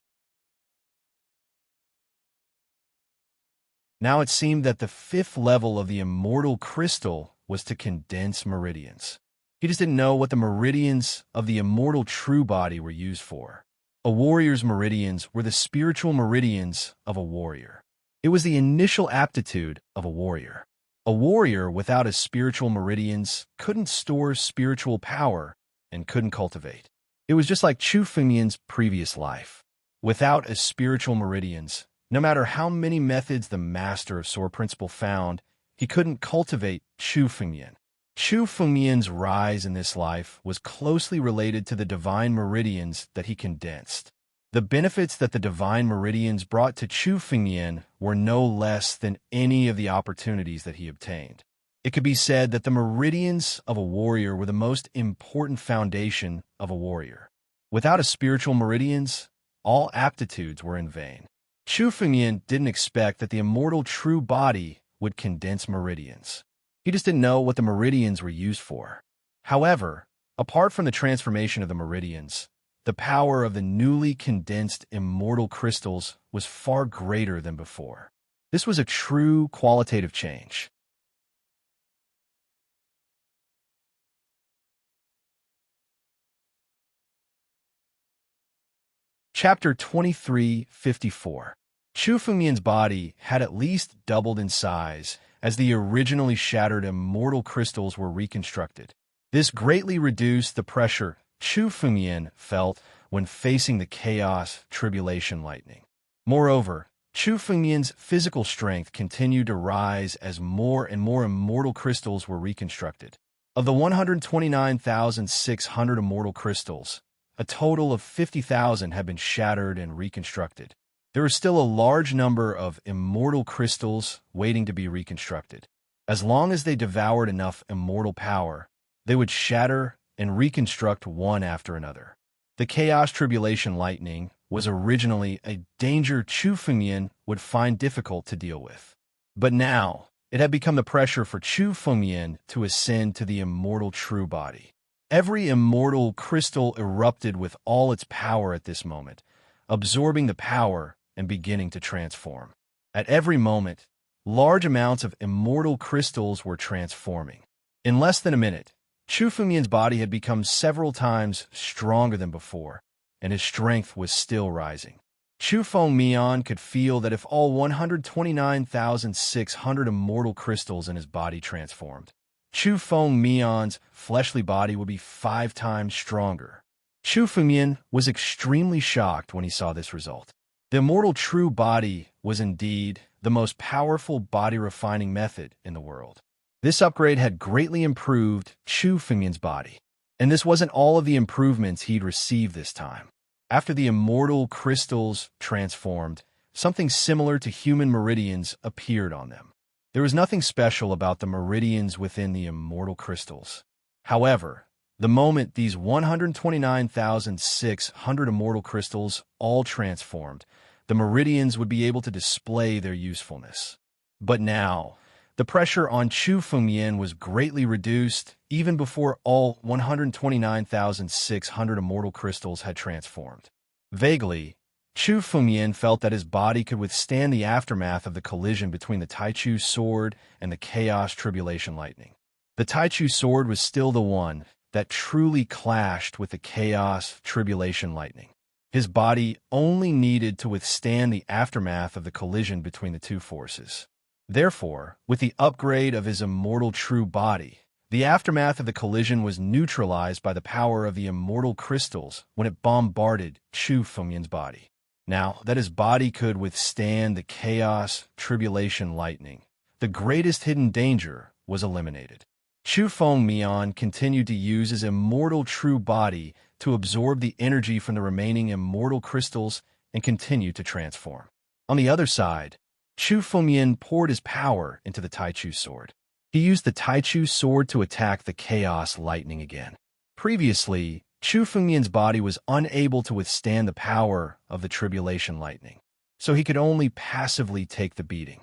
Now it seemed that the fifth level of the immortal crystal was to condense meridians. He just didn't know what the meridians of the immortal true body were used for. A warrior's meridians were the spiritual meridians of a warrior. It was the initial aptitude of a warrior. A warrior without his spiritual meridians couldn't store spiritual power and couldn't cultivate. It was just like Chu Fengyan's previous life. Without his spiritual meridians, no matter how many methods the master of Sword Principle found, he couldn't cultivate Chu Fengyan. Chu Fengyan's rise in this life was closely related to the divine meridians that he condensed. The benefits that the divine meridians brought to Chu Fengyan were no less than any of the opportunities that he obtained. It could be said that the meridians of a warrior were the most important foundation of a warrior. Without a spiritual meridians, all aptitudes were in vain. Chu Fengyan didn't expect that the immortal true body would condense meridians. He just didn't know what the meridians were used for. However, apart from the transformation of the meridians, the power of the newly condensed immortal crystals was far greater than before. This was a true qualitative change. Chapter 2354. Chu Fengyan's body had at least doubled in size as the originally shattered immortal crystals were reconstructed. This greatly reduced the pressure Chu Fengyan felt when facing the chaos tribulation lightning. Moreover, Chu Fengyan's physical strength continued to rise as more and more immortal crystals were reconstructed. Of the 129,600 immortal crystals, a total of 50,000 had been shattered and reconstructed. There was still a large number of immortal crystals waiting to be reconstructed. As long as they devoured enough immortal power, they would shatter and reconstruct one after another. The Chaos Tribulation Lightning was originally a danger Chu Fengyan would find difficult to deal with. But now, it had become the pressure for Chu Fengyan to ascend to the immortal true body. Every immortal crystal erupted with all its power at this moment, absorbing the power and beginning to transform. At every moment, large amounts of immortal crystals were transforming. In less than a minute, Chu Fengyan's body had become several times stronger than before, and his strength was still rising. Chu Fengyan could feel that if all 129,600 immortal crystals in his body transformed, Chu Fengyan's fleshly body would be 5 times stronger. Chu Fengyan was extremely shocked when he saw this result. The immortal true body was indeed the most powerful body-refining method in the world. This upgrade had greatly improved Chu Fengyan's body. And this wasn't all of the improvements he'd received this time. After the immortal crystals transformed, something similar to human meridians appeared on them. There was nothing special about the meridians within the immortal crystals. However, the moment these 129,600 immortal crystals all transformed, the meridians would be able to display their usefulness. But now, the pressure on Chu Fengyan was greatly reduced even before all 129,600 immortal crystals had transformed. Vaguely, Chu Fengyan felt that his body could withstand the aftermath of the collision between the Taichu sword and the Chaos Tribulation Lightning. The Taichu sword was still the one that truly clashed with the Chaos Tribulation Lightning. His body only needed to withstand the aftermath of the collision between the two forces. Therefore, with the upgrade of his immortal true body, the aftermath of the collision was neutralized by the power of the immortal crystals when it bombarded Chu Fengmian's body. Now that his body could withstand the chaos, tribulation, lightning, the greatest hidden danger was eliminated. Chu Fengmian continued to use his immortal true body to absorb the energy from the remaining immortal crystals and continue to transform. On the other side, Chu Fengmian poured his power into the Taichu sword. He used the Taichu sword to attack the chaos lightning again. Previously, Chu Fengmian's body was unable to withstand the power of the tribulation lightning, so he could only passively take the beating.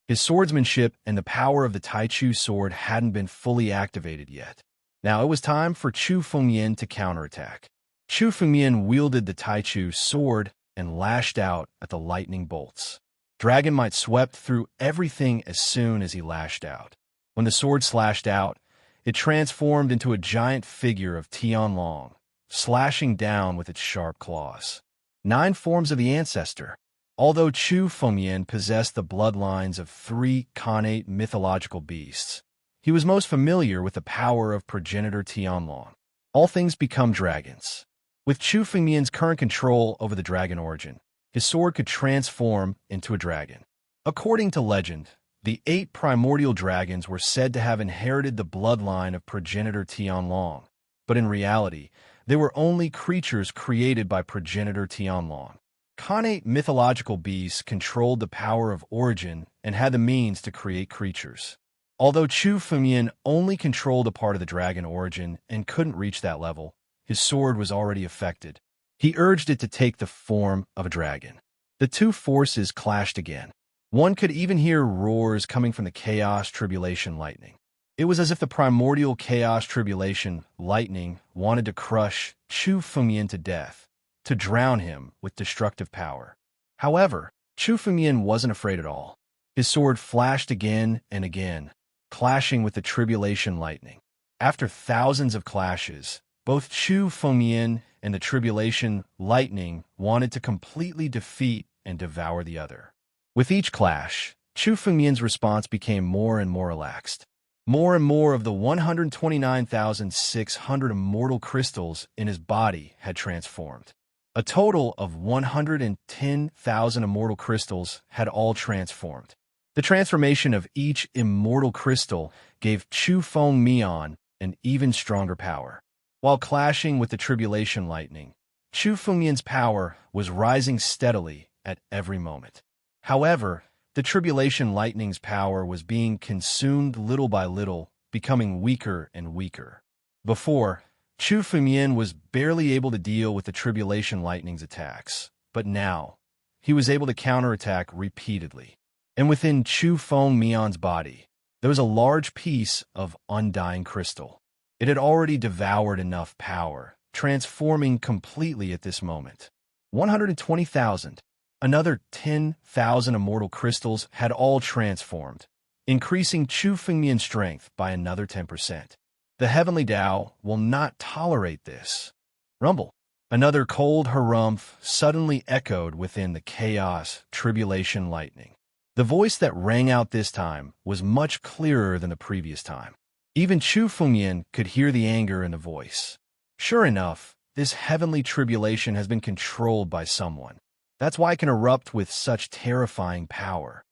His swordsmanship and the power of the Taichu sword hadn't been fully activated yet. Now it was time for Chu Fengmian to counterattack. Chu Fengmian wielded the Taichu sword and lashed out at the lightning bolts. Dragon might swept through everything as soon as he lashed out. When the sword slashed out, it transformed into a giant figure of Tianlong, slashing down with its sharp claws. 9 forms of the ancestor. Although Chu Fengmian possessed the bloodlines of 3 connate mythological beasts, he was most familiar with the power of progenitor Tianlong. All things become dragons. With Chu Fengmian's current control over the dragon origin, his sword could transform into a dragon. According to legend, the 8 primordial dragons were said to have inherited the bloodline of progenitor Tianlong, but in reality, they were only creatures created by progenitor Tianlong. Connate mythological beasts controlled the power of origin and had the means to create creatures. Although Chu Fengmian only controlled a part of the dragon origin and couldn't reach that level, his sword was already affected. He urged it to take the form of a dragon. The two forces clashed again. One could even hear roars coming from the chaos tribulation lightning. It was as if the primordial chaos tribulation lightning wanted to crush Chu Fengmian to death, to drown him with destructive power. However, Chu Fengmian wasn't afraid at all. His sword flashed again and again, clashing with the tribulation lightning. After thousands of clashes, both Chu Fengmian and the tribulation lightning wanted to completely defeat and devour the other. With each clash, Chu Fengmian's response became more and more relaxed. More and more of the 129,600 immortal crystals in his body had transformed. A total of 110,000 immortal crystals had all transformed. The transformation of each immortal crystal gave Chu Fengmian an even stronger power. While clashing with the tribulation lightning, Chu Fengmian's power was rising steadily at every moment. However, the tribulation lightning's power was being consumed little by little, becoming weaker and weaker. Before, Chu Fengmian was barely able to deal with the tribulation lightning's attacks, but now, he was able to counterattack repeatedly. And within Chu Fengmian's body, there was a large piece of undying crystal. It had already devoured enough power, transforming completely at this moment. 120,000. Another 10,000 immortal crystals had all transformed, increasing Chu Fengmian's strength by another 10%. The heavenly Tao will not tolerate this. Rumble. Another cold harumph suddenly echoed within the chaos, tribulation lightning. The voice that rang out this time was much clearer than the previous time. Even Chu Fengmian could hear the anger in the voice. Sure enough, this heavenly tribulation has been controlled by someone. That's why it can erupt with such terrifying power.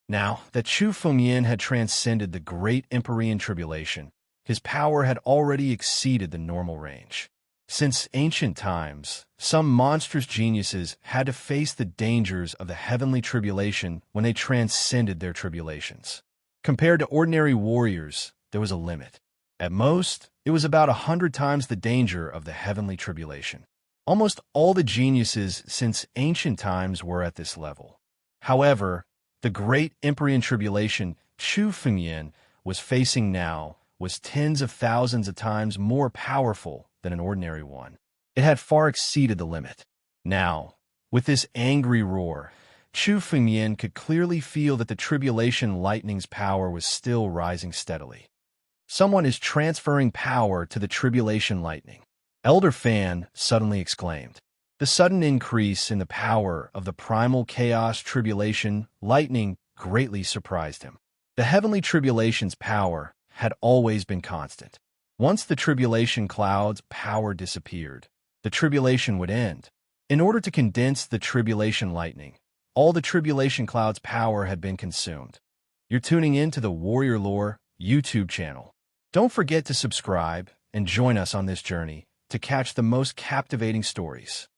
Now that Chu Fengmian had transcended the great Empyrean tribulation, his power had already exceeded the normal range. Since ancient times, some monstrous geniuses had to face the dangers of the heavenly tribulation when they transcended their tribulations. Compared to ordinary warriors, there was a limit. At most, it was about 100 times the danger of the heavenly tribulation. Almost all the geniuses since ancient times were at this level. However, the great Empyrean tribulation Chu Fengmian was facing now was tens of thousands of times more powerful than an ordinary one. It had far exceeded the limit. Now, with this angry roar, Chu Fengmian could clearly feel that the tribulation lightning's power was still rising steadily. Someone is transferring power to the tribulation lightning. Elder Fan suddenly exclaimed. The sudden increase in the power of the primal chaos tribulation lightning greatly surprised him. The heavenly tribulation's power had always been constant. Once the tribulation cloud's power disappeared, the tribulation would end. In order to condense the tribulation lightning, all the tribulation cloud's power had been consumed. You're tuning in to the Warrior Lore YouTube channel. Don't forget to subscribe and join us on this journey to catch the most captivating stories.